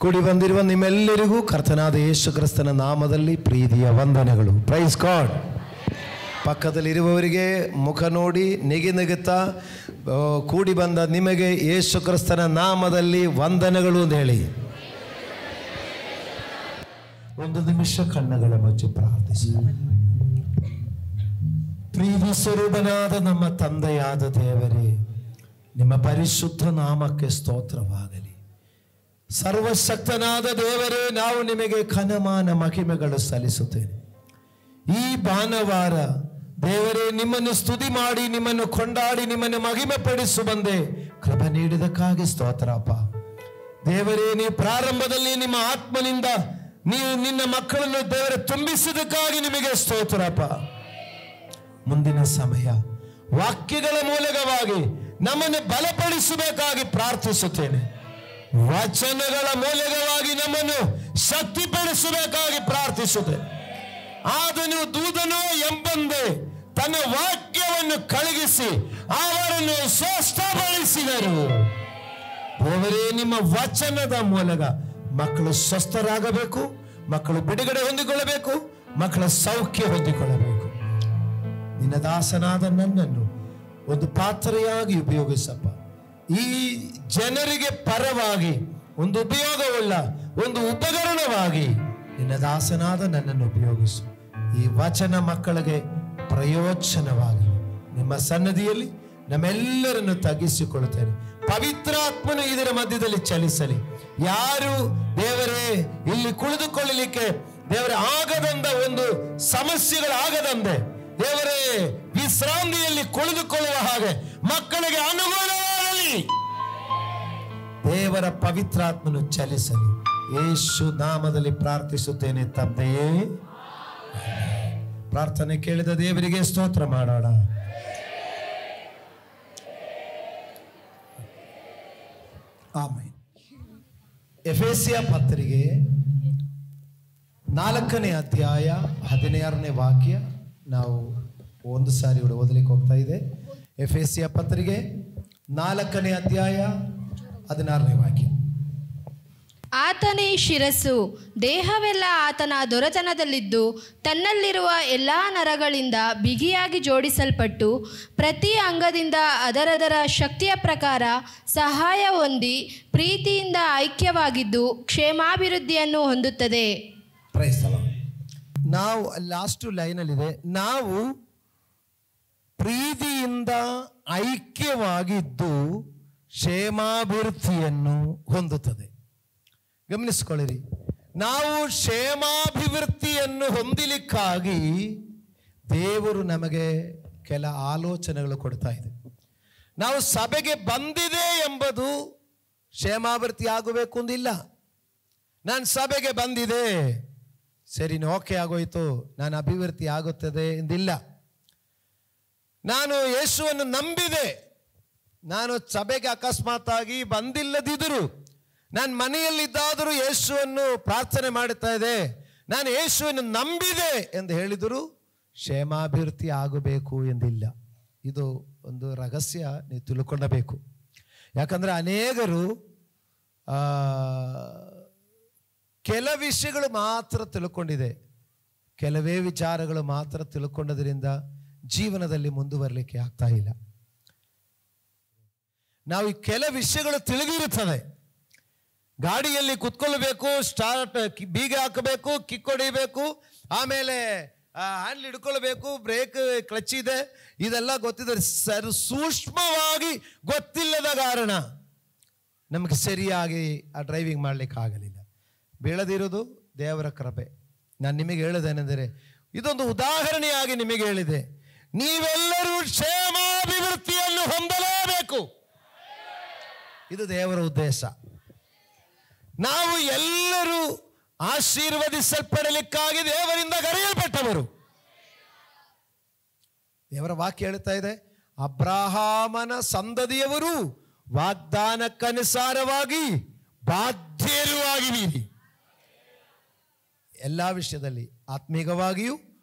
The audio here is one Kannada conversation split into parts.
ಕೂಡಿ ಬಂದಿರುವ ನಿಮ್ಮೆಲ್ಲರಿಗೂ ಕರ್ತನಾದ ಯೇಸು ಕ್ರಿಸ್ತನ ನಾಮದಲ್ಲಿ ಪ್ರೀತಿಯ ವಂದನೆಗಳು. Praise God. ಪಕ್ಕದಲ್ಲಿರುವವರಿಗೆ ಮುಖ ನೋಡಿ ನಿಗುತ್ತಾ ಕೂಡಿ ಬಂದ ನಿಮಗೆ ಯೇಸು ಕ್ರಿಸ್ತನ ನಾಮದಲ್ಲಿ ವಂದನೆಗಳು ಅಂತ ಹೇಳಿ ಒಂದು ನಿಮಿಷ ಕಣ್ಣುಗಳ ಮುಚ್ಚಿ ಪ್ರಾರ್ಥಿಸಿ. ಪ್ರೀತಿ ಸ್ವರೂಪನಾದ ನಮ್ಮ ತಂದೆಯಾದ ದೇವರೇ, ನಿಮ್ಮ ಪರಿಶುದ್ಧ ನಾಮಕ್ಕೆ ಸ್ತೋತ್ರವಾಗಲಿ. ಸರ್ವಶಕ್ತನಾದ ದೇವರೇ, ನಾವು ನಿಮಗೆ ಘನಮಾನ ಮಹಿಮೆಗಳು ಸಲ್ಲಿಸುತ್ತೇವೆ. ಈ ಭಾನುವಾರ ದೇವರೇ, ನಿಮ್ಮನ್ನು ಸ್ತುತಿ ಮಾಡಿ, ನಿಮ್ಮನ್ನು ಕೊಂಡಾಡಿ, ನಿಮ್ಮನ್ನು ಮಹಿಮೆ ಪಡಿಸು ಬಂದೆ. ಕೃಪೆ ನೀಡಿದಕ್ಕಾಗಿ ಸ್ತೋತ್ರಪ್ಪ ದೇವರೇ. ನೀವು ಪ್ರಾರಂಭದಲ್ಲಿ ನಿಮ್ಮ ಆತ್ಮನಿಂದ ನೀವು ನಿನ್ನ ಮಕ್ಕಳನ್ನು ದೇವರೇ ತುಂಬಿಸಿದಕ್ಕಾಗಿ ನಿಮಗೆ ಸ್ತೋತ್ರಪ್ಪ. ಮುಂದಿನ ಸಮಯ ವಾಕ್ಯಗಳ ಮೂಲಕವಾಗಿ ನಮ್ಮನ್ನು ಬಲಪಡಿಸಬೇಕಾಗಿ ಪ್ರಾರ್ಥಿಸುತ್ತೇನೆ. ವಚನಗಳ ಮೂಲಕವಾಗಿ ನಮ್ಮನ್ನು ಶಕ್ತಿಪಡಿಸಬೇಕಾಗಿ ಪ್ರಾರ್ಥಿಸುತ್ತೇನೆ. ಆದನು ದೂತನು ಎಂಬಂತೆ ತನ್ನ ವಾಕ್ಯವನ್ನು ಕಳುಹಿಸಿ ಅವರನ್ನು ಸ್ವಸ್ಥಗೊಳಿಸಿದರು. ದೇವರೇ, ನಿಮ್ಮ ವಚನದ ಮೂಲಕ ಮಕ್ಕಳು ಸ್ವಸ್ಥರಾಗಬೇಕು, ಮಕ್ಕಳು ಬಿಡುಗಡೆ ಹೊಂದಿಕೊಳ್ಳಬೇಕು, ಮಕ್ಕಳ ಸೌಖ್ಯ ಹೊಂದಿಕೊಳ್ಳಬೇಕು. ನಿನ್ನ ದಾಸನಾದ ನನ್ನನ್ನು ಒಂದು ಪಾತ್ರೆಯಾಗಿ ಉಪಯೋಗಿಸಪ್ಪ. ಈ ಜನರಿಗೆ ಪರವಾಗಿ ಒಂದು ಉಪಯೋಗವುಳ್ಳ ಒಂದು ಉಪಕರಣವಾಗಿ ನಿನ್ನ ದಾಸನಾದ ನನ್ನನ್ನು ಉಪಯೋಗಿಸು. ಈ ವಚನ ಮಕ್ಕಳಿಗೆ ಪ್ರಯೋಜನವಾಗಿ ನಿಮ್ಮ ಸನ್ನದಿಯಲ್ಲಿ ನಮ್ಮೆಲ್ಲರನ್ನು ತಗ್ಗಿಸಿಕೊಳ್ಳುತ್ತೇನೆ. ಪವಿತ್ರಾತ್ಮನು ಇದರ ಮಧ್ಯದಲ್ಲಿ ಚಲಿಸಲಿ. ಯಾರು ದೇವರೇ ಇಲ್ಲಿ ಕುಳಿತುಕೊಳ್ಳಲಿಕ್ಕೆ ದೇವರೇ ಆಗದಂದ ಒಂದು ಸಮಸ್ಯೆಗಳಾಗದಂತೆ ದೇವರೇ ವಿಶ್ರಾಂತಿಯಲ್ಲಿ ಕುಳಿತುಕೊಳ್ಳುವ ಹಾಗೆ ಮಕ್ಕಳಿಗೆ ಅನುಕೂಲವಾಗಲಿ. ದೇವರ ಪವಿತ್ರಾತ್ಮನು ಚಲಿಸಲಿ. ಯೇಸು ನಾಮದಲ್ಲಿ ಪ್ರಾರ್ಥಿಸುತ್ತೇನೆ ತಂದೆಯೇ. ಪ್ರಾರ್ಥನೆ ಕೇಳಿದ ದೇವರಿಗೆ ಸ್ತೋತ್ರ ಮಾಡೋಣ. ಆಮೆನ್. ಎಫೆಸಿಯ ಪತ್ರಿಕೆ 4ನೇ ಅಧ್ಯಾಯ 16ನೇ ವಾಕ್ಯ ನಾವು ಒಂದು ಸಾರಿ ಓದಲಿಕ್ಕೆ ಹೋಗ್ತಾ ಇದೆ. ಎಫೆಸಿಯ ಪತ್ರಿಕೆ 4ನೇ ಅಧ್ಯಾಯ 16ನೇ ವಾಕ್ಯ. ಆತನೇ ಶಿರಸ್ಸು, ದೇಹವೆಲ್ಲ ಆತನ ದೊರೆತನದಲ್ಲಿದ್ದು ತನ್ನಲ್ಲಿರುವ ಎಲ್ಲ ನರಗಳಿಂದ ಬಿಗಿಯಾಗಿ ಜೋಡಿಸಲ್ಪಟ್ಟು ಪ್ರತಿ ಅಂಗದಿಂದ ಅದರದರ ಶಕ್ತಿಯ ಪ್ರಕಾರ ಸಹಾಯ ಹೊಂದಿ ಪ್ರೀತಿಯಿಂದ ಐಕ್ಯವಾಗಿದ್ದು ಕ್ಷೇಮಾಭಿವೃದ್ಧಿಯನ್ನು ಹೊಂದುತ್ತದೆ. ನಾವು ಲಾಸ್ಟ್ ಲೈನಲ್ಲಿದೆ, ನಾವು ಪ್ರೀತಿಯಿಂದ ಐಕ್ಯವಾಗಿದ್ದು ಕ್ಷೇಮಾಭಿವೃದ್ಧಿಯನ್ನು ಹೊಂದುತ್ತದೆ. ಗಮನಿಸಿಕೊಳ್ಳಿರಿ, ನಾವು ಕ್ಷೇಮಾಭಿವೃದ್ಧಿಯನ್ನು ಹೊಂದಲಿಕ್ಕಾಗಿ ದೇವರು ನಮಗೆ ಕೆಲ ಆಲೋಚನೆಗಳು ಕೊಡ್ತಾ ಇದೆ. ನಾವು ಸಭೆಗೆ ಬಂದಿದೆ ಎಂಬುದು ಕ್ಷೇಮಾಭಿವೃದ್ಧಿ ಆಗಬೇಕು ಅಂದಿಲ್ಲ. ನಾನು ಸಭೆಗೆ ಬಂದಿದೆ, ಸರಿ ಓಕೆ ಆಗೋಯ್ತು, ನಾನು ಅಭಿವೃದ್ಧಿ ಆಗುತ್ತದೆ ಎಂದಿಲ್ಲ. ನಾನು ಯೇಸುವನ್ನು ನಂಬಿದೆ, ನಾನು ಸಭೆಗೆ ಅಕಸ್ಮಾತ್ತಾಗಿ ಬಂದಿಲ್ಲದಿದ್ದರೂ ನಾನು ಮನೆಯಲ್ಲಿದ್ದಾದರೂ ಯೇಸುವನ್ನು ಪ್ರಾರ್ಥನೆ ಮಾಡುತ್ತಾ ಇದೆ, ನಾನು ಯೇಸುವನ್ನು ನಂಬಿದೆ ಎಂದು ಹೇಳಿದರೂ ಕ್ಷೇಮಾಭಿವೃದ್ಧಿ ಆಗಬೇಕು ಎಂದಿಲ್ಲ. ಇದು ಒಂದು ರಹಸ್ಯ ನೀವು ತಿಳ್ಕೊಳ್ಳಬೇಕು. ಯಾಕಂದರೆ ಅನೇಕರು ಕೆಲ ವಿಷಯಗಳು ಮಾತ್ರ ತಿಳ್ಕೊಂಡಿದೆ, ಕೆಲವೇ ವಿಚಾರಗಳು ಮಾತ್ರ ತಿಳ್ಕೊಂಡದ್ರಿಂದ ಜೀವನದಲ್ಲಿ ಮುಂದುವರಲಿಕ್ಕೆ ಆಗ್ತಾ ಇಲ್ಲ. ನಾವು ಈ ಕೆಲ ವಿಷಯಗಳು ತಿಳಿದಿರುತ್ತದೆ. ಗಾಡಿಯಲ್ಲಿ ಕುತ್ಕೊಳ್ಬೇಕು, ಸ್ಟಾರ್ಟ್ ಬೀಗ ಹಾಕಬೇಕು, ಕಿಕ್ ಹೊಡಿಬೇಕು, ಆಮೇಲೆ ಹ್ಯಾಂಡ್ಲ್ ಹಿಡ್ಕೊಳ್ಬೇಕು, ಬ್ರೇಕ್ ಕ್ಲಚ್ ಇದೆ, ಇದೆಲ್ಲ ಗೊತ್ತಿದೆ. ಸೂಕ್ಷ್ಮವಾಗಿ ಗೊತ್ತಿಲ್ಲದ ಕಾರಣ ನಮಗೆ ಸರಿಯಾಗಿ ಆ ಡ್ರೈವಿಂಗ್ ಮಾಡಲಿಕ್ಕೆ ಆಗಲಿಲ್ಲ. ಬೀಳದಿರೋದು ದೇವರ ಕೃಪೆ. ನಾನು ನಿಮಗೆ ಹೇಳೋದೇನೆಂದರೆ, ಇದೊಂದು ಉದಾಹರಣೆಯಾಗಿ ನಿಮಗೆ ಹೇಳಿದೆ, ನೀವೆಲ್ಲರೂ ಕ್ಷೇಮಾಭಿವೃದ್ಧಿಯನ್ನು ಹೊಂದಲೇಬೇಕು. ಇದು ದೇವರ ಉದ್ದೇಶ. ನಾವು ಎಲ್ಲರೂ ಆಶೀರ್ವದಿಸಲ್ಪಡಲಿಕ್ಕಾಗಿ ದೇವರಿಂದ ಕರೆಯಲ್ಪಟ್ಟವರು. ದೇವರ ವಾಕ್ಯ ಹೇಳ್ತಾ ಇದೆ, ಅಬ್ರಹಾಮನ ಸಂತತಿಯವರು ವಾಗ್ದಾನಕ್ಕನುಸಾರವಾಗಿ ಬಾಧ್ಯರು ಆಗಿದ್ದೀರಿ. ಎಲ್ಲ ವಿಷಯದಲ್ಲಿ ಆತ್ಮೀಕವಾಗಿಯೂ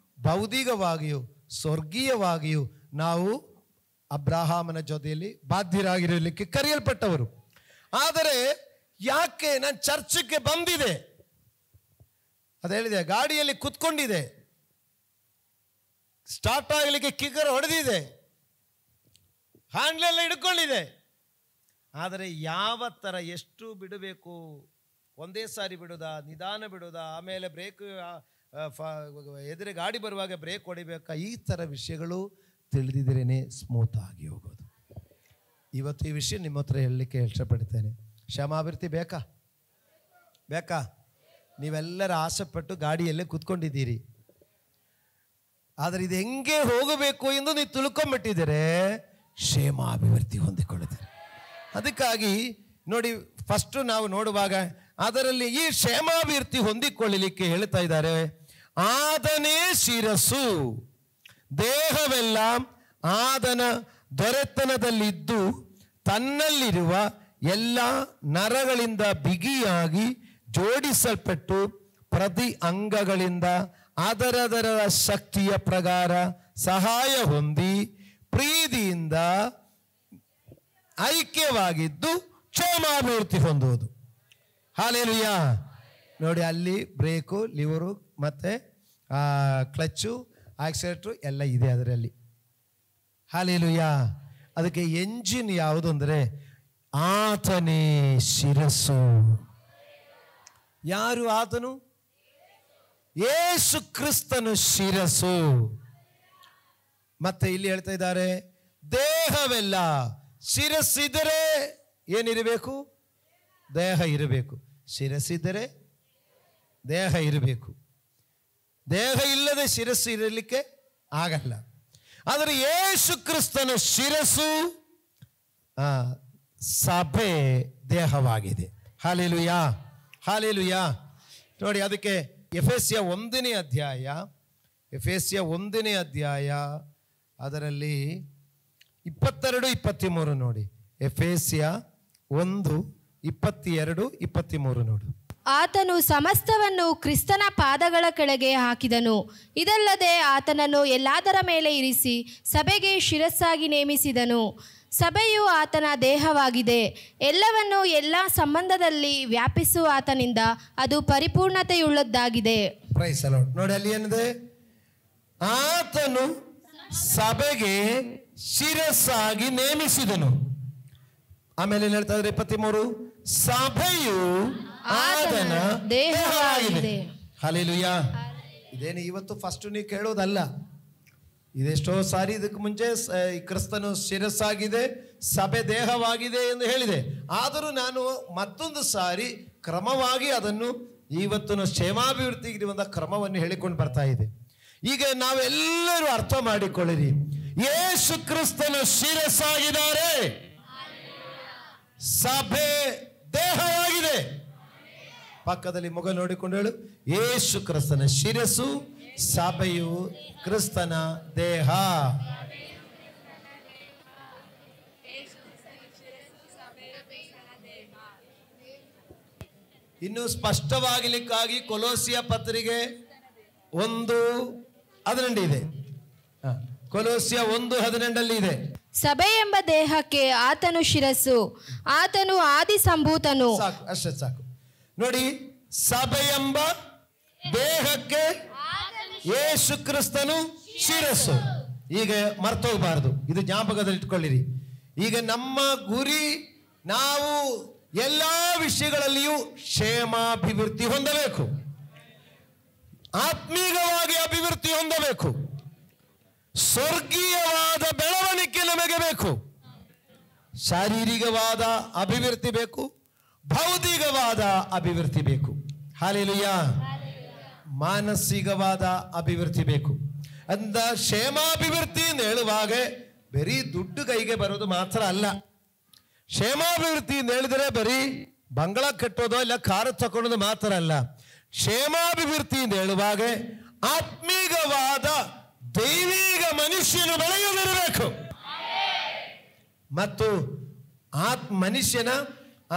ಭೌತಿಕವಾಗಿಯೂ ಸ್ವರ್ಗೀಯವಾಗಿಯೂ ನಾವು ಅಬ್ರಹಾಮನ ಜೊತೆಯಲ್ಲಿ ಬಾಧ್ಯರಾಗಿರಲಿಕ್ಕೆ ಕರೆಯಲ್ಪಟ್ಟವರು. ಆದರೆ ಯಾಕೆ? ನಾನು ಚರ್ಚಕ್ಕೆ ಬಂದಿದೆ, ಅದು ಹೇಳಿದೆ, ಗಾಡಿಯಲ್ಲಿ ಕುತ್ಕೊಂಡಿದೆ, ಸ್ಟಾರ್ಟ್ ಆಗಲಿಕ್ಕೆ ಕಿಕ್ಕರ್ ಹೊಡೆದಿದೆ, ಹ್ಯಾಂಡ್ಲೆಲ್ಲ ಹಿಡ್ಕೊಂಡಿದೆ. ಆದರೆ ಯಾವ ಥರ ಎಷ್ಟು ಬಿಡಬೇಕು, ಒಂದೇ ಸಾರಿ ಬಿಡೋದಾ, ನಿಧಾನ ಬಿಡೋದಾ, ಆಮೇಲೆ ಬ್ರೇಕ್ ಎದುರು ಗಾಡಿ ಬರುವಾಗ ಬ್ರೇಕ್ ಹೊಡಿಬೇಕಾ, ಈ ಥರ ವಿಷಯಗಳು ತಿಳಿದಿದ್ರೇ ಸ್ಮೂತ್ ಆಗಿ ಹೋಗೋದು. ಇವತ್ತು ಈ ವಿಷಯ ನಿಮ್ಮ ಹತ್ರ ಹೇಳಲಿಕ್ಕೆ ಇಷ್ಟಪಡ್ತೇನೆ. ಕ್ಷಮಾಭಿವೃದ್ಧಿ ಬೇಕಾ? ಬೇಕಾ? ನೀವೆಲ್ಲರ ಆಸೆಪಟ್ಟು ಗಾಡಿಯಲ್ಲೇ ಕೂತ್ಕೊಂಡಿದ್ದೀರಿ, ಆದರೆ ಇದು ಹೆಂಗೆ ಹೋಗಬೇಕು ಎಂದು ನೀವು ತಿಳ್ಕೊಂಬಿಟ್ಟಿದ್ದೀರೆ, ಕ್ಷೇಮಾಭಿವೃದ್ಧಿ ಹೊಂದಿಕೊಳ್ಳುತ್ತೀರಿ. ಅದಕ್ಕಾಗಿ ನೋಡಿ, ಫಸ್ಟು ನಾವು ನೋಡುವಾಗ ಅದರಲ್ಲಿ ಈ ಕ್ಷೇಮಾಭಿವೃದ್ಧಿ ಹೊಂದಿಕೊಳ್ಳಲಿಕ್ಕೆ ಹೇಳ್ತಾ ಇದ್ದಾರೆ, ಆದನೇ ಶಿರಸ್ಸು, ದೇಹವೆಲ್ಲ ಆದನ ದೊರೆತನದಲ್ಲಿದ್ದು ತನ್ನಲ್ಲಿರುವ ಎಲ್ಲ ನರಗಳಿಂದ ಬಿಗಿಯಾಗಿ ಜೋಡಿಸಲ್ಪಟ್ಟು ಪ್ರತಿ ಅಂಗಗಳಿಂದ ಅದರದರ ಶಕ್ತಿಯ ಪ್ರಕಾರ ಸಹಾಯ ಹೊಂದಿ ಪ್ರೀತಿಯಿಂದ ಐಕ್ಯವಾಗಿದ್ದು ಕ್ಷೇಮಾಭಿವೃದ್ಧಿ ಹೊಂದುವುದು. ಹಾಲೆಲೂಯಾ. ನೋಡಿ, ಅಲ್ಲಿ ಬ್ರೇಕು, ಲಿವರು ಮತ್ತು ಕ್ಲಚ್ಚು, ಆಕ್ಸಿಲೇಟ್ರು ಎಲ್ಲ ಇದೆ ಅದರಲ್ಲಿ. ಹಾಲೆಲೂಯಾ. ಅದಕ್ಕೆ ಎಂಜಿನ್ ಯಾವುದು ಅಂದರೆ ಆತನೇ ಶಿರಸ್ಸು. ಯಾರು ಆತನು? ಯೇಸು ಕ್ರಿಸ್ತನು ಶಿರಸ್ಸು. ಮತ್ತೆ ಇಲ್ಲಿ ಹೇಳ್ತಾ ಇದ್ದಾರೆ, ದೇಹವೆಲ್ಲ, ಶಿರಸ್ಸಿದ್ದರೆ ಏನಿರಬೇಕು? ದೇಹ ಇರಬೇಕು. ಶಿರಸ್ಸಿದ್ದರೆ ದೇಹ ಇರಬೇಕು. ದೇಹ ಇಲ್ಲದೆ ಶಿರಸ್ಸು ಇರಲಿಕ್ಕೆ ಆಗಲ್ಲ. ಆದರೆ ಯೇಸು ಕ್ರಿಸ್ತನ ಶಿರಸ್ಸು ಸಭೆ ದೇಹವಾಗಿದೆ. Hallelujah, hallelujah. ನೋಡಿ, ಅದಕ್ಕೆ ಎಫೆಸ್ಯ 1ನೇ ಅಧ್ಯಾಯ ಅದರಲ್ಲಿ 22-23 ನೋಡಿ. ಎಫೆಸ್ಯ 1:22-23 ನೋಡು. ಆತನು ಸಮಸ್ತವನ್ನು ಕ್ರಿಸ್ತನ ಪಾದಗಳ ಕೆಳಗೆ ಹಾಕಿದನು. ಇದಲ್ಲದೆ ಆತನನ್ನು ಎಲ್ಲದರ ಮೇಲೆ ಇರಿಸಿ ಸಭೆಗೆ ಶಿರಸ್ಸಾಗಿ ನೇಮಿಸಿದನು. ಸಭೆಯು ಆತನ ದೇಹವಾಗಿದೆ. ಎಲ್ಲವನ್ನು ಎಲ್ಲ ಸಂಬಂಧದಲ್ಲಿ ವ್ಯಾಪಿಸುವ ಆತನಿಂದ ಅದು ಪರಿಪೂರ್ಣತೆಯುಳ್ಳದ್ದಾಗಿದೆ. Price the lord. ನೋಡಿ, ಅಲ್ಲಿ ಏನಿದೆ? ಆತನು ಸಭೆಗೆ ಶಿರಸ್ಸಾಗಿ ನೇಮಿಸಿದನು. ಆಮೇಲೆ ಏನು ಹೇಳ್ತಾ ಇದ್ದಾರೆ? 23, ಸಭೆಯು ಆತನ ದೇಹವಾಗಿದೆ. ಹಲ್ಲೆಲೂಯಾ. ಇದೇನು ಇವತ್ತು ಫಸ್ಟ್ ನೀವು ಕೇಳೋದಲ್ಲ, ಇದೆಷ್ಟೋ ಸಾರಿ ಇದಕ್ಕೆ ಮುಂಚೆ ಕ್ರಿಸ್ತನು ಶಿರಸ್ಸಾಗಿದೆ, ಸಭೆ ದೇಹವಾಗಿದೆ ಎಂದು ಹೇಳಿದೆ. ಆದರೂ ನಾನು ಮತ್ತೊಂದು ಸಾರಿ ಕ್ರಮವಾಗಿ ಅದನ್ನು ಇವತ್ತು ಕ್ಷೇಮಾಭಿವೃದ್ಧಿಗಿರುವಂಥ ಕ್ರಮವನ್ನು ಹೇಳಿಕೊಂಡು ಬರ್ತಾ ಇದೆ. ಈಗ ನಾವೆಲ್ಲರೂ ಅರ್ಥ ಮಾಡಿಕೊಳ್ಳಿರಿ, ಯೇಸು ಕ್ರಿಸ್ತನ ಶಿರಸ್ಸಾಗಿದ್ದಾರೆ, ಸಭೆ ದೇಹವಾಗಿದೆ. ಪಕ್ಕದಲ್ಲಿ ಮುಖ ನೋಡಿಕೊಂಡು ಹೇಳು, ಯೇಸು ಕ್ರಿಸ್ತನ ಶಿರಸ್ಸು, ಸಭೆಯು ಕ್ರಿಸ್ತನ ದೇಹ. ಇನ್ನು ಸ್ಪಷ್ಟವಾಗಲಿಕ್ಕಾಗಿ ಕೊಲೋಸಿಯ ಪತ್ರಿಕೆ 1:12 ಇದೆ. ಕೊಲೋಸಿಯ 1:12 ಇದೆ. ಸಭೆ ಎಂಬ ದೇಹಕ್ಕೆ ಆತನು ಶಿರಸ್ಸು, ಆತನು ಆದಿ ಸಂಭೂತನು. ಸಾಕು, ಅಷ್ಟೇ ಸಾಕು. ನೋಡಿ, ಸಭೆ ಎಂಬ ದೇಹಕ್ಕೆ ಯೇಸು ಕ್ರಿಸ್ತನು ಶಿರಸ್ಸು. ಈಗ ಮರ್ತೋಗಬಾರದು, ಇದು ಜ್ಞಾಪಕದಲ್ಲಿ ಇಟ್ಕೊಳ್ಳಿರಿ. ಈಗ ನಮ್ಮ ಗುರಿ, ನಾವು ಎಲ್ಲ ವಿಷಯಗಳಲ್ಲಿಯೂ ಕ್ಷೇಮಾಭಿವೃದ್ಧಿ ಹೊಂದಬೇಕು, ಆತ್ಮೀಯವಾಗಿ ಅಭಿವೃದ್ಧಿ ಹೊಂದಬೇಕು, ಸ್ವರ್ಗೀಯವಾದ ಬೆಳವಣಿಗೆ ನಮಗೆ ಬೇಕು. ಶಾರೀರಿಕವಾದ ಅಭಿವೃದ್ಧಿ ಬೇಕು, ಭೌತಿಕವಾದ ಅಭಿವೃದ್ಧಿ ಬೇಕು. ಹಲ್ಲೆಲೂಯಾ. ಮಾನಸಿಕವಾದ ಅಭಿವೃದ್ಧಿ ಬೇಕು. ಅಂದ ಕ್ಷೇಮಾಭಿವೃದ್ಧಿ ಎಂದು ಹೇಳುವಾಗ ಬರೀ ದುಡ್ಡು ಕೈಗೆ ಬರೋದು ಮಾತ್ರ ಅಲ್ಲ. ಕ್ಷೇಮಾಭಿವೃದ್ಧಿ ಎಂದು ಹೇಳಿದರೆ ಬರೀ ಬಂಗಳ ಕಟ್ಟೋದು ಇಲ್ಲ ಕಾರು ತಗೊಳ್ಳೋದು ಮಾತ್ರ ಅಲ್ಲ. ಕ್ಷೇಮಾಭಿವೃದ್ಧಿ ಎಂದು ಹೇಳುವಾಗ ಆತ್ಮೀಯವಾದ ದೈವಿಕ ಮನುಷ್ಯನು ಬೆಳೆಯುವುದಿರಬೇಕು ಮತ್ತು ಮನುಷ್ಯನ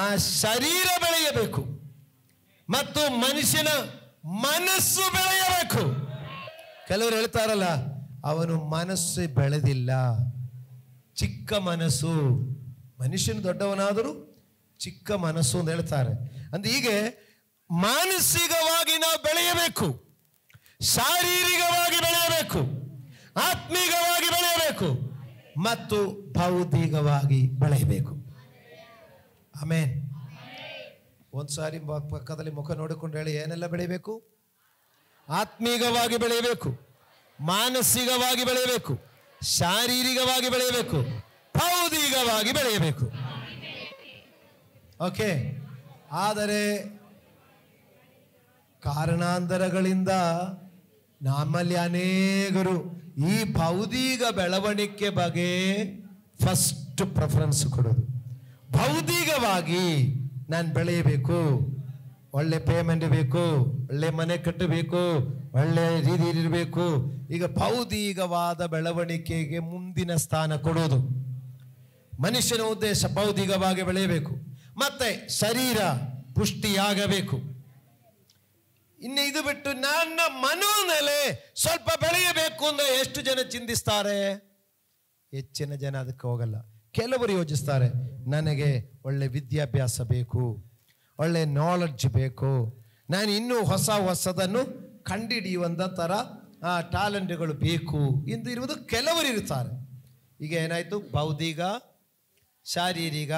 ಆ ಶರೀರ ಬೆಳೆಯಬೇಕು ಮತ್ತು ಮನುಷ್ಯನ ಮನಸ್ಸು ಬೆಳೆಯಬೇಕು. ಕೆಲವರು ಹೇಳ್ತಾರಲ್ಲ, ಅವನು ಮನಸ್ಸು ಬೆಳೆದಿಲ್ಲ, ಚಿಕ್ಕ ಮನಸ್ಸು. ಮನುಷ್ಯನು ದೊಡ್ಡವನಾದರೂ ಚಿಕ್ಕ ಮನಸ್ಸು ಅಂತ ಹೇಳ್ತಾರೆ. ಅಂದ್ರೆ ಹೀಗೆ ಮಾನಸಿಕವಾಗಿ ನಾವು ಬೆಳೆಯಬೇಕು, ಶಾರೀರಿಕವಾಗಿ ಬೆಳೆಯಬೇಕು, ಆತ್ಮೀಕವಾಗಿ ಬೆಳೆಯಬೇಕು ಮತ್ತು ಭೌತಿಕವಾಗಿ ಬೆಳೆಯಬೇಕು. ಆಮೇನ್. ಒಂದ್ಸಾರಿ ಪಕ್ಕದಲ್ಲಿ ಮುಖ ನೋಡಿಕೊಂಡು ಹೇಳಿ, ಏನೆಲ್ಲ ಬೆಳೆಯಬೇಕು? ಆತ್ಮೀಕವಾಗಿ ಬೆಳೆಯಬೇಕು, ಮಾನಸಿಕವಾಗಿ ಬೆಳೆಯಬೇಕು, ಶಾರೀರಿಕವಾಗಿ ಬೆಳೆಯಬೇಕು, ಭೌತಿಕವಾಗಿ ಬೆಳೆಯಬೇಕು. ಓಕೆ. ಆದರೆ ಕಾರಣಾಂತರಗಳಿಂದ ನಮ್ಮಲ್ಲಿ ಅನೇಕರು ಈ ಭೌತಿಕ ಬೆಳವಣಿಗೆ ಬಗ್ಗೆ ಫಸ್ಟ್ ಪ್ರಿಫರೆನ್ಸ್ ಕೊಡೋದು. ಭೌತಿಕವಾಗಿ ನಾನು ಬೆಳೆಯಬೇಕು, ಒಳ್ಳೆ ಪೇಮೆಂಟ್ ಬೇಕು, ಒಳ್ಳೆ ಮನೆ ಕಟ್ಟಬೇಕು, ಒಳ್ಳೆ ರೀತಿ ಇರಬೇಕು. ಈಗ ಭೌತಿಕವಾದ ಬೆಳವಣಿಗೆಗೆ ಮುಂದಿನ ಸ್ಥಾನ ಕೊಡೋದು. ಮನುಷ್ಯನ ಉದ್ದೇಶ ಭೌತಿಕವಾಗಿ ಬೆಳೆಯಬೇಕು, ಮತ್ತೆ ಶರೀರ ಪುಷ್ಟಿಯಾಗಬೇಕು. ಇನ್ನು ಇದು ಬಿಟ್ಟು ನನ್ನ ಮನೋನೆಲೆ ಸ್ವಲ್ಪ ಬೆಳೆಯಬೇಕು ಅಂದ್ರೆ ಎಷ್ಟು ಜನ ಚಿಂತಿಸ್ತಾರೆ? ಹೆಚ್ಚಿನ ಜನ ಅದಕ್ಕೆ ಹೋಗಲ್ಲ. ಕೆಲವರು ಯೋಚಿಸ್ತಾರೆ, ನನಗೆ ಒಳ್ಳೆ ವಿದ್ಯಾಭ್ಯಾಸ ಬೇಕು, ಒಳ್ಳೆ ನಾಲೆಡ್ಜ್ ಬೇಕು, ನಾನು ಇನ್ನೂ ಹೊಸದನ್ನು ಕಂಡುಹಿಡಿಯುವಂಥ ಥರ ಟ್ಯಾಲೆಂಟ್ಗಳು ಬೇಕು ಎಂದು ಇರುವುದು ಕೆಲವರು ಇರ್ತಾರೆ. ಈಗ ಏನಾಯಿತು? ಭೌತಿಕ, ಶಾರೀರಿಕ,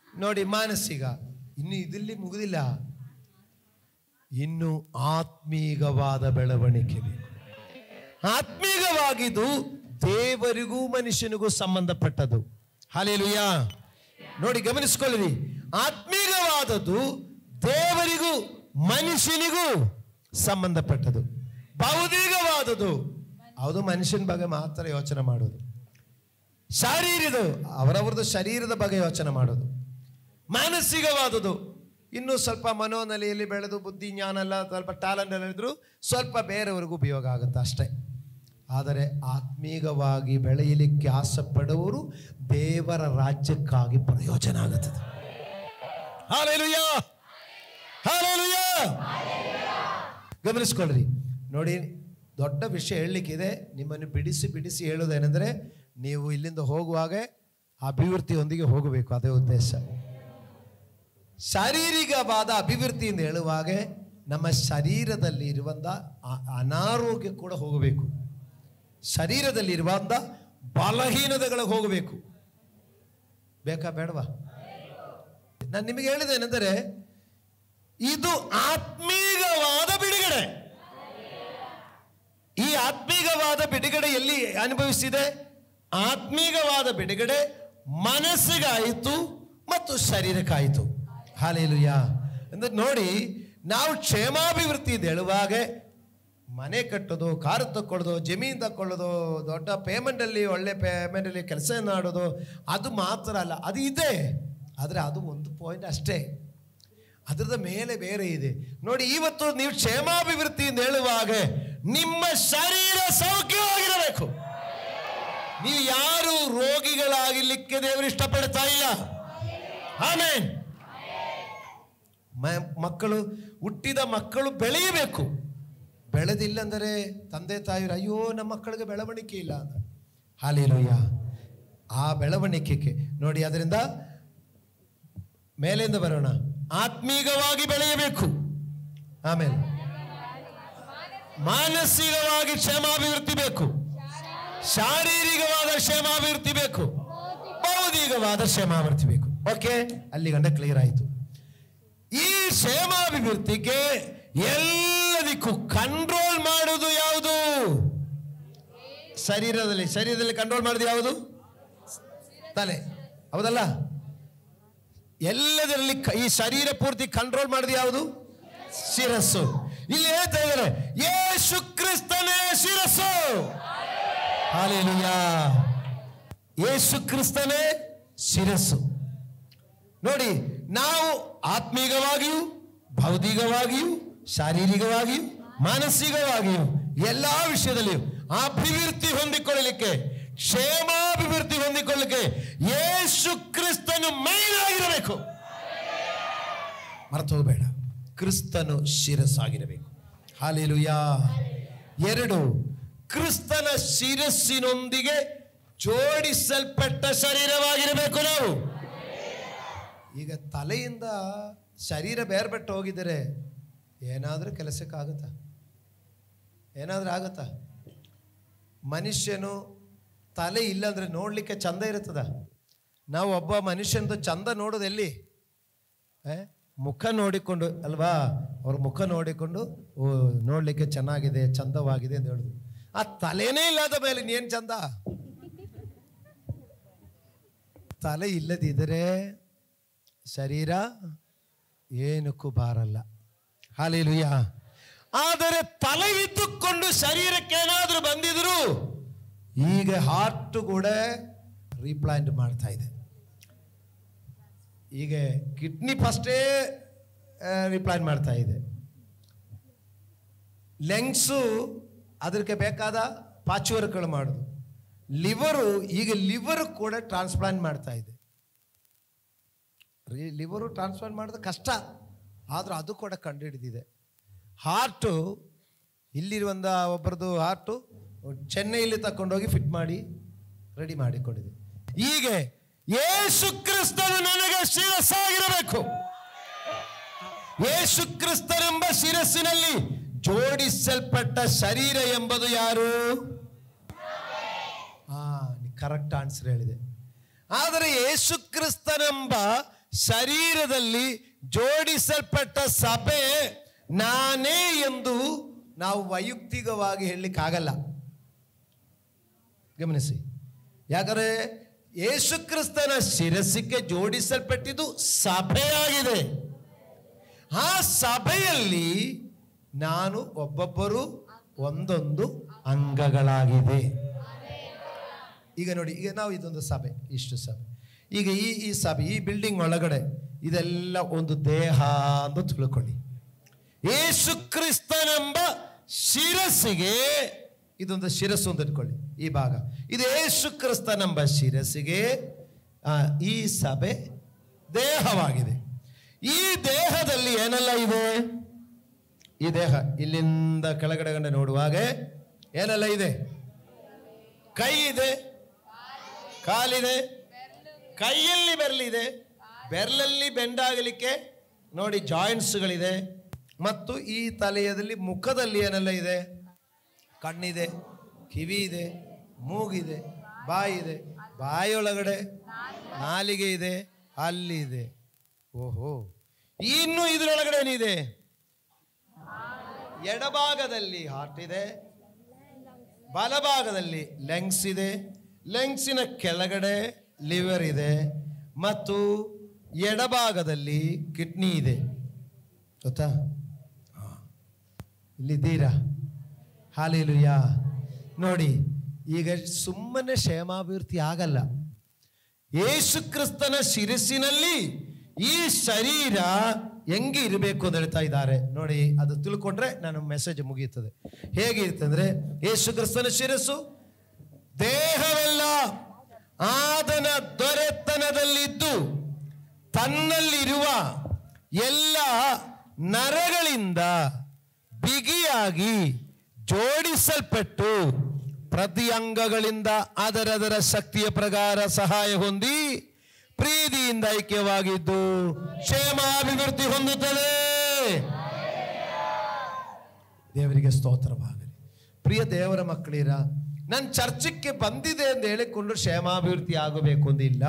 ನೋಡಿ ಮಾನಸಿಕ. ಇನ್ನು ಇದರಲ್ಲಿ ಮುಗಿದಿಲ್ಲ, ಇನ್ನು ಆತ್ಮೀಕವಾದ ಬೆಳವಣಿಗೆ ಬೇಕು. ಆತ್ಮೀಕವಾಗಿದ್ದು ದೇವರಿಗೂ ಮನುಷ್ಯನಿಗೂ ಸಂಬಂಧಪಟ್ಟದ್ದು. ಹಲ್ಲೆಲೂಯಾ. ನೋಡಿ ಗಮನಿಸ್ಕೊಳ್ಳಿ, ಆತ್ಮೀಕವಾದದ್ದು ದೇವರಿಗೂ ಮನುಷ್ಯನಿಗೂ ಸಂಬಂಧಪಟ್ಟದ್ದು. ಭೌತಿಕವಾದದ್ದು ಅದು ಮನುಷ್ಯನ ಬಗ್ಗೆ ಮಾತ್ರ ಯೋಚನೆ ಮಾಡೋದು. ಶಾರೀರಿದು ಅವರವರದು ಶರೀರದ ಬಗ್ಗೆ ಯೋಚನೆ ಮಾಡೋದು. ಮಾನಸಿಕವಾದದ್ದು ಇನ್ನೂ ಸ್ವಲ್ಪ ಮನೋನೆಲೆಯಲ್ಲಿ ಬೆಳೆದು ಬುದ್ಧಿ ಜ್ಞಾನ ಎಲ್ಲ ಸ್ವಲ್ಪ ಟ್ಯಾಲೆಂಟ್ ಎಲ್ಲ ಇದ್ರೂ ಸ್ವಲ್ಪ ಬೇರೆಯವ್ರಿಗೂ ಉಪಯೋಗ ಆಗುತ್ತೆ ಅಷ್ಟೇ. ಆದರೆ ಆತ್ಮೀಕವಾಗಿ ಬೆಳೆಯಲಿಕ್ಕೆ ಆಸೆ ಪಡುವವರು ದೇವರ ರಾಜ್ಯಕ್ಕಾಗಿ ಪ್ರಯೋಜನ ಆಗುತ್ತದೆ. Hallelujah, hallelujah. ಗಮನಿಸ್ಕೊಳ್ರಿ. ನೋಡಿ, ದೊಡ್ಡ ವಿಷಯ ಹೇಳಲಿಕ್ಕಿದೆ. ನಿಮ್ಮನ್ನು ಬಿಡಿಸಿ ಹೇಳೋದೇನೆಂದರೆ, ನೀವು ಇಲ್ಲಿಂದ ಹೋಗುವಾಗ ಅಭಿವೃದ್ಧಿಯೊಂದಿಗೆ ಹೋಗಬೇಕು. ಅದೇ ಉದ್ದೇಶ. ಶಾರೀರಿಕವಾದ ಅಭಿವೃದ್ಧಿಯಿಂದ ಹೇಳುವಾಗ ನಮ್ಮ ಶರೀರದಲ್ಲಿ ಇರುವಂಥ ಅನಾರೋಗ್ಯ ಕೂಡ ಹೋಗಬೇಕು, ಶರೀರದಲ್ಲಿ ಇರುವಂಥ ಬಲಹೀನತೆಗಳಿಗೆ ಹೋಗಬೇಕು. ಬೇಕಾ ಬೇಡವಾ? ನಾನು ನಿಮಗೆ ಹೇಳಿದೇನೆಂದರೆ, ಇದು ಆತ್ಮೀಕವಾದ ಬಿಡುಗಡೆ. ಈ ಆತ್ಮೀಕವಾದ ಬಿಡುಗಡೆ ಎಲ್ಲಿ ಅನುಭವಿಸಿದೆ? ಆತ್ಮೀಕವಾದ ಬಿಡುಗಡೆ ಮನಸ್ಸಿಗಾಯಿತು ಮತ್ತು ಶರೀರಕ್ಕಾಯಿತು. ಹಲ್ಲೆಲೂಯಾ. ಅಂದ್ರೆ ನೋಡಿ, ನಾವು ಕ್ಷೇಮಾಭಿವೃದ್ಧಿ ಹೇಳುವಾಗ ಮನೆ ಕಟ್ಟೋದು, ಕಾರು ತಕ್ಕೊಳ್ಳೋದು, ಜಮೀನು ತಕ್ಕೊಳ್ಳೋದು, ದೊಡ್ಡ ಪೇಮೆಂಟಲ್ಲಿ ಒಳ್ಳೆ ಪೇಮೆಂಟಲ್ಲಿ ಕೆಲಸ ಮಾಡೋದು ಅದು ಮಾತ್ರ ಅಲ್ಲ. ಅದು ಇದೆ, ಆದರೆ ಅದು ಒಂದು ಪಾಯಿಂಟ್ ಅಷ್ಟೇ. ಅದರದ ಮೇಲೆ ಬೇರೆ ಇದೆ. ನೋಡಿ, ಇವತ್ತು ನೀವು ಕ್ಷೇಮಾಭಿವೃದ್ಧಿಯಿಂದ ಹೇಳುವಾಗ ನಿಮ್ಮ ಶರೀರ ಸೌಖ್ಯವಾಗಿರಬೇಕು. ನೀವು ಯಾರು ರೋಗಿಗಳಾಗಲಿಕ್ಕೆ ದೇವರು ಇಷ್ಟಪಡ್ತಾ ಇಲ್ಲ. ಆಮೇನ್. ಮಕ್ಕಳು, ಹುಟ್ಟಿದ ಮಕ್ಕಳು ಬೆಳೆಯಬೇಕು. ಬೆಳೆದಿಲ್ಲ ಅಂದರೆ ತಂದೆ ತಾಯಿರು ಅಯ್ಯೋ ನಮ್ಮ ಮಕ್ಕಳಿಗೆ ಬೆಳವಣಿಗೆ ಇಲ್ಲ ಅಂತ. ಹಲ್ಲೆಲೂಯಾ. ಆ ಬೆಳವಣಿಗೆಗೆ ನೋಡಿ, ಅದರಿಂದ ಮೇಲಿಂದ ಬರೋಣ. ಆತ್ಮೀಕವಾಗಿ ಬೆಳೆಯಬೇಕು, ಆಮೇಲೆ ಮಾನಸಿಕವಾಗಿ ಕ್ಷೇಮಾಭಿವೃದ್ಧಿ ಬೇಕು, ಶಾರೀರಿಕವಾದ ಕ್ಷೇಮಾಭಿವೃದ್ಧಿ ಬೇಕು, ಭೌತಿಕವಾದ ಕ್ಷೇಮಾಭಿವೃದ್ಧಿ ಬೇಕು. ಓಕೆ, ಅಲ್ಲಿ ಗಂಡ ಕ್ಲಿಯರ್ ಆಯಿತು. ಈ ಕ್ಷೇಮಾಭಿವೃದ್ಧಿಗೆ ಎಲ್ಲದಕ್ಕೂ ಕಂಟ್ರೋಲ್ ಮಾಡುವುದು ಯಾವುದು? ಶರೀರದಲ್ಲಿ ಕಂಟ್ರೋಲ್ ಮಾಡೋದು ಯಾವುದು? ತಲೆ, ಹೌದಲ್ಲ? ಎಲ್ಲದರಲ್ಲಿ ಈ ಶರೀರ ಪೂರ್ತಿ ಕಂಟ್ರೋಲ್ ಮಾಡೋದು ಯಾವುದು? ಶಿರಸ್ಸು. ಇಲ್ಲಿ ಹೇಳ್ತಾ ಇದ್ದಾರೆ, ಯೇಸು ಕ್ರಿಸ್ತನೇ ಶಿರಸ್ಸು. ಹಲ್ಲೆಲೂಯಾ. ಯೇಸು ಕ್ರಿಸ್ತನೇ ಶಿರಸ್ಸು. ನೋಡಿ, ನಾವು ಆತ್ಮೀಕವಾಗಿಯೂ, ಭೌತಿಕವಾಗಿಯೂ, ಶಾರೀರಿಕವಾಗಿಯೂ, ಮಾನಸಿಕವಾಗಿಯೂ ಎಲ್ಲ ವಿಷಯದಲ್ಲಿಯೂ ಅಭಿವೃದ್ಧಿ ಹೊಂದಿಕೊಳ್ಳಲಿಕ್ಕೆ, ಕ್ಷೇಮಾಭಿವೃದ್ಧಿ ಹೊಂದಿಕೊಳ್ಳಲಿಕ್ಕೆ ಯೇಸು ಕ್ರಿಸ್ತನು ಮೈನ್ ಆಗಿರಬೇಕು. ಮರೆತು ಹೋಗಬೇಡ, ಕ್ರಿಸ್ತನು ಶಿರಸ್ಸಾಗಿರಬೇಕು. ಹಲ್ಲೆಲೂಯಾ. 2, ಕ್ರಿಸ್ತನ ಶಿರಸ್ಸಿನೊಂದಿಗೆ ಜೋಡಿಸಲ್ಪಟ್ಟ ಶರೀರವಾಗಿರಬೇಕು ನಾವು. ಈಗ ತಲೆಯಿಂದ ಶರೀರ ಬೇರ್ಪಟ್ಟು ಹೋಗಿದರೆ ಏನಾದರೂ ಕೆಲಸಕ್ಕಾಗುತ್ತಾ? ಏನಾದರೂ ಆಗುತ್ತಾ? ಮನುಷ್ಯನು ತಲೆ ಇಲ್ಲಾಂದರೆ ನೋಡಲಿಕ್ಕೆ ಚಂದ ಇರುತ್ತದ? ನಾವು ಒಬ್ಬ ಮನುಷ್ಯನದು ಚಂದ ನೋಡೋದು ಎಲ್ಲಿ? ಮುಖ ನೋಡಿಕೊಂಡು ಅಲ್ವಾ? ಅವ್ರ ಮುಖ ನೋಡಿಕೊಂಡು ನೋಡಲಿಕ್ಕೆ ಚೆನ್ನಾಗಿದೆ, ಚಂದವಾಗಿದೆ ಅಂತ ಹೇಳುದು. ಆ ತಲೆನೇ ಇಲ್ಲದ ಮೇಲೆ ಇನ್ನೇನು ಚಂದ? ತಲೆ ಇಲ್ಲದಿದ್ದರೆ ಶರೀರ ಏನಕ್ಕೂ ಬಾರಲ್ಲ. ಹಲ್ಲೆಲೂಯಾ. ಆದರೆ ತಲೆ ಇದ್ದುಕೊಂಡು ಶರೀರಕ್ಕೆ ಏನಾದರೂ ಬಂದಿದ್ರು, ಈಗ ಹಾರ್ಟ್ ಕೂಡ ರೀಪ್ಲಾಂಟ್ ಮಾಡ್ತಾ ಇದೆ. ಈಗ ಕಿಡ್ನಿ ಫಸ್ಟೇ ರೀಪ್ಲಾಂಟ್ ಮಾಡ್ತಾ ಇದೆ. ಲಂಗ್ಸು ಅದಕ್ಕೆ ಬೇಕಾದ ಪಾಚುವರ್ಗಳು ಮಾಡೋದು. ಈಗ ಲಿವರು ಕೂಡ ಟ್ರಾನ್ಸ್ಪ್ಲಾಂಟ್ ಮಾಡ್ತಾ ಇದೆ. ಲಿವರು ಟ್ರಾನ್ಸ್ಪ್ಲಾಂಟ್ ಮಾಡೋದು ಕಷ್ಟ, ಆದರೂ ಅದು ಕೂಡ ಕಂಡುಹಿಡಿದಿದೆ. ಹಾರ್ಟು ಇಲ್ಲಿರುವಂಥ ಒಬ್ಬರದು ಹಾರ್ಟು ಚೆನ್ನೈಯಲ್ಲಿ ತಗೊಂಡೋಗಿ ಫಿಟ್ ಮಾಡಿ ರೆಡಿ ಮಾಡಿಕೊಂಡಿದೆ. ಹೀಗೆ ಯೇಸು ಕ್ರಿಸ್ತನು ನನಗೆ ಶಿರಸ್ಸಾಗಿರಬೇಕು. ಯೇಸು ಕ್ರಿಸ್ತನೆಂಬ ಶಿರಸ್ಸಿನಲ್ಲಿ ಜೋಡಿಸಲ್ಪಟ್ಟ ಶರೀರ ಎಂಬುದು ಯಾರು? ಕರೆಕ್ಟ್ ಆನ್ಸರ್ ಹೇಳಿದೆ. ಆದರೆ ಯೇಸು ಕ್ರಿಸ್ತನೆಂಬ ಶರೀರದಲ್ಲಿ ಜೋಡಿಸಲ್ಪಟ್ಟ ಸಭೆ ನಾನೇ ಎಂದು ನಾವು ವೈಯಕ್ತಿಕವಾಗಿ ಹೇಳಲಿಕ್ಕಾಗಲ್ಲ. ಗಮನಿಸಿ, ಯಾಕಂದರೆ ಯೇಸು ಕ್ರಿಸ್ತನ ಶಿರಸ್ಸಿಗೆ ಜೋಡಿಸಲ್ಪಟ್ಟಿದ್ದು ಸಭೆಯಾಗಿದೆ. ಆ ಸಭೆಯಲ್ಲಿ ನಾನು ಒಬ್ಬೊಬ್ಬರು ಒಂದೊಂದು ಅಂಗಗಳಾಗಿದೆ. ಈಗ ನೋಡಿ, ಈಗ ನಾವು ಇದೊಂದು ಸಭೆ, ಇಷ್ಟು ಸಭೆ. ಈಗ ಈ ಸಭೆ, ಈ ಬಿಲ್ಡಿಂಗ್ ಒಳಗಡೆ ಇದೆಲ್ಲ ಒಂದು ದೇಹ ಅಂತ ತಿಳ್ಕೊಳ್ಳಿ. ಯೇಸು ಕ್ರಿಸ್ತನೆಂಬ ಶಿರಸ್ಸಿಗೆ ಇದೊಂದು ಶಿರಸ್ಸು ಅಂತ ಇಟ್ಕೊಳ್ಳಿ. ಈ ಭಾಗ ಇದು ಯೇಸು ಕ್ರಿಸ್ತನೆಂಬ ಶಿರಸ್ಸಿಗೆ ಈ ಸಭೆ ದೇಹವಾಗಿದೆ. ಈ ದೇಹದಲ್ಲಿ ಏನೆಲ್ಲ ಇದೆ? ಈ ದೇಹ ಇಲ್ಲಿಂದ ಕೆಳಗಡೆ ಗಂಡ ನೋಡುವಾಗ ಏನೆಲ್ಲ ಇದೆ? ಕೈ ಇದೆ, ಕಾಲಿದೆ, ಕೈಯಲ್ಲಿ ಬೆರಳಿದೆ, ಬೆರಳಲ್ಲಿ ಬೆಂಡಾಗಲಿಕ್ಕೆ ನೋಡಿ ಜಾಯಿಂಟ್ಸ್ಗಳಿದೆ. ಮತ್ತು ಈ ತಲೆಯದಲ್ಲಿ ಮುಖದಲ್ಲಿ ಏನೆಲ್ಲ ಇದೆ? ಕಣ್ಣಿದೆ, ಕಿವಿ ಇದೆ, ಮೂಗಿದೆ, ಬಾಯಿ ಇದೆ, ಬಾಯಿಯೊಳಗಡೆ ನಾಲಿಗೆ ಇದೆ, ಅಲ್ಲಿದೆ. ಓಹೋ, ಇನ್ನು ಇದರೊಳಗಡೆ ಏನಿದೆ? ಎಡಭಾಗದಲ್ಲಿ ಹಾರ್ಟ್ ಇದೆ, ಬಲಭಾಗದಲ್ಲಿ ಲಂಗ್ಸ್ ಇದೆ, ಲಂಗ್ಸಿನ ಕೆಳಗಡೆ ಲಿವರ್ ಇದೆ, ಮತ್ತು ಎಡಭಾಗದಲ್ಲಿ ಕಿಡ್ನಿ ಇದೆ. ಗೊತ್ತಾ? ಇಲ್ಲಿದ್ದೀರಾ? ಹಲ್ಲೆಲೂಯಾ. ನೋಡಿ, ಈಗ ಸುಮ್ಮನೆ ಕ್ಷೇಮಾಭಿವೃದ್ಧಿ ಆಗಲ್ಲ. ಯೇಸು ಕ್ರಿಸ್ತನ ಶಿರಸ್ಸಿನಲ್ಲಿ ಈ ಶರೀರ ಹೆಂಗೆ ಇರಬೇಕು ಅಂತ ಹೇಳ್ತಾ ಇದ್ದಾರೆ. ನೋಡಿ, ಅದು ತಿಳ್ಕೊಂಡ್ರೆ ನನ್ನ ಮೆಸೇಜ್ ಮುಗಿಯುತ್ತದೆ. ಹೇಗಿರ್ತಂದ್ರೆ, ಯೇಸು ಕ್ರಿಸ್ತನ ಶಿರಸ್ಸು ದೇಹವೆಲ್ಲ ಆತನ ದೊರೆತನದಲ್ಲಿದ್ದು ತನ್ನಲ್ಲಿರುವ ಎಲ್ಲ ನರಗಳಿಂದ ಬಿಗಿಯಾಗಿ ಜೋಡಿಸಲ್ಪಟ್ಟು ಪ್ರತಿ ಅಂಗಗಳಿಂದ ಅದರದರ ಶಕ್ತಿಯ ಪ್ರಕಾರ ಸಹಾಯ ಹೊಂದಿ ಪ್ರೀತಿಯಿಂದ ಐಕ್ಯವಾಗಿದ್ದು ಕ್ಷೇಮಾಭಿವೃದ್ಧಿ ಹೊಂದುತ್ತದೆ. ದೇವರಿಗೆ ಸ್ತೋತ್ರವಾಗಲಿ. ಪ್ರಿಯ ದೇವರ ಮಕ್ಕಳಿರ, ನಾನು ಚರ್ಚಕ್ಕೆ ಬಂದಿದೆ ಅಂತ ಹೇಳಿಕೊಂಡು ಕ್ಷೇಮಾಭಿವೃದ್ಧಿ ಆಗಬೇಕು ಅಂದಿಲ್ಲ.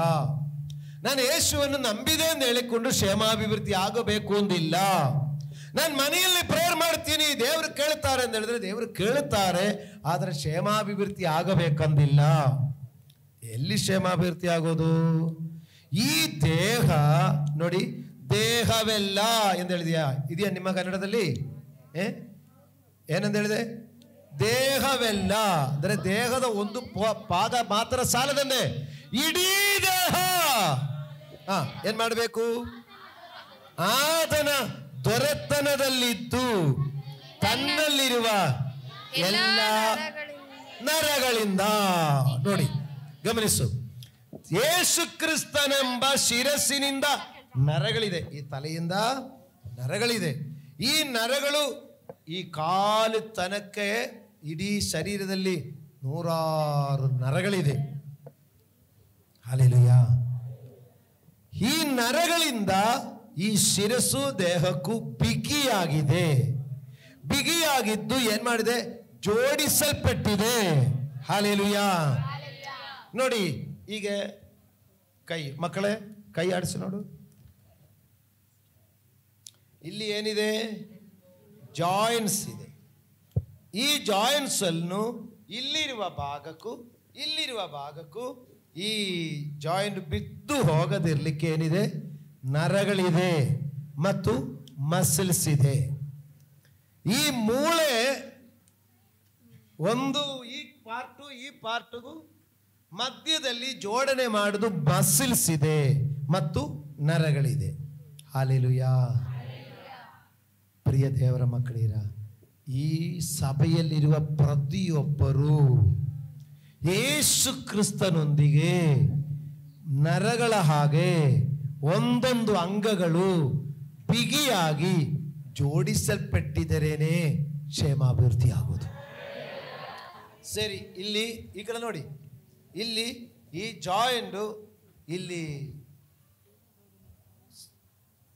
ನಾನು ಯೇಸುವನ್ನು ನಂಬಿದೆ ಅಂತ ಹೇಳಿಕೊಂಡು ಕ್ಷೇಮಾಭಿವೃದ್ಧಿ ಆಗಬೇಕು ಅಂದಿಲ್ಲ. ನಾನು ಮನೆಯಲ್ಲಿ ಪ್ರೇಯರ್ ಮಾಡ್ತೀನಿ, ದೇವರು ಕೇಳ್ತಾರೆ ಅಂತ ಹೇಳಿದ್ರೆ ದೇವರು ಕೇಳುತ್ತಾರೆ, ಆದರೆ ಕ್ಷೇಮಾಭಿವೃದ್ಧಿ ಆಗಬೇಕಂದಿಲ್ಲ. ಎಲ್ಲಿ ಕ್ಷೇಮಾಭಿವೃದ್ಧಿ ಆಗೋದು? ಈ ದೇಹ ನೋಡಿ, ದೇಹವೆಲ್ಲ ಎಂದು ಹೇಳಿದೆಯಾ? ಇದೆಯಾ ನಿಮ್ಮ ಕನ್ನಡದಲ್ಲಿ? ಏನಂತ ಹೇಳಿದೆ? ದೇಹವೆಲ್ಲ ಅಂದರೆ ದೇಹದ ಒಂದು ಪಾದ ಮಾತ್ರ ಸಾಲದಂದೆ ಇಡೀ ದೇಹ ಏನ್ ಮಾಡಬೇಕು? ಆತನ ದೊರೆತನದಲ್ಲಿದ್ದು ತನ್ನಲ್ಲಿರುವ ಎಲ್ಲ ನರಗಳಿಂದ. ನೋಡಿ, ಗಮನಿಸು, ಯೇಸು ಕ್ರಿಸ್ತನೆಂಬ ಶಿರಸ್ಸಿನಿಂದ ನರಗಳಿದೆ. ಈ ತಲೆಯಿಂದ ನರಗಳಿದೆ. ಈ ನರಗಳು ಈ ಕಾಲು ತನಕ್ಕೆ ಇಡೀ ಶರೀರದಲ್ಲಿ 106 ನರಗಳಿದೆ. ಹಲ್ಲೆಲೂಯಾ. ಈ ನರಗಳಿಂದ ಈ ಶಿರಸ್ಸು ದೇಹಕ್ಕೂ ಬಿಗಿಯಾಗಿದೆ. ಬಿಗಿಯಾಗಿದ್ದು ಏನ್ ಮಾಡಿದೆ? ಜೋಡಿಸಲ್ಪಟ್ಟಿದೆ. ಹಲ್ಲೆಲೂಯಾ. ನೋಡಿ, ಈಗ ಕೈ, ಮಕ್ಕಳೇ ಕೈ ಆಡಿಸಿ ನೋಡು. ಇಲ್ಲಿ ಏನಿದೆ? ಜಾಯಿಂಟ್ಸ್ ಇದೆ. ಈ ಜಾಯಿಂಟ್ಸ್ ಅನ್ನು ಇಲ್ಲಿರುವ ಭಾಗಕ್ಕೂ ಈ ಜಾಯಿಂಟ್ ಬಿದ್ದು ಹೋಗದಿರ್ಲಿಕ್ಕೆ ಏನಿದೆ? ನರಗಳಿದೆ ಮತ್ತು ಮಸಲ್ಸ್ ಇದೆ. ಈ ಮೂಳೆ ಒಂದು ಈ ಪಾರ್ಟ್ಗೂ ಮಧ್ಯದಲ್ಲಿ ಜೋಡಣೆ ಮಾಡುವುದು ಮಸಲ್ಸ್ ಇದೆ ಮತ್ತು ನರಗಳಿದೆ. ಹಲ್ಲೆಲೂಯಾ. ಪ್ರಿಯ ದೇವರ ಮಕ್ಕಳಿರ, ಈ ಸಭೆಯಲ್ಲಿರುವ ಪ್ರತಿಯೊಬ್ಬರೂ ಯೇಸು ಕ್ರಿಸ್ತನೊಂದಿಗೆ ನರಗಳ ಹಾಗೆ ಒಂದೊಂದು ಅಂಗಗಳು ಬಿಗಿಯಾಗಿ ಜೋಡಿಸಲ್ಪಟ್ಟಿದ್ದರೇನೆ ಕ್ಷೇಮಾಭಿವೃದ್ಧಿ ಆಗುವುದು. ಸರಿ, ಇಲ್ಲಿ ಈ ಕಡೆ ನೋಡಿ. ಇಲ್ಲಿ ಈ ಜಾಯಿಂಟ್ ಇಲ್ಲಿ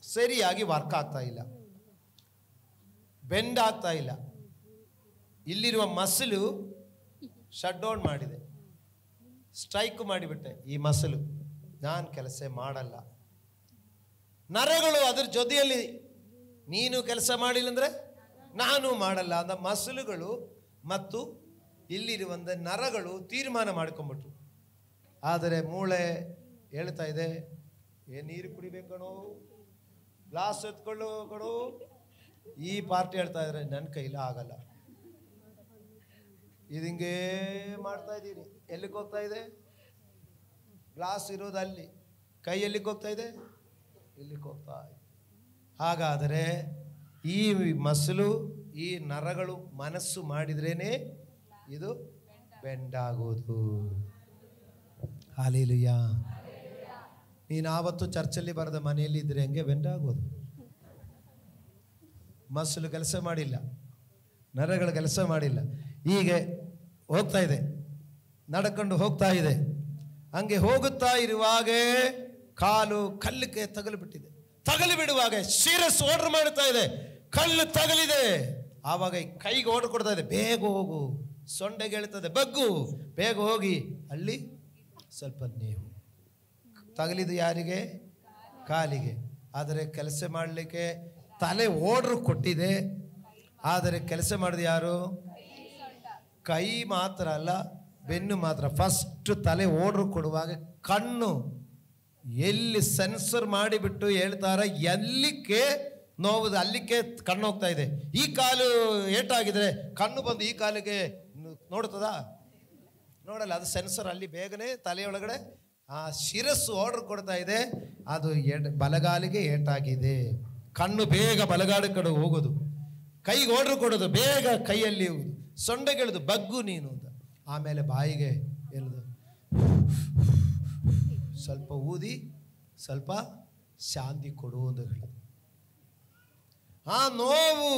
ಸರಿಯಾಗಿ ವರ್ಕ್ ಆಗ್ತಾ ಇಲ್ಲ, ಬೆಂಡ್ ಆಗ್ತಾ ಇಲ್ಲ. ಇಲ್ಲಿರುವ ಮಸಲು ಶಟ್ ಡೌನ್ ಮಾಡಿದೆ, ಸ್ಟ್ರೈಕ್ ಮಾಡಿಬಿಟ್ಟೆ. ಈ ಮಸಲು ನಾನು ಕೆಲಸ ಮಾಡಲ್ಲ. ನರಗಳು ಅದರ ಜೊತೆಯಲ್ಲಿ ನೀನು ಕೆಲಸ ಮಾಡಿಲ್ಲ ಅಂದ್ರೆ ನಾನು ಮಾಡಲ್ಲ ಅಂದ ಮಸಲುಗಳು ಮತ್ತು ಇಲ್ಲಿರುವ ನರಗಳು ತೀರ್ಮಾನ ಮಾಡ್ಕೊಂಡ್ಬಿಟ್ರು. ಆದರೆ ಮೂಳೆ ಹೇಳ್ತಾ ಇದೆ, ನೀರು ಕುಡಿಬೇಕಣೋ, ಗ್ಲಾಸ್ ಎತ್ಕೊಳ್ಳು ಕಣೋ. ಈ ಪಾರ್ಟಿ ಹೇಳ್ತಾ ಇದ್ರೆ ನನ್ನ ಕೈಲಿ ಆಗಲ್ಲ, ಇದು ಹಿಂಗೇ ಮಾಡ್ತಾ ಇದ್ದೀನಿ. ಎಲ್ಲಿಗೆ ಹೋಗ್ತಾ ಇದೆ? ಗ್ಲಾಸ್ ಇರೋದು ಅಲ್ಲಿ, ಕೈ ಎಲ್ಲಿಗೆ ಹೋಗ್ತಾ ಇದೆ? ಇಲ್ಲಿಗೆ ಹೋಗ್ತಾ ಇದೆ. ಹಾಗಾದರೆ ಈ ಮಸಲು, ಈ ನರಗಳು ಮನಸ್ಸು ಮಾಡಿದ್ರೇನೆ ಇದು ಬೆಂಡಾಗೋದು. ಹಲ್ಲೆಲೂಯಾ. ನೀನು ಆವತ್ತು ಚರ್ಚಲ್ಲಿ ಬರೆದ ಮನೆಯಲ್ಲಿ ಇದ್ರೆ ಹೆಂಗೆ ಬೆಂಡಾಗೋದು? ಮಸಲು ಕೆಲಸ ಮಾಡಿಲ್ಲ, ನರಗಳು ಕೆಲಸ ಮಾಡಿಲ್ಲ. ಹೀಗೆ ಹೋಗ್ತಾ ಇದೆ, ನಡ್ಕೊಂಡು ಹೋಗ್ತಾ ಇದೆ. ಹಂಗೆ ಹೋಗುತ್ತಾ ಇರುವಾಗೆ ಕಾಲು ಕಲ್ಲಿಗೆ ತಗಲಿಬಿಟ್ಟಿದೆ. ತಗಲಿ ಬಿಡುವಾಗ ಶಿರಸ್ಸು ಆರ್ಡರ್ ಮಾಡುತ್ತಾ ಇದೆ, ಕಲ್ಲು ತಗಲಿದೆ. ಆವಾಗ ಕೈಗೆ ಆರ್ಡರ್ ಕೊಡ್ತಾ ಇದೆ, ಬೇಗ ಹೋಗು. ಸೊಂಡೆಗೆ ಹೇಳ್ತದೆ, ಬಗ್ಗು, ಬೇಗ ಹೋಗಿ. ಅಲ್ಲಿ ಸ್ವಲ್ಪ ನೀವು ತಗಲಿದು ಯಾರಿಗೆ? ಕಾಲಿಗೆ. ಆದರೆ ಕೆಲಸ ಮಾಡಲಿಕ್ಕೆ ತಲೆ ಆರ್ಡರ್ ಕೊಟ್ಟಿದೆ, ಆದರೆ ಕೆಲಸ ಮಾಡಿದ ಯಾರು? ಕೈ ಮಾತ್ರ ಅಲ್ಲ, ಬೆನ್ನು ಮಾತ್ರ. ಫಸ್ಟ್ ತಲೆ ಆರ್ಡರ್ ಕೊಡುವಾಗ ಕಣ್ಣು ಎಲ್ಲಿ ಸೆನ್ಸರ್ ಮಾಡಿಬಿಟ್ಟು ಹೇಳ್ತಾರೆ, ಎಲ್ಲಿಕ್ಕೆ ನೋವುದು ಅಲ್ಲಿಕ್ಕೆ ಕಣ್ಣು ಹೋಗ್ತಾ ಇದೆ. ಈ ಕಾಲು ಏಟಾಗಿದ್ರೆ ಕಣ್ಣು ಬಂದು ಈ ಕಾಲಿಗೆ ನೋಡ್ತದ? ನೋಡಲ್ಲ. ಅದು ಸೆನ್ಸರ್ ಅಲ್ಲಿ ಬೇಗನೆ ತಲೆಯೊಳಗಡೆ ಆ ಶಿರಸ್ಸು ಆರ್ಡರ್ ಕೊಡ್ತಾ ಇದೆ, ಅದು ಬಲಗಾಲಿಗೆ ಏಟಾಗಿದೆ. ಕಣ್ಣು ಬೇಗ ಬಲಗಾಲ ಕಡೆ ಹೋಗೋದು, ಕೈಗೆ ಆರ್ಡರ್ ಕೊಡೋದು, ಬೇಗ ಕೈಯಲ್ಲಿ ಹೋಗುದು. ಸೊಂಡೆಗೆಳುದು, ಬಗ್ಗು ನೀನು ಅಂತ. ಆಮೇಲೆ ಬಾಯಿಗೆ ಎಳೆದು ಸ್ವಲ್ಪ ಊದಿ ಸ್ವಲ್ಪ ಶಾಂತಿ ಕೊಡು ಅಂತ ಹೇಳಿ. ಆ ನೋವು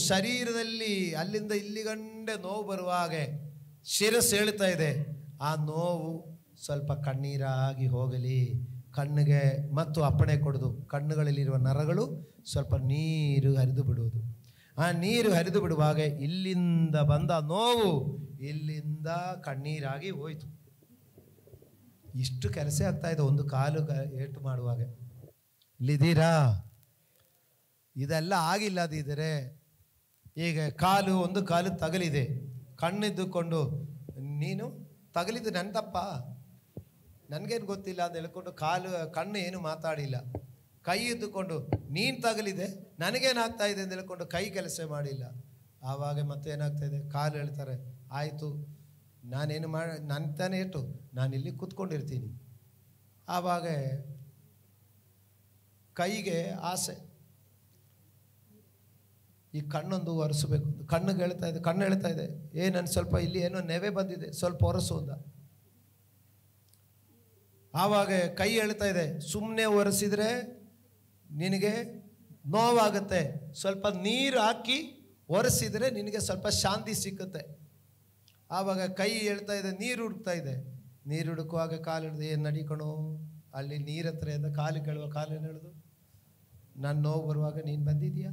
ಶರೀರದಲ್ಲಿ ಅಲ್ಲಿಂದ ಇಲ್ಲಿಗಂಡೆ ನೋವು ಬರುವಾಗೆ ಶಿರಸ್ಸು ಹೇಳ್ತಾ ಇದೆ, ಆ ನೋವು ಸ್ವಲ್ಪ ಕಣ್ಣೀರಾಗಿ ಹೋಗಲಿ. ಕಣ್ಣಿಗೆ ಮತ್ತು ಅಪ್ಪಣೆ ಕೊಡೋದು, ಕಣ್ಣುಗಳಲ್ಲಿರುವ ನರಗಳು ಸ್ವಲ್ಪ ನೀರು ಹರಿದು ಬಿಡುವುದು. ಆ ನೀರು ಹರಿದು ಬಿಡುವಾಗ ಇಲ್ಲಿಂದ ಬಂದ ನೋವು ಇಲ್ಲಿಂದ ಕಣ್ಣೀರಾಗಿ ಹೋಯ್ತು. ಇಷ್ಟು ಕೆಲಸ ಆಗ್ತಾ ಇದೆ ಒಂದು ಕಾಲು ಏಟು ಮಾಡುವಾಗ. ಇಲ್ಲಿದ್ದೀರಾ? ಇದೆಲ್ಲ ಆಗಿಲ್ಲ. ಅದಿದ್ರೆ ಈಗ ಕಾಲು, ಒಂದು ಕಾಲು ತಗಲಿದೆ, ಕಣ್ಣಿದ್ದುಕೊಂಡು ನೀನು ತಗಲಿದ್ದು ನನ್ನ ತಪ್ಪ, ನನಗೇನು ಗೊತ್ತಿಲ್ಲ ಅಂತ ಹೇಳ್ಕೊಂಡು ಕಣ್ಣು ಏನು ಮಾತಾಡಿಲ್ಲ. ಕೈ ಇದ್ದುಕೊಂಡು ನೀನು ತಗಲಿದೆ, ನನಗೇನಾಗ್ತಾ ಇದೆ ಅಂತ ಹೇಳ್ಕೊಂಡು ಕೈ ಕೆಲಸ ಮಾಡಿಲ್ಲ. ಆವಾಗ ಮತ್ತೆ ಏನಾಗ್ತಾ ಇದೆ? ಕಾಲು ಹೇಳ್ತಾರೆ, ಆಯಿತು ನಾನೇನು ನನ್ನ ತಾನೇ ಇಟ್ಟು ನಾನು ಇಲ್ಲಿ ಕೂತ್ಕೊಂಡಿರ್ತೀನಿ. ಆವಾಗ ಕೈಗೆ ಆಸೆ, ಈ ಕಣ್ಣೊಂದು ಒರೆಸಬೇಕು. ಕಣ್ಣಿಗೆ ಹೇಳ್ತಾ ಇದೆ, ಕಣ್ಣು ಹೇಳ್ತಾ ಇದೆ, ನನ್ನ ಸ್ವಲ್ಪ ಇಲ್ಲಿ ಏನೋ ನೆವೆ ಬಂದಿದೆ, ಸ್ವಲ್ಪ ಒರೆಸು ಅಂದ. ಆವಾಗ ಕೈ ಹೇಳ್ತಾ ಇದೆ, ಸುಮ್ಮನೆ ಒರೆಸಿದ್ರೆ ನಿನಗೆ ನೋವಾಗುತ್ತೆ, ಸ್ವಲ್ಪ ನೀರು ಹಾಕಿ ಒರೆಸಿದರೆ ನಿನಗೆ ಸ್ವಲ್ಪ ಶಾಂತಿ ಸಿಕ್ಕುತ್ತೆ. ಆವಾಗ ಕೈ ಹೇಳ್ತಾ ಇದೆ, ನೀರು ಹುಡುಕ್ತಾ ಇದೆ. ನೀರು ಹುಡುಕುವಾಗ ಕಾಲು ಹಿಡಿದು, ಏನು ನಡಿಕಣೋ ಅಲ್ಲಿ ನೀರ ಹತ್ರ ಎದ್ದ ಕಾಲು ಕೇಳುವ ಕಾಲೇನು ಹೇಳುದು, ನಾನು ನೋವು ಬರುವಾಗ ನೀನು ಬಂದಿದೀಯಾ?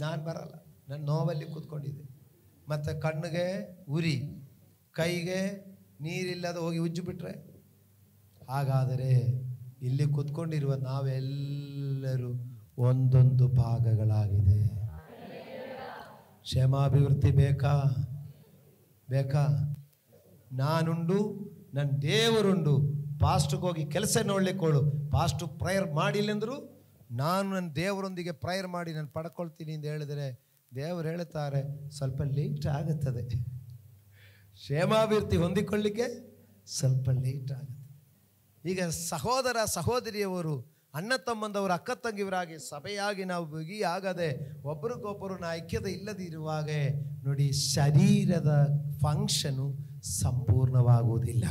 ನಾನು ಬರಲ್ಲ, ನಾನು ನೋವಲ್ಲಿ ಕೂತ್ಕೊಂಡಿದ್ದೆ. ಮತ್ತು ಕಣ್ಣಿಗೆ ಉರಿ, ಕೈಗೆ ನೀರಿಲ್ಲದ ಹೋಗಿ ಉಜ್ಜು ಬಿಟ್ರೆ. ಹಾಗಾದರೆ ಇಲ್ಲಿ ಕೂತ್ಕೊಂಡಿರುವ ನಾವೆಲ್ಲರೂ ಒಂದೊಂದು ಭಾಗಗಳಾಗಿದೆ. ಕ್ಷೇಮಾಭಿವೃದ್ಧಿ ಬೇಕಾ? ಬೇಕಾ? ನಾನುಂಡು, ನನ್ನ ದೇವರುಂಡು. ಪಾಸ್ಟ್ಗೆ ಹೋಗಿ ಕೆಲಸ ನೋಡ್ಲಿಕ್ಕೋಳು, ಪಾಸ್ಟ್ ಪ್ರೇಯರ್ ಮಾಡಿಲ್ಲಂದ್ರು ನಾನು ನನ್ನ ದೇವರೊಂದಿಗೆ ಪ್ರೇಯರ್ ಮಾಡಿ ನಾನು ಪಡ್ಕೊಳ್ತೀನಿ ಅಂತ ಹೇಳಿದರೆ ದೇವರು ಹೇಳ್ತಾರೆ ಸ್ವಲ್ಪ ಲೇಟ್ ಆಗುತ್ತದೆ. ಕ್ಷೇಮಾಭಿವೃದ್ಧಿ ಹೊಂದಿಕೊಳ್ಳಿಕ್ಕೆ ಸ್ವಲ್ಪ ಲೇಟ್ ಆಗುತ್ತೆ. ಈಗ ಸಹೋದರ ಸಹೋದರಿಯವರು, ಅಣ್ಣ ತಮ್ಮಂದವರು, ಅಕ್ಕ ತಂಗಿವರಾಗಿ ಸಭೆಯಾಗಿ ನಾವು ಬಿಗಿಯಾಗದೆ ಒಬ್ಬರಿಗೊಬ್ಬರು ಐಕ್ಯತೆ ಇಲ್ಲದಿರುವಾಗ ನೋಡಿ ಶರೀರದ ಫಂಕ್ಷನು ಸಂಪೂರ್ಣವಾಗುವುದಿಲ್ಲ.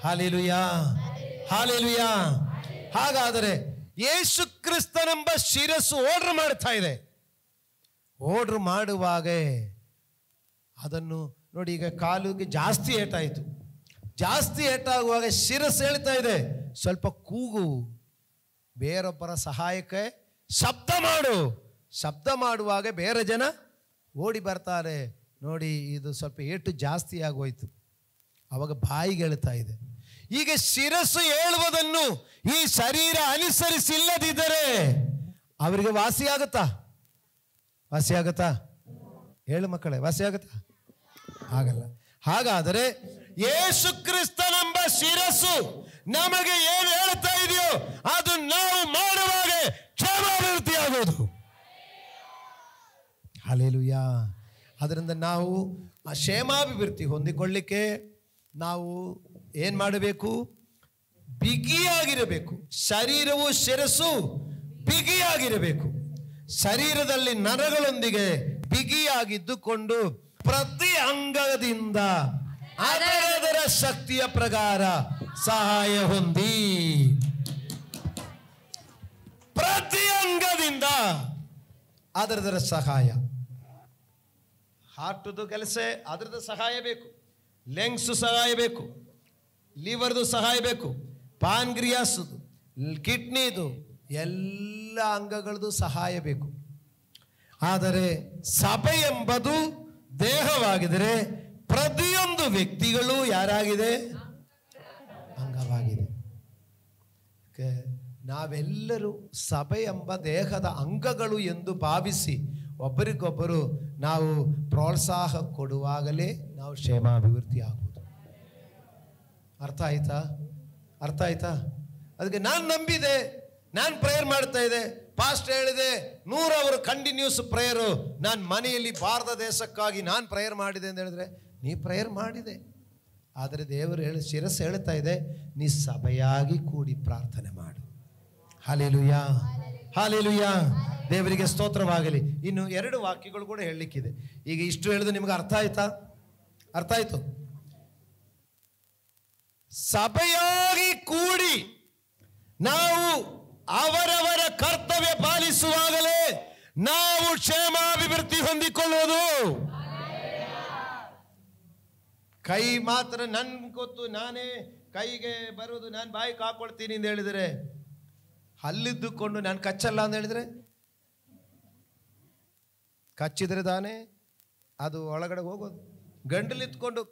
Hallelujah, hallelujah. ಹಾಗಾದರೆ ಯೇಸು ಕ್ರಿಸ್ತನೆಂಬ ಶಿರಸ್ಸು ಆರ್ಡರ್ ಮಾಡ್ತಾ ಇದೆ. ಆರ್ಡರ್ ಮಾಡುವಾಗ ಅದನ್ನು ನೋಡಿ, ಈಗ ಕಾಲಿಗೆ ಜಾಸ್ತಿ ಏಟಾಯಿತು. ಜಾಸ್ತಿ ಏಟಾಗುವಾಗ ಶಿರಸ್ಸು ಹೇಳ್ತಾ ಇದೆ ಸ್ವಲ್ಪ ಕೂಗು, ಬೇರೊಬ್ಬರ ಸಹಾಯಕ್ಕೆ ಶಬ್ದ ಮಾಡು. ಶಬ್ದ ಮಾಡುವಾಗ ಬೇರೆ ಜನ ಓಡಿ ಬರ್ತಾರೆ. ನೋಡಿ, ಇದು ಸ್ವಲ್ಪ ಏಟು ಜಾಸ್ತಿ ಆಗೋಯ್ತು. ಅವಾಗ ಬಾಯಿಗೆ ಹೇಳ್ತಾ ಇದೆ. ಈಗ ಶಿರಸ್ಸು ಹೇಳುವುದನ್ನು ಈ ಶರೀರ ಅನುಸರಿಸಿಲ್ಲದಿದ್ದರೆ ಅವರಿಗೆ ವಾಸಿಯಾಗುತ್ತಾ? ವಾಸಿಯಾಗುತ್ತಾ? ಹೇಳು ಮಕ್ಕಳೇ, ವಾಸಿಯಾಗುತ್ತಾ? ಆಗಲ್ಲ. ಹಾಗಾದರೆ ಯೇಸು ಕ್ರಿಸ್ತನೆಂಬ ಶಿರಸ್ಸು ನಮಗೆ ಏನು ಹೇಳ್ತಾ ಇದೆಯೋ ಅದು ನಾವು ಮಾಡುವಾಗ ಕ್ಷೇಮಾಭಿವೃದ್ಧಿ ಆಗೋದು. ಹಲ್ಲೆಲೂಯಾ. ಅದರಿಂದ ನಾವು ಆ ಕ್ಷೇಮಾಭಿವೃದ್ಧಿ ಹೊಂದಿಕೊಳ್ಳಿಕ್ಕೆ ನಾವು ಏನು ಮಾಡಬೇಕು? ಬಿಗಿಯಾಗಿರಬೇಕು. ಶರೀರವು ಶಿರಸ್ಸು ಬಿಗಿಯಾಗಿರಬೇಕು. ಶರೀರದಲ್ಲಿ ನರಗಳೊಂದಿಗೆ ಬಿಗಿಯಾಗಿದ್ದುಕೊಂಡು ಪ್ರತಿ ಅಂಗದಿಂದ ಅದರ ಶಕ್ತಿಯ ಪ್ರಕಾರ ಸಹಾಯ ಹೊಂದಿ, ಪ್ರತಿ ಅಂಗದಿಂದ ಅದರ ಸಹಾಯ. ಹಾರ್ಟ್ದು ಕೆಲಸ ಅದರದ್ದು ಸಹಾಯ ಬೇಕು, ಲೆಂಗ್ಸ್ ಸಹಾಯ ಬೇಕು, ಲಿವರ್ದು ಸಹಾಯ ಬೇಕು, ಪಾನ್ಕ್ರಿಯಾಸ್, ಕಿಡ್ನಿದು ಎಲ್ಲ ಅಂಗಗಳದ್ದು ಸಹಾಯ ಬೇಕು. ಆದರೆ ಸಭೆ ಎಂಬುದು ದೇಹವಾಗಿದ್ದರೆ ಪ್ರತಿಯೊಂದು ವ್ಯಕ್ತಿಗಳು ಯಾರಾಗಿದೆ? ಅಂಗವಾಗಿದೆ. ನಾವೆಲ್ಲರೂ ಸಭೆ ಎಂಬ ದೇಹದ ಅಂಗಗಳು ಎಂದು ಭಾವಿಸಿ ಒಬ್ಬರಿಗೊಬ್ಬರು ನಾವು ಪ್ರೋತ್ಸಾಹ ಕೊಡುವಾಗಲೇ ನಾವು ಕ್ಷೇಮಾಭಿವೃದ್ಧಿ ಆಗುವುದು. ಅರ್ಥ ಆಯ್ತಾ? ಅರ್ಥ ಆಯ್ತಾ? ಅದಕ್ಕೆ ನಾನು ನಂಬಿದೆ, ನಾನು ಪ್ರೇಯರ್ ಮಾಡ್ತಾ ಇದ್ದೆ, ಪಾಸ್ಟ್ ಹೇಳಿದೆ 100 ಅವರು ಕಂಟಿನ್ಯೂಸ್ ಪ್ರೇಯರು, ನಾನು ಮನೆಯಲ್ಲಿ ಭಾರತ ದೇಶಕ್ಕಾಗಿ ನಾನು ಪ್ರೇಯರ್ ಮಾಡಿದೆ ಅಂತ ಹೇಳಿದ್ರೆ ನೀ ಪ್ರೇಯರ್ ಮಾಡಿದೆ. ಆದರೆ ದೇವರು ಶಿರಸ್ಸು ಹೇಳ್ತಾ ಇದೆ, ನೀ ಸಭೆಯಾಗಿ ಕೂಡಿ ಪ್ರಾರ್ಥನೆ ಮಾಡು. Hallelujah, hallelujah. ದೇವರಿಗೆ ಸ್ತೋತ್ರವಾಗಲಿ. ಇನ್ನು 2 ವಾಕ್ಯಗಳು ಕೂಡ ಹೇಳಲಿಕ್ಕಿದೆ. ಈಗ ಇಷ್ಟು ಹೇಳಿದ್ರೆ ನಿಮ್ಗೆ ಅರ್ಥ ಆಯ್ತಾ? ಅರ್ಥ ಆಯ್ತು? ಸಭೆಯಾಗಿ ಕೂಡಿ ನಾವು ಅವರವರ ಕರ್ತವ್ಯ ಪಾಲಿಸುವಾಗಲೇ ನಾವು ಕ್ಷೇಮಾಭಿವೃದ್ಧಿ ಹೊಂದಿಕೊಳ್ಳುವುದು. ಕೈ ಮಾತ್ರ ನನ್ ಗೊತ್ತು, ನಾನೇ ಕೈಗೆ ಬರುವುದು, ನಾನು ಬಾಯಿಗೆ ಹಾಕೊಳ್ತೀನಿ ಅಂತ ಹೇಳಿದರೆ, ಹಲ್ಲಿದ್ದುಕೊಂಡು ನಾನು ಕಚ್ಚಲ್ಲ ಅಂತ ಹೇಳಿದ್ರೆ, ಕಚ್ಚಿದ್ರೆ ತಾನೇ ಅದು ಒಳಗಡೆ ಹೋಗೋದು. ಗಂಟಲಿತ್ಕೊಂಡು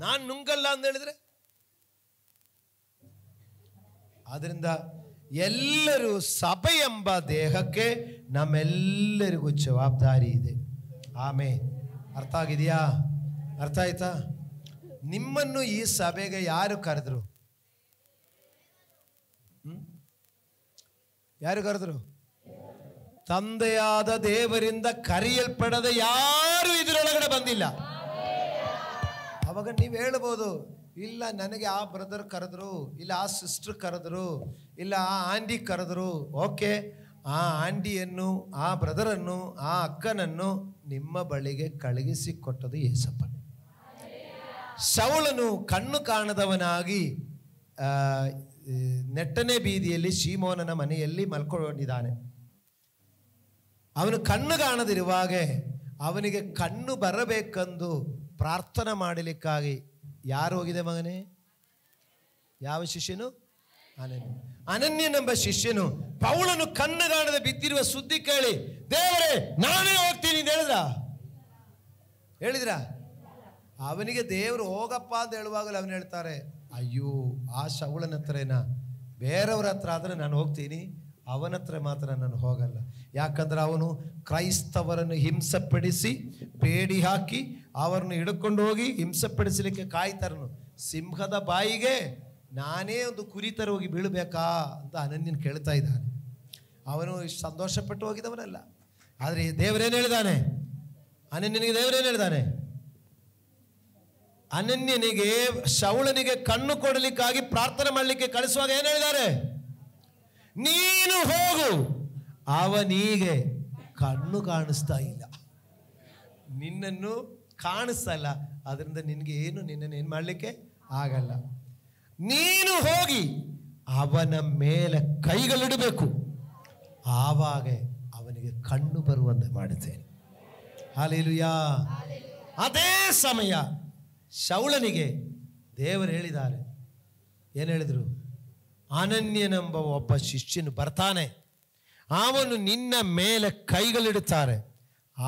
ನಾನು ನುಂಗಲ್ಲ ಅಂತ ಹೇಳಿದ್ರೆ. ಆದ್ರಿಂದ ಎಲ್ಲರೂ ಸಭೆ ಎಂಬ ದೇಹಕ್ಕೆ ನಮ್ಮೆಲ್ಲರಿಗೂ ಜವಾಬ್ದಾರಿ ಇದೆ. ಆಮೇಲೆ ಅರ್ಥ ಆಗಿದೆಯಾ? ಅರ್ಥ ಆಯ್ತಾ? ನಿಮ್ಮನ್ನು ಈ ಸಭೆಗೆ ಯಾರು ಕರೆದ್ರು? ಯಾರು ಕರೆದ್ರು? ತಂದೆಯಾದ ದೇವರಿಂದ ಕರೆಯಲ್ಪಡದ ಯಾರು ಇದರೊಳಗಡೆ ಬಂದಿಲ್ಲ. ಅವಾಗ ನೀವು ಹೇಳ್ಬೋದು, ಇಲ್ಲ ನನಗೆ ಆ ಬ್ರದರ್ ಕರೆದ್ರು, ಇಲ್ಲ ಆ ಸಿಸ್ಟರ್ ಕರೆದ್ರು, ಇಲ್ಲ ಆ ಆಂಟಿ ಕರೆದ್ರು. ಓಕೆ, ಆ ಆಂಟಿಯನ್ನು, ಆ ಬ್ರದರನ್ನು, ಆ ಅಕ್ಕನನ್ನು ನಿಮ್ಮ ಬಳಿಗೆ ಕಳುಹಿಸಿಕೊಟ್ಟದು ಯೇಸಪ್ಪ. ಸೌಲನು ಕಣ್ಣು ಕಾಣದವನಾಗಿ ನೆಟ್ಟನೆ ಬೀದಿಯಲ್ಲಿ ಶೀಮೋನನ ಮನೆಯಲ್ಲಿ ಮಲ್ಕೊಂಡಿದ್ದಾನೆ. ಅವನು ಕಣ್ಣು ಕಾಣದಿರುವಾಗ ಅವನಿಗೆ ಕಣ್ಣು ಬರಬೇಕೆಂದು ಪ್ರಾರ್ಥನೆ ಮಾಡಲಿಕ್ಕಾಗಿ ಯಾರು ಹೋಗಿದೆ ಮಗನೇ? ಯಾವ ಶಿಷ್ಯನು? ಅನನ್ಯನೆಂಬ ಶಿಷ್ಯನು ಪೌಲನು ಕಣ್ಣಗಾಣದೆ ಬಿದ್ದಿರುವ ಸುದ್ದಿ ಕೇಳಿ, ದೇವರೇ ನಾನೇ ಹೋಗ್ತೀನಿ ಅಂತ ಹೇಳಿದ್ರ? ಅವನಿಗೆ ದೇವರು ಹೋಗಪ್ಪ ಅಂತ ಹೇಳುವಾಗಲೇ ಅವನು ಹೇಳ್ತಾರೆ, ಅಯ್ಯೋ ಆ ಶೌಲನ ಹತ್ರನ, ಬೇರೆಯವ್ರ ಹತ್ರ ಆದರೆ ನಾನು ಹೋಗ್ತೀನಿ, ಅವನ ಹತ್ರ ಮಾತ್ರ ನಾನು ಹೋಗಲ್ಲ. ಯಾಕಂದ್ರೆ ಅವನು ಕ್ರೈಸ್ತವರನ್ನು ಹಿಂಸೆಪಡಿಸಿ ಬೇಡಿ ಹಾಕಿ ಅವರನ್ನು ಹಿಡ್ಕೊಂಡು ಹೋಗಿ ಹಿಂಸೆಪಡಿಸಲಿಕ್ಕೆ ಕಾಯ್ತಾರನು. ಸಿಂಹದ ಬಾಯಿಗೆ ನಾನೇ ಒಂದು ಕುರಿ ತರ ಹೋಗಿ ಬೀಳಬೇಕಾ ಅಂತ ಅನನ್ಯನ್ ಕೇಳ್ತಾ ಇದ್ದಾನೆ. ಅವನು ಇಷ್ಟು ಸಂತೋಷಪಟ್ಟು ಹೋಗಿದವನಲ್ಲ. ಆದರೆ ದೇವರೇನು ಹೇಳಿದಾನೆ? ಅನನ್ಯನಿಗೆ ದೇವರೇನು ಹೇಳಿದಾನೆ? ಅನನ್ಯನಿಗೆ ಶೌಲನಿಗೆ ಕಣ್ಣು ಕೊಡಲಿಕ್ಕಾಗಿ ಪ್ರಾರ್ಥನೆ ಮಾಡಲಿಕ್ಕೆ ಕಳಿಸುವಾಗ ಏನು ಹೇಳಿದ್ದಾರೆ? ನೀನು ಹೋಗು, ಅವನಿಗೆ ಕಣ್ಣು ಕಾಣಿಸ್ತಾ ಇಲ್ಲ, ನಿನ್ನನ್ನು ಕಾಣಿಸ್ತಾ ಇಲ್ಲ, ಅದರಿಂದ ನಿನಗೆ ನಿನ್ನನ್ನು ಏನು ಮಾಡಲಿಕ್ಕೆ ಆಗಲ್ಲ. ನೀನು ಹೋಗಿ ಅವನ ಮೇಲೆ ಕೈಗಳಿಡಬೇಕು, ಆವಾಗ ಅವನಿಗೆ ಕಣ್ಣು ಬರುವಂತೆ ಮಾಡುತ್ತೇನೆ. ಹಲ್ಲೆಲೂಯಾ. ಅದೇ ಸಮಯ ಶೌಲನಿಗೆ ದೇವರು ಹೇಳಿದ್ದಾರೆ. ಏನು ಹೇಳಿದರು? ಅನನ್ಯನೆಂಬ ಒಬ್ಬ ಶಿಷ್ಯನು ಬರ್ತಾನೆ, ಅವನು ನಿನ್ನ ಮೇಲೆ ಕೈಗಳಿಡುತ್ತಾರೆ,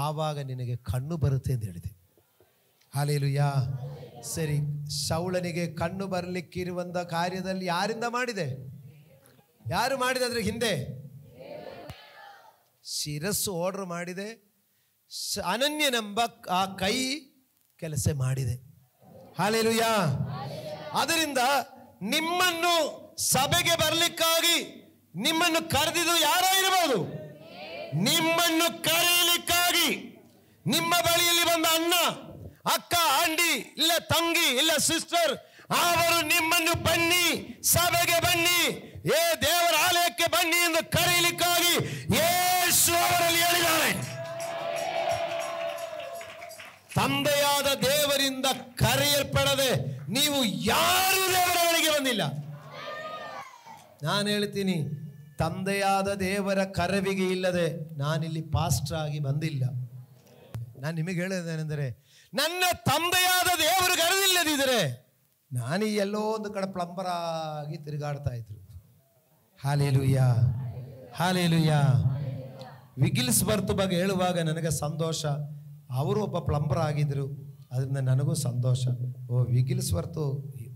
ಆವಾಗ ನಿನಗೆ ಕಣ್ಣು ಬರುತ್ತೆ ಎಂದು ಹೇಳಿದೆ. ಹಲ್ಲೆಲೂಯಾ. ಸರಿ, ಶೌಲನಿಗೆ ಕಣ್ಣು ಬರಲಿಕ್ಕಿರುವಂಥ ಕಾರ್ಯದಲ್ಲಿ ಯಾರಿಂದ ಮಾಡಿದೆ? ಯಾರು ಮಾಡಿದೆ? ಅದ್ರ ಹಿಂದೆ ಶಿರಸ್ಸು ಆರ್ಡರ್ ಮಾಡಿದೆ, ಅನನ್ಯನೆಂಬ ಆ ಕೈ ಕೆಲಸ ಮಾಡಿದೆ. ಹಲ್ಲೆಲೂಯಾ. ಅದರಿಂದ ನಿಮ್ಮನ್ನು ಸಭೆಗೆ ಬರಲಿಕ್ಕಾಗಿ ನಿಮ್ಮನ್ನು ಕರೆದಿದ್ದು ಯಾರೋ ಇರಬಹುದು. ನಿಮ್ಮನ್ನು ಕರೆಯಲಿಕ್ಕಾಗಿ ನಿಮ್ಮ ಬಳಿಯಲ್ಲಿ ಬಂದ ಅಣ್ಣ, ಅಕ್ಕ, ಆಂಟಿ, ಇಲ್ಲ ತಂಗಿ, ಇಲ್ಲ ಸಿಸ್ಟರ್, ಅವರು ನಿಮ್ಮನ್ನು ಬನ್ನಿ, ಸಭೆಗೆ ಬನ್ನಿ, ದೇವರ ಆಲಯಕ್ಕೆ ಬನ್ನಿ ಎಂದು ಕರೆಯಲಿಕ್ಕಾಗಿ ಯೇಸು ಅವರಲ್ಲಿ ಹೇಳಿದ್ದಾರೆ. ತಂದೆಯಾದ ದೇವರಿಂದ ಕರೆಯಲ್ಪಡದೆ ನೀವು ಯಾರು ದೇವರ ಬಳಿಗೆ ಬಂದಿಲ್ಲ. ನಾನು ಹೇಳ್ತೀನಿ, ತಂದೆಯಾದ ದೇವರ ಕರೆವಿಗೆ ಇಲ್ಲದೆ ನಾನಿಲ್ಲಿ ಪಾಸ್ಟರ್ ಆಗಿ ಬಂದಿಲ್ಲ. ನಾನು ನಿಮಗೆ ಹೇಳೋದೇನೆಂದರೆ, ನನ್ನ ತಂದೆಯಾದ ದೇವರು ಕರೆದಿಲ್ಲದಿದ್ದರೆ ನಾನು ಎಲ್ಲೋ ಒಂದು ಕಡೆ ಪ್ಲಂಬರ್ ಆಗಿ ತಿರುಗಾಡ್ತಾ ಇದ್ರು. Hallelujah, hallelujah. ವಿಗಿಲ್ಸ್ಬರ್ತ್ ಬಗ್ಗೆ ಹೇಳುವಾಗ ನನಗೆ ಸಂತೋಷ. ಅವರು ಒಬ್ಬ ಪ್ಲಂಬರ್ ಆಗಿದ್ರು, ಅದರಿಂದ ನನಗೂ ಸಂತೋಷ. ವಿಗಿಲ್ಸ್ಬರ್ತು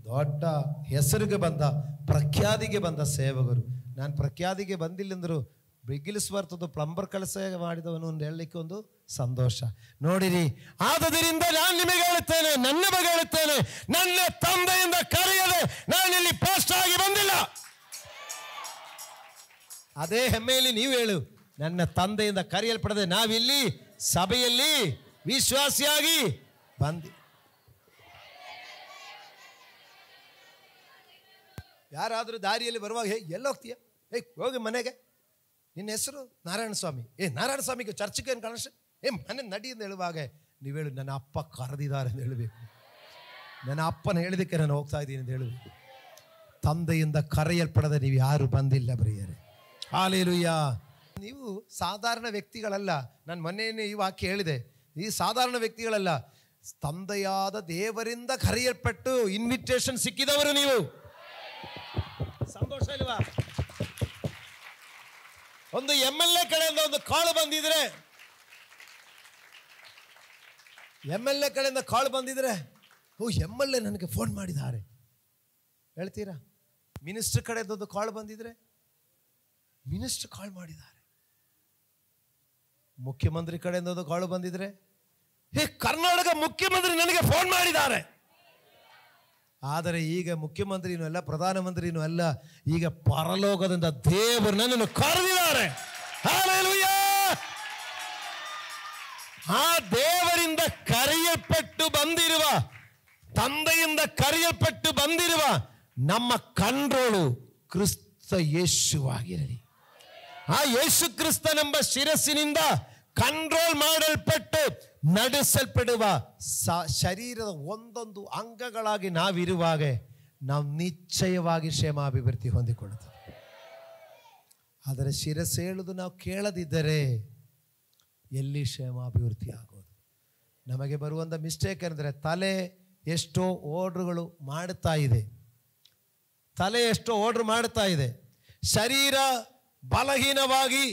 ದೊಡ್ಡ ಹೆಸರಿಗೆ ಬಂದ, ಪ್ರಖ್ಯಾತಿಗೆ ಬಂದ ಸೇವಕರು. ನಾನು ಪ್ರಖ್ಯಾತಿಗೆ ಬಂದಿಲ್ಲಂದ್ರು ವಿಗಿಲ್ಸ್ಬರ್ತದ ಪ್ಲಂಬರ್ ಕೆಲಸ ಮಾಡಿದವನು ಒಂದು ಹೇಳಲಿಕ್ಕೆ ಒಂದು ಸಂತೋಷ. ನೋಡಿರಿ, ಆದುದರಿಂದ ನಾನು ನಿಮಗೆ ಹೇಳುತ್ತೇನೆ, ನನ್ನ ಬಗ್ಗೆ ಹೇಳುತ್ತೇನೆ, ನನ್ನ ತಂದೆಯಿಂದ ಕರೆಯದೆ ನಾನಿಲ್ಲಿ ಪೋಸ್ಟ್ ಆಗಿ ಬಂದಿಲ್ಲ. ಅದೇ ಹೆಮ್ಮೆಯಲ್ಲಿ ನೀವು ಹೇಳು, ನನ್ನ ತಂದೆಯಿಂದ ಕರೆಯಲ್ಪಡದೆ ನಾವಿಲ್ಲಿ ಸಭೆಯಲ್ಲಿ ವಿಶ್ವಾಸಿಯಾಗಿ ಬಂದಿ. ಯಾರಾದರೂ ದಾರಿಯಲ್ಲಿ ಬರುವಾಗ, ಎಲ್ಲೋಗ್ತೀಯ? ಹೋಗಿ ಮನೆಗೆ, ನಿನ್ನ ಹೆಸರು ನಾರಾಯಣ ಸ್ವಾಮಿ, ನಾರಾಯಣ ಸ್ವಾಮಿಗೆ ಚರ್ಚ್ಗೆ ಏನು ಕಾಣಿಸ್, ಮನೆ ನಡಿ ಅಂತ ಹೇಳುವಾಗ ನೀವು ಹೇಳು, ನನ್ನ ಅಪ್ಪ ಕರೆದಿದ್ದಾರೆ ಅಂತ ಹೇಳಬೇಕು. ನನ್ನ ಅಪ್ಪನ ಹೇಳಿದಕ್ಕೆ ನಾನು ಹೋಗ್ತಾ ಇದ್ದೀನಿ ಅಂತ ಹೇಳಬೇಕು. ತಂದೆಯಿಂದ ಕರೆಯಲ್ಪಡದೆ ನೀವು ಯಾರು ಬಂದಿಲ್ಲ ಪ್ರಿಯರೇ. ಹಲ್ಲೆಲೂಯಾ. ನೀವು ಸಾಧಾರಣ ವ್ಯಕ್ತಿಗಳಲ್ಲ. ನಾನು ಮೊನ್ನೆ ಈ ವಾಕ್ಯ ಹೇಳಿದೆ, ಈ ಸಾಧಾರಣ ವ್ಯಕ್ತಿಗಳಲ್ಲ, ತಂದೆಯಾದ ದೇವರಿಂದ ಕರೆಯಲ್ಪಟ್ಟು ಇನ್ವಿಟೇಷನ್ ಸಿಕ್ಕಿದವರು ನೀವು. ಸಂತೋಷ ಇಲ್ವಾ? ಒಂದು MLA ಕಡೆಯಿಂದ ಒಂದು ಕಾಳು ಬಂದಿದ್ರೆ, MLA ಕಡೆಯಿಂದ ಕಾಳು ಬಂದಿದ್ರೆ, MLA ನನಗೆ ಫೋನ್ ಮಾಡಿದ್ದಾರೆ ಹೇಳ್ತೀರಾ? ಮಿನಿಸ್ಟರ್ ಕಡೆಯಿಂದ ಒಂದು ಕಾಳು ಬಂದಿದ್ರೆ, ಮಿನಿಸ್ಟರ್ ಕಾಲ್ ಮಾಡಿದ್ದಾರೆ. ಮುಖ್ಯಮಂತ್ರಿ ಕಡೆಯಿಂದ ಒಂದು ಕಾಳು ಬಂದಿದ್ರೆ, ಕರ್ನಾಟಕ ಮುಖ್ಯಮಂತ್ರಿ ನನಗೆ ಫೋನ್ ಮಾಡಿದ್ದಾರೆ. ಆದರೆ ಈಗ ಮುಖ್ಯಮಂತ್ರಿನೂ ಅಲ್ಲ, ಪ್ರಧಾನಮಂತ್ರಿನೂ ಅಲ್ಲ, ಈಗ ಪರಲೋಕದಿಂದ ದೇವರು ನನ್ನನ್ನು ಕರೆದಿದ್ದಾರೆ. ಹಲ್ಲೆಲೂಯಾ. ಆ ದೇವರಿಂದ ಕರೆಯಲ್ಪಟ್ಟು ಬಂದಿರುವ, ತಂದೆಯಿಂದ ಕರೆಯಲ್ಪಟ್ಟು ಬಂದಿರುವ ನಮ್ಮ ಕಂಟ್ರೋಲು ಕ್ರಿಸ್ತ ಯೇಸುವಾಗಿರಲಿ. ಆ ಯೇಸು ಕ್ರಿಸ್ತನೆಂಬ ಶಿರಸ್ಸಿನಿಂದ ಕಂಟ್ರೋಲ್ ಮಾಡಲ್ಪಟ್ಟು ನಡೆಸಲ್ಪಡುವ ಶರೀರದ ಒಂದೊಂದು ಅಂಗಗಳಾಗಿ ನಾವಿರುವಾಗ ನಾವು ನಿಶ್ಚಯವಾಗಿ ಕ್ಷೇಮಾಭಿವೃದ್ಧಿ ಹೊಂದಿಕೊಳ್ಳುತ್ತೇವೆ. ಆದರೆ ಶಿರಸ್ಸು ಹೇಳುವುದು ನಾವು ಕೇಳದಿದ್ದರೆ ಎಲ್ಲಿ ಕ್ಷೇಮಾಭಿವೃದ್ಧಿ ಆಗೋದು? ನಮಗೆ ಬರುವಂಥ ಮಿಸ್ಟೇಕ್ ಅಂದರೆ ತಲೆ ಎಷ್ಟೋ ಆರ್ಡ್ರುಗಳು ಮಾಡ್ತಾ ಇದೆ. ತಲೆ ಎಷ್ಟೋ ಆರ್ಡ್ರ್ ಮಾಡ್ತಾ ಇದೆ. ಶರೀರ ಬಲಹೀನವಾಗಿ,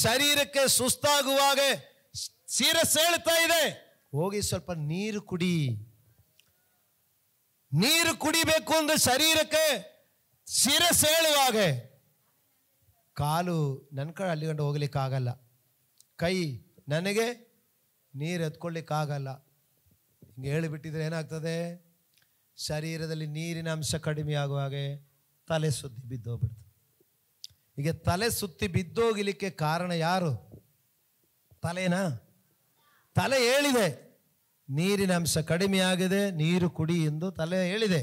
ಶರೀರಕ್ಕೆ ಸುಸ್ತಾಗುವಾಗ ಶಿರಸ್ಸೇಳ್ತಾ ಇದೆ. ಹೋಗಿ ಸ್ವಲ್ಪ ನೀರು ಕುಡಿ. ನೀರು ಕುಡಿಬೇಕು ಅಂದ್ರೆ ಶರೀರಕ್ಕೆ ಶಿರಸ್ಸೇಳುವಾಗ ಕಾಲು ನನ್ನ ಕಡೆ ಅಲ್ಲಿಗಂಡು ಹೋಗ್ಲಿಕ್ಕಾಗಲ್ಲ, ಕೈ ನನಗೆ ನೀರು ಎತ್ಕೊಳ್ಳಿಕ್ಕಾಗಲ್ಲ. ಹಿಂಗೆ ಹೇಳಿಬಿಟ್ಟಿದ್ರೆ ಏನಾಗ್ತದೆ, ಶರೀರದಲ್ಲಿ ನೀರಿನ ಅಂಶ ಕಡಿಮೆ ಆಗುವಾಗ ತಲೆ ಸುತ್ತಿ ಬಿದ್ದೋಗ್ಬಿಡ್ತದೆ. ಈಗ ತಲೆ ಸುತ್ತಿ ಬಿದ್ದೋಗಲಿಕ್ಕೆ ಕಾರಣ ಯಾರು? ತಲೆನಾ? ತಲೆ ಹೇಳಿದೆ ನೀರಿನ ಅಂಶ ಕಡಿಮೆ ಆಗಿದೆ, ನೀರು ಕುಡಿ ಎಂದು ತಲೆ ಹೇಳಿದೆ.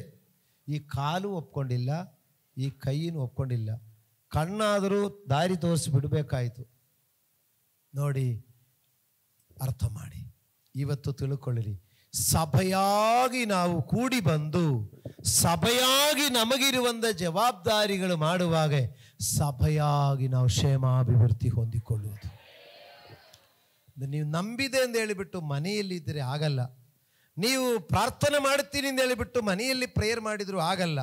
ಈ ಕಾಲು ಒಪ್ಕೊಂಡಿಲ್ಲ, ಈ ಕೈಯನ್ನು ಒಪ್ಕೊಂಡಿಲ್ಲ. ಕಣ್ಣಾದರೂ ದಾರಿ ತೋರಿಸಿ ಬಿಡಬೇಕಾಯಿತು. ನೋಡಿ, ಅರ್ಥ ಮಾಡಿ, ಇವತ್ತು ತಿಳ್ಕೊಳ್ಳಿರಿ. ಸಭೆಯಾಗಿ ನಾವು ಕೂಡಿ ಬಂದು ಸಭೆಯಾಗಿ ನಮಗಿರುವಂಥ ಜವಾಬ್ದಾರಿಗಳು ಮಾಡುವಾಗ ಸಭೆಯಾಗಿ ನಾವು ಕ್ಷೇಮಾಭಿವೃದ್ಧಿ ಹೊಂದಿಕೊಳ್ಳುವುದು. ನೀವು ನಂಬಿದೆ ಅಂತ ಹೇಳಿಬಿಟ್ಟು ಮನೆಯಲ್ಲಿದ್ದರೆ ಆಗಲ್ಲ. ನೀವು ಪ್ರಾರ್ಥನೆ ಮಾಡ್ತೀನಿ ಅಂತ ಹೇಳಿಬಿಟ್ಟು ಮನೆಯಲ್ಲಿ ಪ್ರೇಯರ್ ಮಾಡಿದ್ರು ಆಗಲ್ಲ.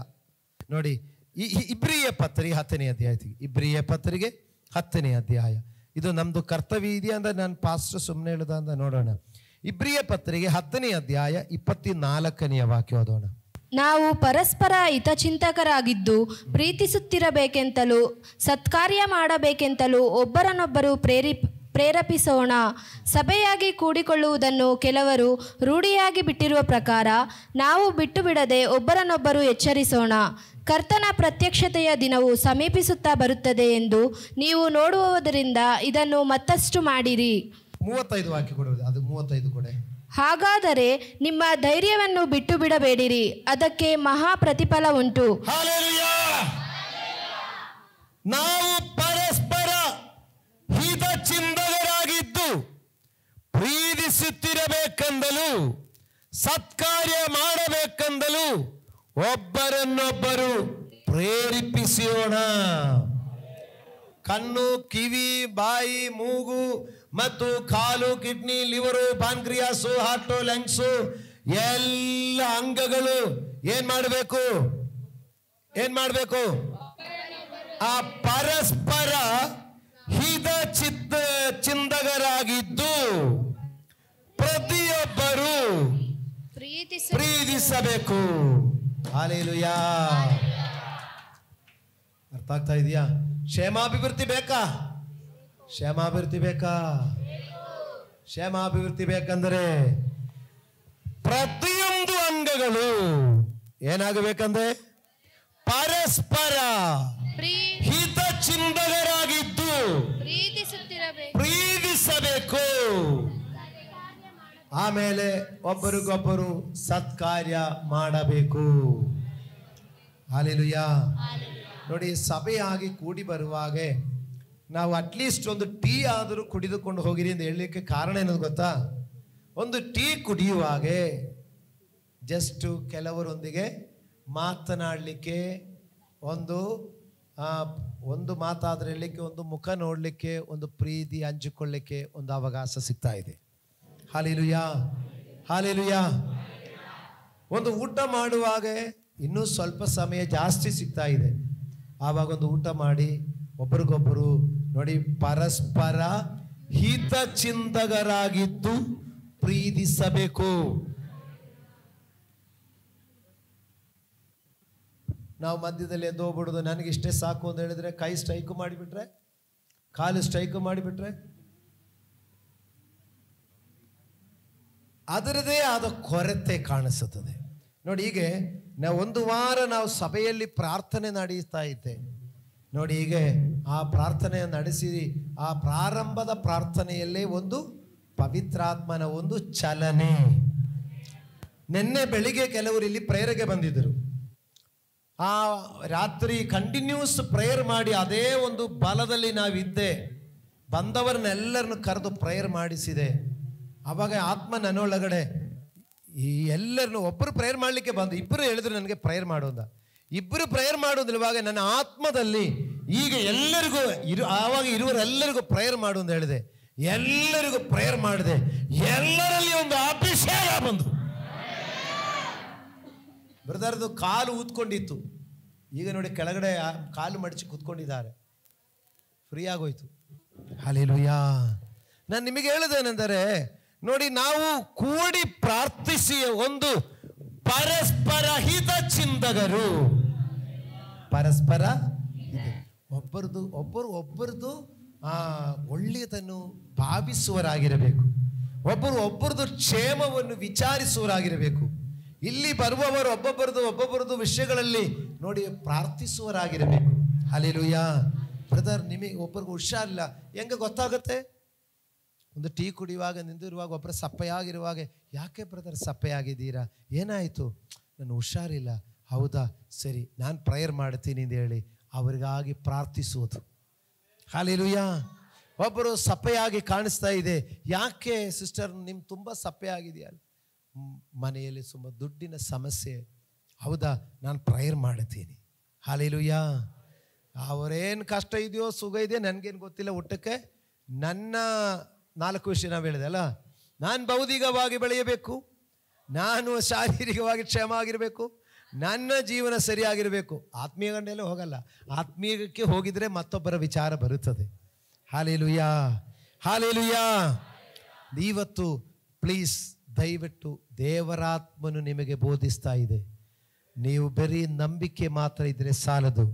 ನೋಡಿ, ಈ ಇಬ್ರಿಯ ಪತ್ರಿಕೆ 10ನೇ ಅಧ್ಯಾಯ, ಇಬ್ರಿಯ ಪತ್ರಿಕೆ 10ನೇ ಅಧ್ಯಾಯ. ಇದು ನಮ್ಮದು ಕರ್ತವ್ಯ ಇದೆಯಾ ಅಂದ್ರೆ ನಾನು ಪಾಸ್ಟರ್ ಸುಮ್ಮನೆ ಹೇಳುದ ಅಂತ ನೋಡೋಣ. ಇಬ್ರಿಯ ಪತ್ರಿಕೆ 10ನೇ ಅಧ್ಯಾಯ 24ನೆಯ ವಾಕ್ಯ ಓದೋಣ. ನಾವು ಪರಸ್ಪರ ಹಿತಚಿಂತಕರಾಗಿದ್ದು ಪ್ರೀತಿಸುತ್ತಿರಬೇಕೆಂತಲೂ ಸತ್ಕಾರ್ಯ ಮಾಡಬೇಕೆಂತಲೂ ಒಬ್ಬರನ್ನೊಬ್ಬರು ಪ್ರೇರೇಪಿಸೋಣ. ಸಭೆಯಾಗಿ ಕೂಡಿಕೊಳ್ಳುವುದನ್ನು ಕೆಲವರು ರೂಢಿಯಾಗಿ ಬಿಟ್ಟಿರುವ ಪ್ರಕಾರ ನಾವು ಬಿಟ್ಟು ಬಿಡದೆ ಒಬ್ಬರನ್ನೊಬ್ಬರು ಎಚ್ಚರಿಸೋಣ. ಕರ್ತನ ಪ್ರತ್ಯಕ್ಷತೆಯ ದಿನವು ಸಮೀಪಿಸುತ್ತಾ ಬರುತ್ತದೆ ಎಂದು ನೀವು ನೋಡುವುದರಿಂದ ಇದನ್ನು ಮತ್ತಷ್ಟು ಮಾಡಿರಿ. 35 ವಾಕ್ಯ ಕೊಡುವುದು, ಅದು 35 ಕೊಡೆ. ಹಾಗಾದರೆ ನಿಮ್ಮ ಧೈರ್ಯವನ್ನು ಬಿಟ್ಟು ಬಿಡಬೇಡಿರಿ, ಅದಕ್ಕೆ ಮಹಾ ಪ್ರತಿಫಲ ಉಂಟು. ನಾವು ಪರಸ್ಪರ ಹಿತಚಿಂತಕರಾಗಿದ್ದು ಪ್ರೀತಿಸುತ್ತಿರಬೇಕೆಂದಲೂ ಸತ್ಕಾರ್ಯ ಮಾಡಬೇಕೆಂದಲೂ ಒಬ್ಬರನ್ನೊಬ್ಬರು ಪ್ರೇರೇಪಿಸೋಣ. ಕಣ್ಣು, ಕಿವಿ, ಬಾಯಿ, ಮೂಗು ಮತ್ತು ಕಾಲು, ಕಿಡ್ನಿ, ಲಿವರು, ಪಾನ್ಕ್ರಿಯಾಸು, ಹಾರ್ಟು, ಲಂಗ್ಸು ಎಲ್ಲ ಅಂಗಗಳು ಏನ್ ಮಾಡಬೇಕು? ಆ ಪರಸ್ಪರ ಚಿಂತಕರಾಗಿದ್ದು ಪ್ರತಿಯೊಬ್ಬರು ಪ್ರೀತಿಸಬೇಕು. ಹಾಲೆಲೂಯಾ. ಅರ್ಥ ಆಗ್ತಾ ಇದೆಯಾ? ಕ್ಷೇಮಾಭಿವೃದ್ಧಿ ಬೇಕಾ? ಕ್ಷೇಮಾಭಿವೃದ್ಧಿ ಬೇಕಂದ್ರೆ ಪ್ರತಿಯೊಂದು ಅಂಗಗಳು ಏನಾಗಬೇಕಂದ್ರೆ ಪರಸ್ಪರ ಹಿತಚಿಂತಕರಾಗಿದ್ದು ಪ್ರೀತಿಸಬೇಕು. ಆಮೇಲೆ ಒಬ್ಬರಿಗೊಬ್ಬರು ಸತ್ಕಾರ್ಯ ಮಾಡಬೇಕು. ಹಾಲೆಲೂಯಾ. ನೋಡಿ, ಸಭೆಯಾಗಿ ಕೂಡಿ ಬರುವಾಗ ನಾವು ಅಟ್ಲೀಸ್ಟ್ ಒಂದು ಟೀ ಆದರೂ ಕುಡಿದುಕೊಂಡು ಹೋಗಿರಿ ಅಂತ ಹೇಳಲಿಕ್ಕೆ ಕಾರಣ ಏನದು ಗೊತ್ತಾ? ಒಂದು ಟೀ ಕುಡಿಯುವಾಗ ಜಸ್ಟ್ ಕೆಲವರೊಂದಿಗೆ ಮಾತನಾಡಲಿಕ್ಕೆ, ಒಂದು ಮಾತಾದ್ರೆ ಹೇಳಲಿಕ್ಕೆ, ಒಂದು ಮುಖ ನೋಡಲಿಕ್ಕೆ, ಒಂದು ಪ್ರೀತಿ ಹಂಚಿಕೊಳ್ಳಿಕ್ಕೆ ಒಂದು ಅವಕಾಶ ಸಿಗ್ತಾ ಇದೆ. ಹಾಲೆಲೂಯಾ. ಒಂದು ಊಟ ಮಾಡುವಾಗ ಇನ್ನೂ ಸ್ವಲ್ಪ ಸಮಯ ಜಾಸ್ತಿ ಸಿಗ್ತಾ ಇದೆ. ಆವಾಗ ಒಂದು ಊಟ ಮಾಡಿ ಒಬ್ಬರಿಗೊಬ್ಬರು ನೋಡಿ ಪರಸ್ಪರ ಹಿತಚಿಂತಕರಾಗಿದ್ದು ಪ್ರೀತಿಸಬೇಕು. ನಾವು ಮಧ್ಯದಲ್ಲಿ ಎದ್ದು ಹೋಗ್ಬಿಡೋದು, ನನಗಿಷ್ಟೇ ಸಾಕು ಅಂತ ಹೇಳಿದ್ರೆ ಕೈ ಸ್ಟ್ರೈಕ್ ಮಾಡಿಬಿಟ್ರೆ, ಕಾಲು ಸ್ಟ್ರೈಕ್ ಮಾಡಿಬಿಟ್ರೆ ಅದರದೇ ಆದ ಕೊರತೆ ಕಾಣಿಸುತ್ತದೆ. ನೋಡಿ, ಹೀಗೆ ನಾವು ಒಂದು ವಾರ ನಾವು ಸಭೆಯಲ್ಲಿ ಪ್ರಾರ್ಥನೆ ನಡೆಸ್ತಾ ಇದ್ದೆ ನೋಡಿ. ಹೀಗೆ ಆ ಪ್ರಾರ್ಥನೆ ನಡೆಸಿ ಆ ಪ್ರಾರಂಭದ ಪ್ರಾರ್ಥನೆಯಲ್ಲೇ ಒಂದು ಪವಿತ್ರಾತ್ಮನ ಒಂದು ಚಲನೆ. ನಿನ್ನೆ ಬೆಳಿಗ್ಗೆ ಕೆಲವರು ಇಲ್ಲಿ ಪ್ರೇಯರ್ಗೆ ಬಂದಿದ್ದರು. ಆ ರಾತ್ರಿ ಕಂಟಿನ್ಯೂಸ್ ಪ್ರೇಯರ್ ಮಾಡಿ ಅದೇ ಒಂದು ಬಲದಲ್ಲಿ ನಾವಿದ್ದೆ. ಬಂದವರನ್ನೆಲ್ಲರನ್ನು ಕರೆದು ಪ್ರೇಯರ್ ಮಾಡಿಸಿದೆ. ಆವಾಗ ಆತ್ಮ ನನ್ನೊಳಗಡೆ ಈ ಎಲ್ಲರನ್ನು, ಒಬ್ಬರು ಪ್ರೇಯರ್ ಮಾಡಲಿಕ್ಕೆ ಬಂದು ಇಬ್ಬರು ಹೇಳಿದ್ರು ನನಗೆ ಪ್ರೇಯರ್ ಮಾಡೋದ, ಇಬ್ಬರು ಪ್ರೇಯರ್ ಮಾಡೋದಿರುವಾಗ ನನ್ನ ಆತ್ಮದಲ್ಲಿ ಈಗ ಎಲ್ಲರಿಗೂ ಆವಾಗ ಇರುವರೆಲ್ಲರಿಗೂ ಪ್ರೇಯರ್ ಮಾಡು ಅಂತ ಹೇಳಿದೆ. ಎಲ್ಲರಿಗೂ ಪ್ರೇಯರ್ ಮಾಡಿದೆ. ಎಲ್ಲರಲ್ಲಿ ಒಂದು ಅಭಿಷೇಕ ಬಂದು ಬ್ರದರ್ದು ಕಾಲು ಊದ್ಕೊಂಡಿತ್ತು, ಈಗ ನೋಡಿ ಕೆಳಗಡೆ ಕಾಲು ಮಡಚಿ ಕೂತ್ಕೊಂಡಿದ್ದಾರೆ, ಫ್ರೀ ಆಗೋಯ್ತು. ಹಲ್ಲೆಲೂಯಾ. ನಾನು ನಿಮಗೆ ಹೇಳೋದೇನೆಂದರೆ, ನೋಡಿ, ನಾವು ಕೂಡಿ ಪ್ರಾರ್ಥಿಸಿ ಒಂದು ಪರಸ್ಪರ ಹಿತ ಚಿಂತಕರು, ಪರಸ್ಪರ ಒಬ್ಬರದು ಒಳ್ಳೆಯದನ್ನು ಭಾವಿಸುವರಾಗಿರಬೇಕು, ಒಬ್ಬರದು ಕ್ಷೇಮವನ್ನು ವಿಚಾರಿಸುವರಾಗಿರಬೇಕು. ಇಲ್ಲಿ ಬರುವವರು ಒಬ್ಬೊಬ್ಬರದು ವಿಷಯಗಳಲ್ಲಿ ನೋಡಿ ಪ್ರಾರ್ಥಿಸುವರಾಗಿರಬೇಕು. ಹಲ್ಲೆಲೂಯಾ. ಬ್ರದರ್, ನಿಮಗೆ ಒಬ್ಬರಿಗೆ ಹುಷಾರಿಲ್ಲ, ಹೆಂಗೆ ಗೊತ್ತಾಗುತ್ತೆ? ಒಂದು ಟೀ ಕುಡಿಯುವಾಗ ನಿಂತಿರುವಾಗ ಒಬ್ಬರ ಸಪ್ಪೆಯಾಗಿರುವಾಗ, ಯಾಕೆ ಬ್ರದರ್ ಸಪ್ಪೆಯಾಗಿದ್ದೀರಾ, ಏನಾಯಿತು? ನಾನು ಹುಷಾರಿಲ್ಲ. ಹೌದಾ, ಸರಿ, ನಾನು ಪ್ರೇಯರ್ ಮಾಡ್ತೀನಿ ಅಂತ ಹೇಳಿ ಅವರಿಗಾಗಿ ಪ್ರಾರ್ಥಿಸುವುದು. ಹಲ್ಲೆಲೂಯಾ. ಒಬ್ಬರು ಸಪ್ಪೆಯಾಗಿ ಕಾಣಿಸ್ತಾ ಇದೆ, ಯಾಕೆ ಸಿಸ್ಟರ್ ನಿಮ್ ತುಂಬ ಸಪ್ಪೆಯಾಗಿದೆಯಲ್ಲ? ಮನೆಯಲ್ಲಿ ತುಂಬ ದುಡ್ಡಿನ ಸಮಸ್ಯೆ. ಹೌದಾ, ನಾನು ಪ್ರೇಯರ್ ಮಾಡ್ತೀನಿ. ಹಲ್ಲೆಲೂಯಾ. ಅವರೇನು ಕಷ್ಟ ಇದೆಯೋ ಸುಖ ಇದೆಯೋ ನನಗೇನು ಗೊತ್ತಿಲ್ಲ. ಊಟಕ್ಕೆ ನನ್ನ 4 ವಿಷಯ ನಾವು ಹೇಳಿದೆ ಅಲ್ಲ, ನಾನು ಭೌತಿಕವಾಗಿ ಬೆಳೆಯಬೇಕು, ನಾನು ಶಾರೀರಿಕವಾಗಿ ಕ್ಷೇಮ ಆಗಿರಬೇಕು, ನನ್ನ ಜೀವನ ಸರಿಯಾಗಿರಬೇಕು. ಆತ್ಮೀಯ ಗಂಡೆಲ್ಲೇ ಹೋಗಲ್ಲ, ಆತ್ಮೀಯಕ್ಕೆ ಹೋಗಿದ್ರೆ ಮತ್ತೊಬ್ಬರ ವಿಚಾರ ಬರುತ್ತದೆ. Hallelujah, hallelujah. ಇವತ್ತು ಪ್ಲೀಸ್ ದಯವಿಟ್ಟು ದೇವರಾತ್ಮನು ನಿಮಗೆ ಬೋಧಿಸ್ತಾ ಇದೆ. ನೀವು ಬರೀ ನಂಬಿಕೆ ಮಾತ್ರ ಇದ್ರೆ ಸಾಲದು,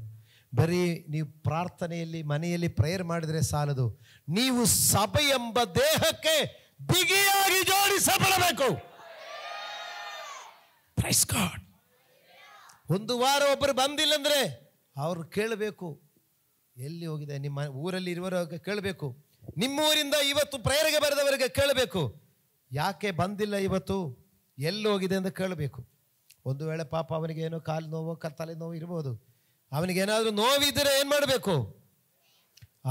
ಬರೀ ನೀವು ಪ್ರಾರ್ಥನೆಯಲ್ಲಿ ಮನೆಯಲ್ಲಿ ಪ್ರೇಯರ್ ಮಾಡಿದರೆ ಸಾಲದು. ನೀವು ಸಭೆ ಎಂಬ ದೇಹಕ್ಕೆ ಬಿಗಿಯಾಗಿ ಜೋಡಿಸಬರಬೇಕು. Praise God. ಒಂದು ವಾರ ಒಬ್ಬರು ಬಂದಿಲ್ಲ ಅಂದ್ರೆ ಅವ್ರು ಕೇಳಬೇಕು, ಎಲ್ಲಿ ಹೋಗಿದೆ ನಿಮ್ಮ ಊರಲ್ಲಿ ಇರುವವರಿಗೆ ಕೇಳಬೇಕು, ನಿಮ್ಮೂರಿಂದ ಇವತ್ತು ಪ್ರೇಯರ್ಗೆ ಬರೆದವರಿಗೆ ಕೇಳಬೇಕು, ಯಾಕೆ ಬಂದಿಲ್ಲ ಇವತ್ತು, ಎಲ್ಲಿ ಹೋಗಿದೆ ಅಂತ ಕೇಳಬೇಕು. ಒಂದು ವೇಳೆ ಪಾಪ ಅವನಿಗೆ ಏನೋ ಕಾಲು ನೋವು ತಲೆ ನೋವು ಇರ್ಬೋದು, ಅವನಿಗೇನಾದರೂ ನೋವಿದ್ದರೆ ಏನು ಮಾಡಬೇಕು?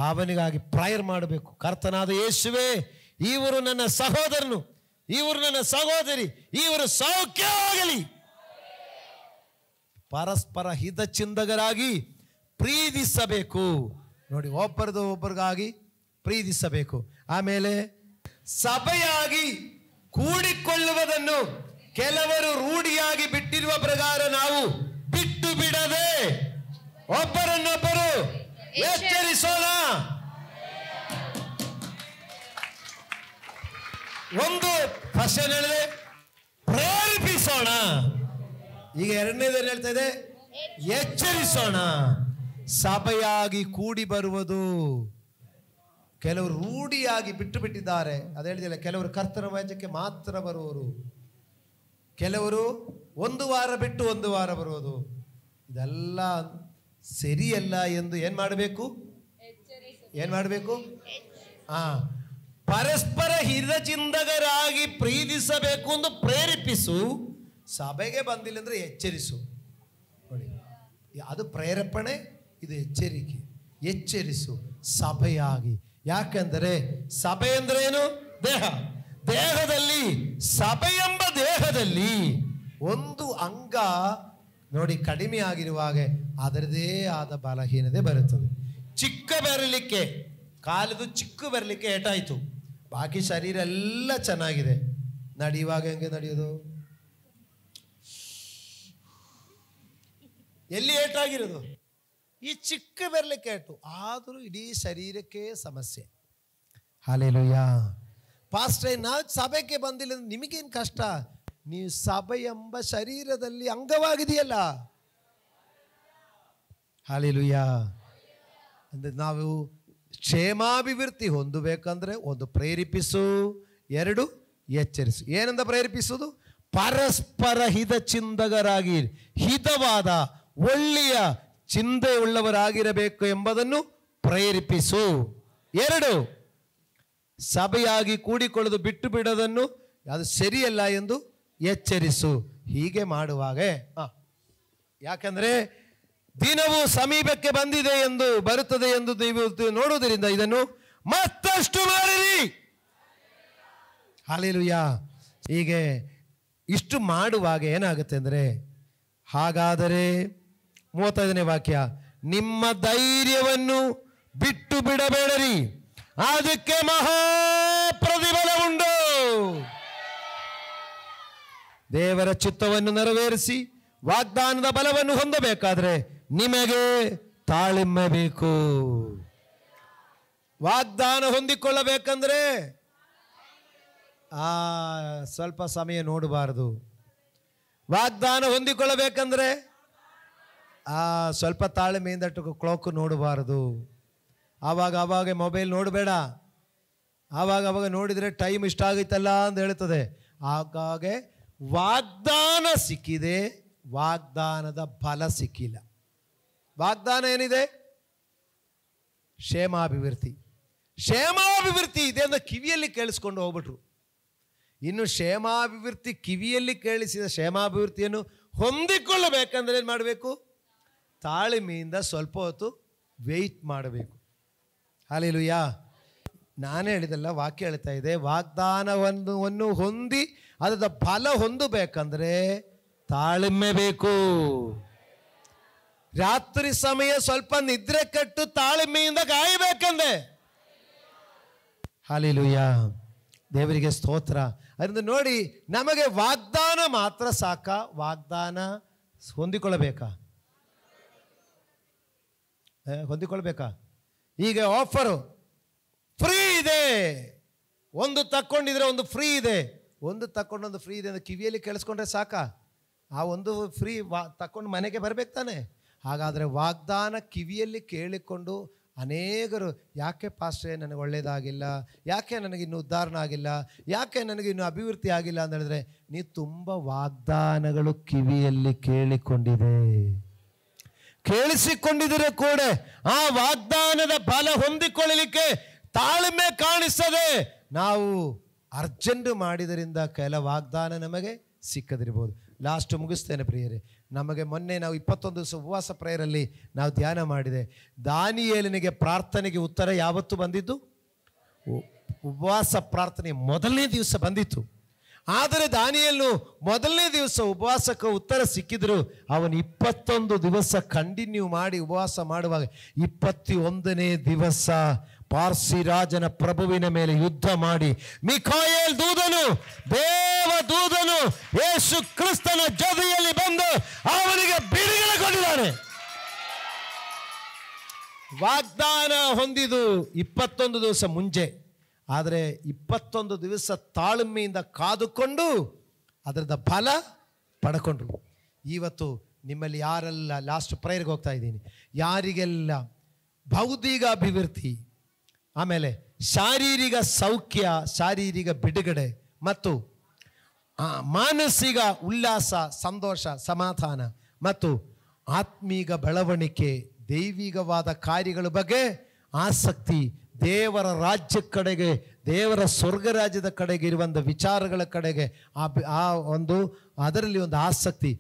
ಅವನಿಗಾಗಿ ಪ್ರೇಯರ್ ಮಾಡಬೇಕು. ಕರ್ತನಾದ ಯೇಸುವೇ, ಇವರು ನನ್ನ ಸಹೋದರನು, ಇವರು ನನ್ನ ಸಹೋದರಿ, ಇವರು ಸೌಖ್ಯವಾಗಲಿ. ಪರಸ್ಪರ ಹಿತ ಚಿಂತಕರಾಗಿ ಪ್ರೀತಿಸಬೇಕು. ನೋಡಿ, ಒಬ್ಬರಿಗಾಗಿ ಪ್ರೀತಿಸಬೇಕು. ಆಮೇಲೆ ಸಭೆಯಾಗಿ ಕೂಡಿಕೊಳ್ಳುವುದನ್ನು ಕೆಲವರು ರೂಢಿಯಾಗಿ ಬಿಟ್ಟಿರುವ ಪ್ರಕಾರ ನಾವು ಬಿಟ್ಟು ಬಿಡದೆ ಒಬ್ಬರನ್ನೊಬ್ಬರು ಎಚ್ಚರಿಸೋಣ. ಒಂದು ಫಸ್ಟ್ ಹೇಳಿದೆ ಪ್ರೇರೇಪಿಸೋಣ, ಈಗ ಎರಡನೇದೇನು ಹೇಳ್ತಾ ಇದೆ? ಎಚ್ಚರಿಸೋಣ. ಸಭೆಯಾಗಿ ಕೂಡಿ ಬರುವುದು ಕೆಲವರು ರೂಢಿಯಾಗಿ ಬಿಟ್ಟು ಬಿಟ್ಟಿದ್ದಾರೆ. ಅದು ಹೇಳಿದಿಲ್ಲ, ಕೆಲವರು ಕರ್ತನ ರಾಜ್ಯಕ್ಕೆ ಮಾತ್ರ ಬರುವರು, ಕೆಲವರು ಒಂದು ವಾರ ಬಿಟ್ಟು ಒಂದು ವಾರ ಬರುವುದು. ಇದೆಲ್ಲ ಸರಿಯಲ್ಲ ಎಂದು ಏನು ಮಾಡಬೇಕು? ಪರಸ್ಪರ ಹಿತಚಿಂತಕರಾಗಿ ಪ್ರೀತಿಸಬೇಕು ಎಂದು ಪ್ರೇರೇಪಿಸು. ಸಭೆಗೆ ಬಂದಿಲ್ಲ ಅಂದ್ರೆ ಎಚ್ಚರಿಸು. ನೋಡಿ, ಅದು ಪ್ರೇರೇಪಣೆ, ಇದು ಎಚ್ಚರಿಕೆ. ಎಚ್ಚರಿಸು ಸಭೆಯಾಗಿ. ಯಾಕೆಂದರೆ ಸಭೆ ಅಂದ್ರೆ ಏನು? ದೇಹ. ದೇಹದಲ್ಲಿ ಸಭೆ ಎಂಬ ದೇಹದಲ್ಲಿ ಒಂದು ಅಂಗ ನೋಡಿ ಕಡಿಮೆ ಆಗಿರುವಾಗ ಅದರದೇ ಆದ ಬಲಹೀನತೆ ಬರುತ್ತದೆ. ಚಿಕ್ಕ ಬೆರಳಿಕೆ, ಕಾಲದು ಚಿಕ್ಕ ಬೆರಳಿಕೆ ಏಟಾಯಿತು, ಬಾಕಿ ಶರೀರ ಎಲ್ಲ ಚೆನ್ನಾಗಿದೆ, ನಡೆಯುವಾಗ ಹೆಂಗೆ ನಡೆಯೋದು? ಎಲ್ಲಿ ಏಟಾಗಿರೋದು? ಈ ಚಿಕ್ಕ ಬೆರಳಿಕೆ ಏಟು, ಆದರೂ ಇಡೀ ಶರೀರಕ್ಕೆ ಸಮಸ್ಯೆ. ಹಲ್ಲೆಲೂಯಾ. ಪಾಸ್ಟರ್, ನಾವು ಸಭೆಗೆ ಬಂದಿಲ್ಲ, ನಿಮಗೇನು ಕಷ್ಟ? ನೀವು ಸಭೆ ಎಂಬ ಶರೀರದಲ್ಲಿ ಅಂಗವಾಗಿದೆಯಲ್ಲ. ಹಲ್ಲೆಲೂಯಾ. ಅಂದ್ರೆ ನಾವು ಕ್ಷೇಮಾಭಿವೃದ್ಧಿ ಹೊಂದಬೇಕಂದ್ರೆ ಒಂದು ಪ್ರೇರೇಪಿಸು, ಎರಡು ಎಚ್ಚರಿಸು. ಏನಂತ ಪ್ರೇರೇಪಿಸುವುದು? ಪರಸ್ಪರ ಹಿತ ಚಿಂತಕರಾಗಿ ಹಿತವಾದ ಒಳ್ಳೆಯ ಚಿಂತೆ ಉಳ್ಳವರಾಗಿರಬೇಕು ಎಂಬುದನ್ನು ಪ್ರೇರೇಪಿಸು. ಎರಡು, ಸಭೆಯಾಗಿ ಕೂಡಿಕೊಳ್ಳೋದು ಬಿಟ್ಟು ಬಿಡೋದನ್ನು ಅದು ಸರಿಯಲ್ಲ ಎಂದು ಎಚ್ಚರಿಸು. ಹೀಗೆ ಮಾಡುವಾಗ ಯಾಕಂದ್ರೆ ದಿನವು ಸಮೀಪಕ್ಕೆ ಬಂದಿದೆ ಎಂದು ಬರುತ್ತದೆ ಎಂದು ನೀವು ನೋಡುವುದರಿಂದ ಇದನ್ನು ಮತ್ತಷ್ಟು ಮಾಡಿರಿ. ಹಲ್ಲೆಲೂಯಾ. ಹೀಗೆ ಇಷ್ಟು ಮಾಡುವಾಗ ಏನಾಗುತ್ತೆ ಅಂದರೆ, ಹಾಗಾದರೆ 35ನೇ ವಾಕ್ಯ, ನಿಮ್ಮ ಧೈರ್ಯವನ್ನು ಬಿಟ್ಟು ಬಿಡಬೇಡರಿ, ಅದಕ್ಕೆ ಮಹಾ ಪ್ರತಿಫಲ ಉಂಟು. ದೇವರ ಚಿತ್ತವನ್ನು ನೆರವೇರಿಸಿ ವಾಗ್ದಾನದ ಬಲವನ್ನು ಹೊಂದಬೇಕಾದ್ರೆ ನಿಮಗೆ ತಾಳ್ಮೆ ಬೇಕು. ವಾಗ್ದಾನ ಹೊಂದಿಕೊಳ್ಳಬೇಕಂದ್ರೆ ಸ್ವಲ್ಪ ಸಮಯ ನೋಡಬಾರದು. ವಾಗ್ದಾನ ಹೊಂದಿಕೊಳ್ಳಬೇಕಂದ್ರೆ ಸ್ವಲ್ಪ ತಾಳ್ಮೆಯಿಂದ ಕ್ಲಾಕ್ ನೋಡಬಾರದು. ಆವಾಗ ಮೊಬೈಲ್ ನೋಡಬೇಡ. ಆವಾಗ ನೋಡಿದರೆ ಟೈಮ್ ಇಷ್ಟ ಆಗೈತಲ್ಲ ಅಂತ ಹೇಳ್ತದೆ. ಹಾಗಾಗಿ ವಾಗ್ದಾನ ಸಿಕ್ಕಿದೆ, ವಾಗ್ದಾನದ ಫಲ ಸಿಕ್ಕಿಲ್ಲ. ವಾಗ್ದಾನ ಏನಿದೆ? ಕ್ಷೇಮಾಭಿವೃದ್ಧಿ. ಕ್ಷೇಮಾಭಿವೃದ್ಧಿ ಇದೆ ಅಂತ ಕಿವಿಯಲ್ಲಿ ಕೇಳಿಸ್ಕೊಂಡು ಹೋಗ್ಬಿಟ್ರು. ಇನ್ನು ಕ್ಷೇಮಾಭಿವೃದ್ಧಿ ಕಿವಿಯಲ್ಲಿ ಕೇಳಿಸಿದ ಕ್ಷೇಮಾಭಿವೃದ್ಧಿಯನ್ನು ಹೊಂದಿಕೊಳ್ಳಬೇಕಂದ್ರೆ ಏನು ಮಾಡಬೇಕು? ತಾಳ್ಮೆಯಿಂದ ಸ್ವಲ್ಪ ಹೊತ್ತು ವೆಯ್ಟ್ ಮಾಡಬೇಕು. ಹಲ್ಲೆಲೂಯಾ. ನಾನೇ ಹೇಳಿದಲ್ಲ, ವಾಕ್ಯ ಹೇಳ್ತಾ ಇದೆ, ವಾಗ್ದಾನವನ್ನು ಹೊಂದಿ ಅದರ ಫಲ ಹೊಂದಬೇಕಂದ್ರೆ ತಾಳ್ಮೆ ಬೇಕು. ರಾತ್ರಿ ಸಮಯ ಸ್ವಲ್ಪ ನಿದ್ರೆ ಕಟ್ಟು ತಾಳ್ಮೆಯಿಂದ ಕಾಯಬೇಕಂದ್ರೆ. ಹಲ್ಲೆಲೂಯಾ, ದೇವರಿಗೆ ಸ್ತೋತ್ರ. ಅದರಿಂದ ನೋಡಿ, ನಮಗೆ ವಾಗ್ದಾನ ಮಾತ್ರ ಸಾಕ? ವಾಗ್ದಾನ ಹೊಂದಿಕೊಳ್ಳಬೇಕಾ? ಹೊಂದಿಕೊಳ್ಬೇಕಾ? ಈಗ ಆಫರು ಫ್ರೀ ಇದೆ, ಒಂದು ತಕ್ಕೊಂಡಿದ್ರೆ ಒಂದು ಫ್ರೀ ಇದೆ, ಒಂದು ತಕ್ಕೊಂಡೊಂದು ಫ್ರೀ ಇದೆ ಅಂತ ಕಿವಿಯಲ್ಲಿ ಕೇಳಿಸ್ಕೊಂಡ್ರೆ ಸಾಕ? ಆ ಒಂದು ಫ್ರೀ ತಕ್ಕೊಂಡು ಮನೆಗೆ ಬರಬೇಕು ತಾನೆ? ಹಾಗಾದರೆ ವಾಗ್ದಾನ ಕಿವಿಯಲ್ಲಿ ಕೇಳಿಕೊಂಡು ಅನೇಕರು, ಯಾಕೆ ಪಾಸ್ಟ್ರೇ ನನಗೆ ಒಳ್ಳೆಯದಾಗಿಲ್ಲ, ಯಾಕೆ ನನಗಿನ್ನೂ ಉದ್ಧಾರಣ ಆಗಿಲ್ಲ, ಯಾಕೆ ನನಗಿನ್ನೂ ಅಭಿವೃದ್ಧಿ ಆಗಿಲ್ಲ ಅಂತ ಹೇಳಿದ್ರೆ, ನೀವು ತುಂಬ ವಾಗ್ದಾನಗಳು ಕಿವಿಯಲ್ಲಿ ಕೇಳಿಸಿಕೊಂಡಿದ್ರೆ ಕೂಡ ಆ ವಾಗ್ದಾನದ ಫಲ ಹೊಂದಿಕೊಳ್ಳಲಿಕ್ಕೆ ತಾಳ್ಮೆ ಕಾಣಿಸ್ತದೆ. ನಾವು ಅರ್ಜೆಂಟ್ ಮಾಡಿದರಿಂದ ಕೆಲ ವಾಗ್ದಾನ ನಮಗೆ ಸಿಕ್ಕದಿರ್ಬೋದು. ಲಾಸ್ಟ್ ಮುಗಿಸ್ತೇನೆ ಪ್ರಿಯರೇ. ನಮಗೆ ಮೊನ್ನೆ ನಾವು 21 ದಿವಸ ಉಪವಾಸ ಪ್ರೇಯರಲ್ಲಿ ನಾವು ಧ್ಯಾನ ಮಾಡಿದೆ. ದಾನಿಯೇಲನಿಗೆ ಪ್ರಾರ್ಥನೆಗೆ ಉತ್ತರ ಯಾವತ್ತು ಬಂದಿದ್ದು? ಉಪವಾಸ ಪ್ರಾರ್ಥನೆ ಮೊದಲನೇ ದಿವಸ ಬಂದಿತ್ತು. ಆದರೆ ದಾನಿಯೇಲನು ಮೊದಲನೇ ದಿವಸ ಉಪವಾಸಕ್ಕೆ ಉತ್ತರ ಸಿಕ್ಕಿದ್ರು. ಅವನು 21 ದಿವಸ ಕಂಟಿನ್ಯೂ ಮಾಡಿ ಉಪವಾಸ ಮಾಡುವಾಗ 21ನೇ ದಿವಸ ಪಾರ್ಸಿ ರಾಜನ ಪ್ರಭುವಿನ ಮೇಲೆ ಯುದ್ಧ ಮಾಡಿ ಮಿಖಾಯೇಲ್ ದೂತನು, ದೇವ ದೂತನು ಯೇಸು ಕ್ರಿಸ್ತನ ಜೊತೆಯಲ್ಲಿ ಬಂದು ಅವನಿಗೆ ಬಿಡುಗಡೆ ಕೊಟ್ಟಿದ್ದಾನೆ. ವಾಗ್ದಾನ ಹೊಂದಿದು 21 ದಿವಸ ಮುಂಚೆ, ಆದರೆ 21 ದಿವಸ ತಾಳ್ಮೆಯಿಂದ ಕಾದುಕೊಂಡು ಅದರದ ಫಲ ಪಡ್ಕೊಂಡ್ರು. ಇವತ್ತು ನಿಮ್ಮಲ್ಲಿ ಯಾರೆಲ್ಲ, ಲಾಸ್ಟ್ ಪ್ರೇಯರ್ಗೆ ಹೋಗ್ತಾ ಇದ್ದೀನಿ, ಯಾರಿಗೆಲ್ಲ ಭೌತಿಕ ಅಭಿವೃದ್ಧಿ, ಆಮೇಲೆ ಶಾರೀರಿಕ ಸೌಖ್ಯ, ಶಾರೀರಿಕ ಬಿಡುಗಡೆ ಮತ್ತು ಮಾನಸಿಕ ಉಲ್ಲಾಸ, ಸಂತೋಷ, ಸಮಾಧಾನ ಮತ್ತು ಆತ್ಮೀಕ ಬೆಳವಣಿಗೆ, ದೈವಿಕವಾದ ಕಾರ್ಯಗಳ ಬಗ್ಗೆ ಆಸಕ್ತಿ, ದೇವರ ರಾಜ್ಯ ಕಡೆಗೆ, ದೇವರ ಸ್ವರ್ಗ ರಾಜ್ಯದ ಕಡೆಗೆ ಇರುವಂಥ ವಿಚಾರಗಳ ಕಡೆಗೆ ಅದರಲ್ಲಿ ಒಂದು ಆಸಕ್ತಿ,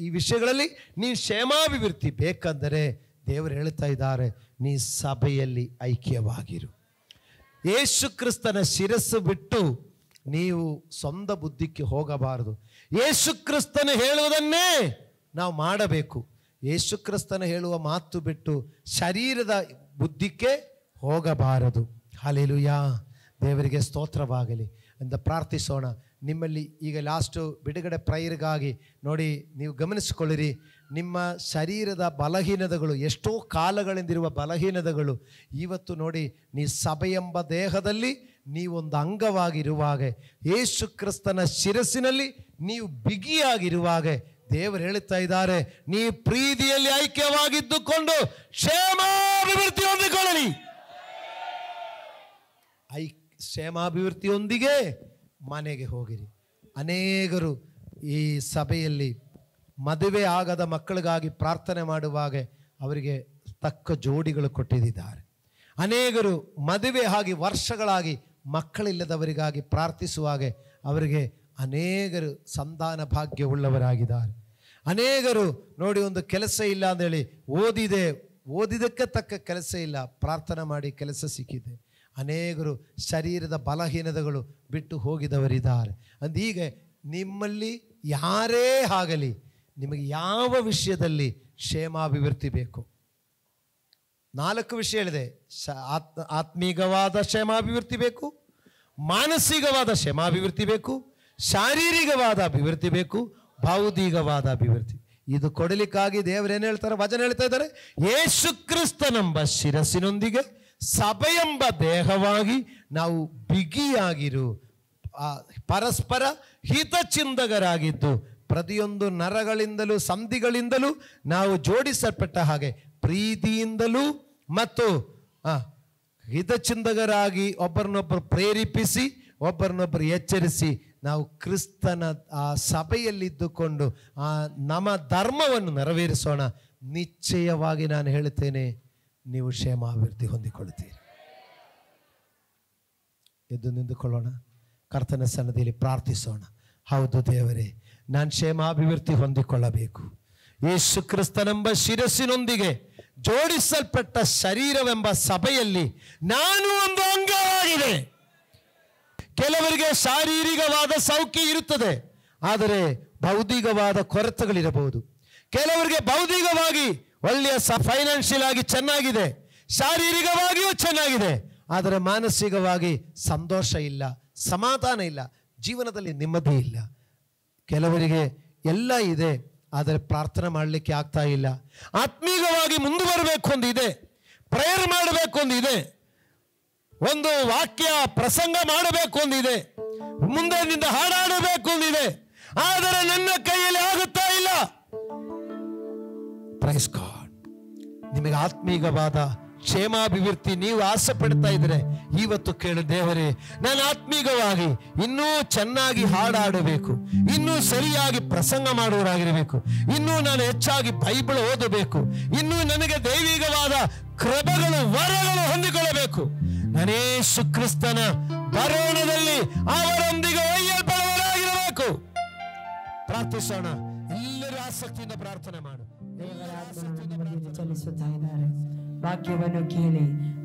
ಈ ವಿಷಯಗಳಲ್ಲಿ ನೀವು ಕ್ಷೇಮಾಭಿವೃದ್ಧಿ ಬೇಕಂದರೆ ದೇವರು ಹೇಳ್ತಾ ಇದ್ದಾರೆ, ನೀ ಸಭೆಯಲ್ಲಿ ಐಕ್ಯವಾಗಿರು. ಯೇಸು ಕ್ರಿಸ್ತನ ಶಿರಸ್ಸು ಬಿಟ್ಟು ನೀವು ಸ್ವಂತ ಬುದ್ಧಿಗೆ ಹೋಗಬಾರದು. ಯೇಸು ಕ್ರಿಸ್ತನ ಹೇಳುವುದನ್ನೇ ನಾವು ಮಾಡಬೇಕು. ಯೇಸು ಕ್ರಿಸ್ತನ ಹೇಳುವ ಮಾತು ಬಿಟ್ಟು ಶರೀರದ ಬುದ್ಧಿಗೆ ಹೋಗಬಾರದು. ಹಲ್ಲೆಲೂಯಾ, ದೇವರಿಗೆ ಸ್ತೋತ್ರವಾಗಲಿ ಅಂತ ಪ್ರಾರ್ಥಿಸೋಣ. ನಿಮ್ಮಲ್ಲಿ ಈಗ ಲಾಸ್ಟು ಬಿಡುಗಡೆ ಪ್ರೇಯರ್ಗಾಗಿ ನೋಡಿ, ನೀವು ಗಮನಿಸಿಕೊಳ್ಳಿರಿ, ನಿಮ್ಮ ಶರೀರದ ಬಲಹೀನತೆಗಳು, ಎಷ್ಟೋ ಕಾಲಗಳಿಂದಿರುವ ಬಲಹೀನತೆಗಳು ಇವತ್ತು ನೋಡಿ, ನೀ ಸಭೆ ಎಂಬ ದೇಹದಲ್ಲಿ ನೀವೊಂದು ಅಂಗವಾಗಿರುವಾಗ, ಯೇಸು ಕ್ರಿಸ್ತನ ಶಿರಸ್ಸಿನಲ್ಲಿ ನೀವು ಬಿಗಿಯಾಗಿರುವಾಗ ದೇವರು ಹೇಳುತ್ತಾ ಇದ್ದಾರೆ, ನೀ ಪ್ರೀತಿಯಲ್ಲಿ ಐಕ್ಯವಾಗಿದ್ದುಕೊಂಡು ಕ್ಷೇಮಾಭಿವೃದ್ಧಿ ಹೊಂದಿಕೊಳ್ಳಲಿ. ಕ್ಷೇಮಾಭಿವೃದ್ಧಿಯೊಂದಿಗೆ ಮನೆಗೆ ಹೋಗಿರಿ. ಅನೇಕರು ಈ ಸಭೆಯಲ್ಲಿ ಮದುವೆ ಆಗದ ಮಕ್ಕಳಿಗಾಗಿ ಪ್ರಾರ್ಥನೆ ಮಾಡುವಾಗ ಅವರಿಗೆ ತಕ್ಕ ಜೋಡಿಗಳು ಕೊಟ್ಟಿದ್ದಾರೆ. ಅನೇಕರು ಮದುವೆ ಆಗಿ ವರ್ಷಗಳಾಗಿ ಮಕ್ಕಳಿಲ್ಲದವರಿಗಾಗಿ ಪ್ರಾರ್ಥಿಸುವಾಗ ಅವರಿಗೆ ಅನೇಕರು ಸಂತಾನ ಭಾಗ್ಯವುಳ್ಳವರಾಗಿದ್ದಾರೆ. ಅನೇಕರು ನೋಡಿ, ಒಂದು ಕೆಲಸ ಇಲ್ಲ ಅಂದೇಳಿ ಓದಿದಕ್ಕೆ ತಕ್ಕ ಕೆಲಸ ಇಲ್ಲ, ಪ್ರಾರ್ಥನೆ ಮಾಡಿ ಕೆಲಸ ಸಿಕ್ಕಿದೆ. ಅನೇಕರು ಶರೀರದ ಬಲಹೀನತೆಗಳು ಬಿಟ್ಟು ಹೋಗಿದವರಿದ್ದಾರೆ. ಅಂದೀಗ ನಿಮ್ಮಲ್ಲಿ ಯಾರೇ ಆಗಲಿ, ನಿಮಗೆ ಯಾವ ವಿಷಯದಲ್ಲಿ ಕ್ಷೇಮಾಭಿವೃದ್ಧಿ ಬೇಕು? 4 ವಿಷಯ ಹೇಳಿದೆ. ಆತ್ಮೀಕವಾದ ಕ್ಷೇಮಾಭಿವೃದ್ಧಿ ಬೇಕು, ಮಾನಸಿಕವಾದ ಕ್ಷೇಮಾಭಿವೃದ್ಧಿ ಬೇಕು, ಶಾರೀರಿಕವಾದ ಅಭಿವೃದ್ಧಿ ಬೇಕು, ಭೌತಿಕವಾದ ಅಭಿವೃದ್ಧಿ. ಇದು ಕೊಡಲಿಕ್ಕಾಗಿ ದೇವರೇನು ಹೇಳ್ತಾರೆ? ವಚನ ಹೇಳ್ತಾ ಇದ್ದಾರೆ, ಯೇಸು ಕ್ರಿಸ್ತನೆಂಬ ಶಿರಸ್ಸಿನೊಂದಿಗೆ ಸಭೆಯೆಂಬ ದೇಹವಾಗಿ ನಾವು ಬಿಗಿಯಾಗಿರು, ಪರಸ್ಪರ ಹಿತಚಿಂತಕರಾಗಿದ್ದು ಪ್ರತಿಯೊಂದು ನರಗಳಿಂದಲೂ ಸಂಧಿಗಳಿಂದಲೂ ನಾವು ಜೋಡಿಸಲ್ಪಟ್ಟ ಹಾಗೆ ಪ್ರೀತಿಯಿಂದಲೂ ಮತ್ತು ಹಿತಚಿಂತಕರಾಗಿ ಒಬ್ಬರನ್ನೊಬ್ಬರು ಪ್ರೇರೇಪಿಸಿ ಒಬ್ಬರನ್ನೊಬ್ಬರು ಎಚ್ಚರಿಸಿ ನಾವು ಕ್ರಿಸ್ತನ ಆ ಸಭೆಯಲ್ಲಿದ್ದುಕೊಂಡು ನಮ್ಮ ಧರ್ಮವನ್ನು ನೆರವೇರಿಸೋಣ. ನಿಶ್ಚಯವಾಗಿ ನಾನು ಹೇಳುತ್ತೇನೆ, ನೀವು ಕ್ಷೇಮಾಭಿವೃದ್ಧಿ ಹೊಂದಿಕೊಳ್ಳುತ್ತೀರಿ. ಎದ್ದು ನಿಂತುಕೊಳ್ಳೋಣ, ಕರ್ತನ ಸನ್ನಿಧಿಯಲ್ಲಿ ಪ್ರಾರ್ಥಿಸೋಣ. ಹೌದು ದೇವರೇ, ನಾನು ಕ್ಷೇಮಾಭಿವೃದ್ಧಿ ಹೊಂದಿಕೊಳ್ಳಬೇಕು. ಯೇಸು ಕ್ರಿಸ್ತನೆಂಬ ಶಿರಸ್ಸಿನೊಂದಿಗೆ ಜೋಡಿಸಲ್ಪಟ್ಟ ಶರೀರವೆಂಬ ಸಭೆಯಲ್ಲಿ ನಾನು ಒಂದು ಅಂಗವಾಗಿದೆ. ಕೆಲವರಿಗೆ ಶಾರೀರಿಕವಾದ ಸೌಖ್ಯ ಇರುತ್ತದೆ, ಆದರೆ ಭೌತಿಕವಾದ ಕೊರತೆಗಳಿರಬಹುದು. ಕೆಲವರಿಗೆ ಭೌತಿಕವಾಗಿ ಒಳ್ಳೆಯ ಫೈನಾನ್ಷಿಯಲ್ ಆಗಿ ಚೆನ್ನಾಗಿದೆ, ಶಾರೀರಿಕವಾಗಿಯೂ ಚೆನ್ನಾಗಿದೆ, ಆದರೆ ಮಾನಸಿಕವಾಗಿ ಸಂತೋಷ ಇಲ್ಲ, ಸಮಾಧಾನ ಇಲ್ಲ, ಜೀವನದಲ್ಲಿ ನೆಮ್ಮದಿ ಇಲ್ಲ. ಕೆಲವರಿಗೆ ಎಲ್ಲ ಇದೆ, ಆದರೆ ಪ್ರಾರ್ಥನೆ ಮಾಡಲಿಕ್ಕೆ ಆಗ್ತಾ ಇಲ್ಲ. ಆತ್ಮೀಯವಾಗಿ ಮುಂದುವರಬೇಕು ಒಂದಿದೆ, ಪ್ರೇಯರ್ ಮಾಡಬೇಕು ಒಂದಿದೆ, ಒಂದು ವಾಕ್ಯ ಪ್ರಸಂಗ ಮಾಡಬೇಕು ಒಂದಿದೆ, ಮುಂದೆ ನಿಂದ ಹಾಡಾಡಬೇಕು ಒಂದಿದೆ, ಆದರೆ ನನ್ನ ಕೈಯಲ್ಲಿ ಆಗುತ್ತಾ ಇಲ್ಲ. Praise God. ನಿಮಗೆ ಆತ್ಮೀಯವಾದ ಕ್ಷೇಮಾಭಿವೃದ್ಧಿ ನೀವು ಆಸೆ ಪಡ್ತಾ ಇದ್ರೆ ಇವತ್ತು ಕೇಳು, ದೇವರೇ ನಾನು ಆತ್ಮೀಯವಾಗಿ ಇನ್ನೂ ಚೆನ್ನಾಗಿ ಹಾಡಾಡಬೇಕು, ಇನ್ನೂ ಸರಿಯಾಗಿ ಪ್ರಸಂಗ ಮಾಡುವರಾಗಿರಬೇಕು, ಇನ್ನೂ ನಾನು ಹೆಚ್ಚಾಗಿ ಬೈಬಲ್ ಓದಬೇಕು, ಇನ್ನೂ ನನಗೆ ದೈವಿಕವಾದ ಕೃಪೆಗಳು ವರಗಳು ಹೊಂದಿಕೊಳ್ಳಬೇಕು. ನಾನೇ ಯೇಸು ಕ್ರಿಸ್ತನ ಬರೋಣದಲ್ಲಿ ಅವರೊಂದಿಗೆ ಒಯ್ಯಲ್ಪಡುವರಾಗಿರಬೇಕು. ಪ್ರಾರ್ಥಿಸೋಣ. ಎಲ್ಲರೂ ಆಸಕ್ತಿಯಿಂದ ಪ್ರಾರ್ಥನೆ ಮಾಡು. ಚಲಿಸುತ್ತಾ ಇದ್ದಾರೆ. ವಾಕ್ಯವನ್ನು ಕೇಳಿ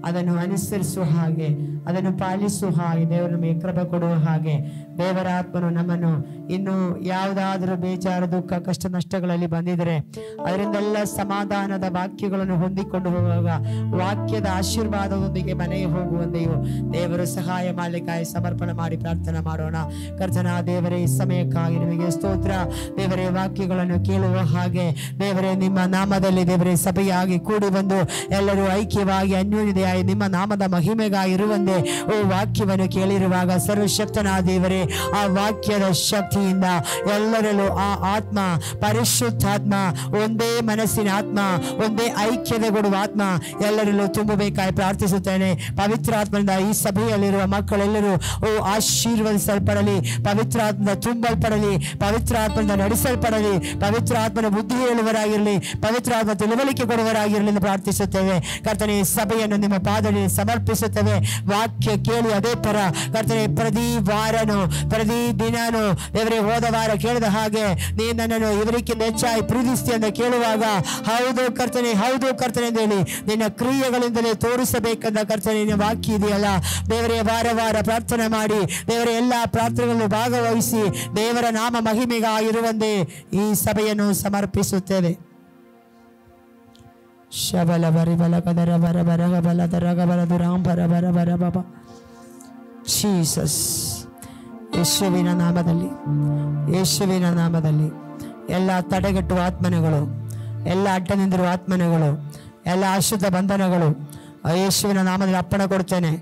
ಅದನ್ನು ಅನುಸರಿಸುವ ಹಾಗೆ, ಅದನ್ನು ಪಾಲಿಸುವ ಹಾಗೆ, ದೇವರು ನಮಗೆ ಕೃಪೆ ಕೊಡುವ ಹಾಗೆ ದೇವರ ಆತ್ಮನು ನಮ್ಮನ್ನು ಇನ್ನು ಯಾವುದಾದರೂ ಬೇಜಾರು, ದುಃಖ, ಕಷ್ಟ, ನಷ್ಟಗಳಲ್ಲಿ ಬಂದಿದ್ರೆ ಅದರಿಂದೆಲ್ಲ ಸಮಾಧಾನದ ವಾಕ್ಯಗಳನ್ನು ಹೊಂದಿಕೊಂಡು ಹೋಗುವಾಗ ವಾಕ್ಯದ ಆಶೀರ್ವಾದದೊಂದಿಗೆ ಮನೆಗೆ ಹೋಗುವಂತೆಯೂ ದೇವರು ಸಹಾಯ ಮಾಡಲಿಕ್ಕಾಗಿ ಸಮರ್ಪಣೆ ಮಾಡಿ ಪ್ರಾರ್ಥನೆ ಮಾಡೋಣ. ಕರ್ತನ ದೇವರೇ, ಈ ಸಮಯಕ್ಕಾಗಿ ನಿಮಗೆ ಸ್ತೋತ್ರ. ದೇವರೇ, ವಾಕ್ಯಗಳನ್ನು ಕೇಳುವ ಹಾಗೆ ದೇವರೇ ನಿಮ್ಮ ನಾಮದಲ್ಲಿ ದೇವರೇ ಸಭೆಯಾಗಿ ಕೂಡಿ ಬಂದು ಎಲ್ಲರೂ ಐಕ್ಯವಾಗಿ ಅನ್ಯೋನ್ಯತೆಯಾಗಿ ನಿಮ್ಮ ನಾಮದ ಮಹಿಮೆಗಾಗಿ ಇರುವಂತೆ ಓ ವಾಕ್ಯವನ್ನು ಕೇಳಿರುವಾಗ ಸರ್ವಶಕ್ತನ ದೇವರೇ, ಆ ವಾಕ್ಯದ ಶಕ್ತಿಯಿಂದ ಎಲ್ಲರಲ್ಲೂ ಆ ಆತ್ಮ, ಪರಿಶುದ್ಧಾತ್ಮ, ಒಂದೇ ಮನಸ್ಸಿನ ಆತ್ಮ, ಒಂದೇ ಐಕ್ಯತೆ ಕೊಡುವ ಆತ್ಮ ಎಲ್ಲರಲ್ಲೂ ತುಂಬಬೇಕಾಗಿ ಪ್ರಾರ್ಥಿಸುತ್ತೇನೆ. ಪವಿತ್ರಾತ್ಮನಿಂದ ಈ ಸಭೆಯಲ್ಲಿರುವ ಮಕ್ಕಳೆಲ್ಲರೂ ಓ ಆಶೀರ್ವದಿಸಲ್ಪಡಲಿ, ಪವಿತ್ರಾತ್ಮದ ತುಂಬಲ್ಪಡಲಿ, ಪವಿತ್ರಾತ್ಮನಿಂದ ನಡೆಸಲ್ಪಡಲಿ, ಪವಿತ್ರಾತ್ಮನ ಬುದ್ಧಿ ಹೇಳುವರಾಗಿರಲಿ, ಪವಿತ್ರಾತ್ಮ ತಿಳುವಳಿಕೆ ಕೊಡುವರಾಗಿರಲಿ ಎಂದು ಪ್ರಾರ್ಥಿಸುತ್ತೇವೆ. ಕರ್ತನೆ, ಸಭೆಯನ್ನು ನಿಮ್ಮ ಪಾದದಲ್ಲಿ ಸಮರ್ಪಿಸುತ್ತೇವೆ. ವಾಕ್ಯ ಕೇಳಿ ಅದೇ ತರ ಕರ್ತನೆ ಪ್ರತಿ ವಾರನು, ಪ್ರತಿ ದಿನಾನು ದೇವರೇ ಹೋದ ವಾರ ಕೇಳಿದ ಹಾಗೆ ನೀ ನನ್ನನ್ನು ಇವರಿಗಿಂತ ಹೆಚ್ಚಾಗಿ ಪ್ರೀತಿಸ್ತಿ ಅಂತ ಕೇಳುವಾಗ ಹೌದು ಕರ್ತನೆ, ಹೌದು ಕರ್ತನೆ ಅಂತ ಹೇಳಿ ನಿನ್ನ ಕ್ರಿಯೆಗಳಿಂದಲೇ ತೋರಿಸಬೇಕಂತ ಕರ್ತನೆ ನಿನ್ನ ವಾಕ್ಯ ಇದೆಯಲ್ಲ ದೇವರೇ. ವಾರ ವಾರ ಪ್ರಾರ್ಥನೆ ಮಾಡಿ ದೇವರೇ ಎಲ್ಲ ಪ್ರಾರ್ಥನೆಗಳನ್ನು ಭಾಗವಹಿಸಿ ದೇವರ ನಾಮ ಮಹಿಮೆಗಾಗಿರುವಂತೆ ಈ ಸಭೆಯನ್ನು ಸಮರ್ಪಿಸುತ್ತೇವೆ. ಶಬಲ ಬರಿ ಬಲ ಕದರ ಬರ ಬರಗ ಬಲ ದರಗ ಬರ ದುರಾಂ ಬರ ಬರ ಬರ ಬಾಬಾ ಜೀಸಸ್. ಯೇಸುವಿನ ನಾಮದಲ್ಲಿ, ಯೇಸುವಿನ ನಾಮದಲ್ಲಿ ಎಲ್ಲ ತಡೆಗಟ್ಟುವ ಆತ್ಮನೆಗಳು, ಎಲ್ಲ ಅಡ್ಡ ನಿಂದಿರುವ ಆತ್ಮನೆಗಳು, ಎಲ್ಲ ಅಶುದ್ಧ ಬಂಧನಗಳು ಯೇಸುವಿನ ನಾಮದಲ್ಲಿ ಅಪ್ಪಣೆ ಕೊಡ್ತೇನೆ.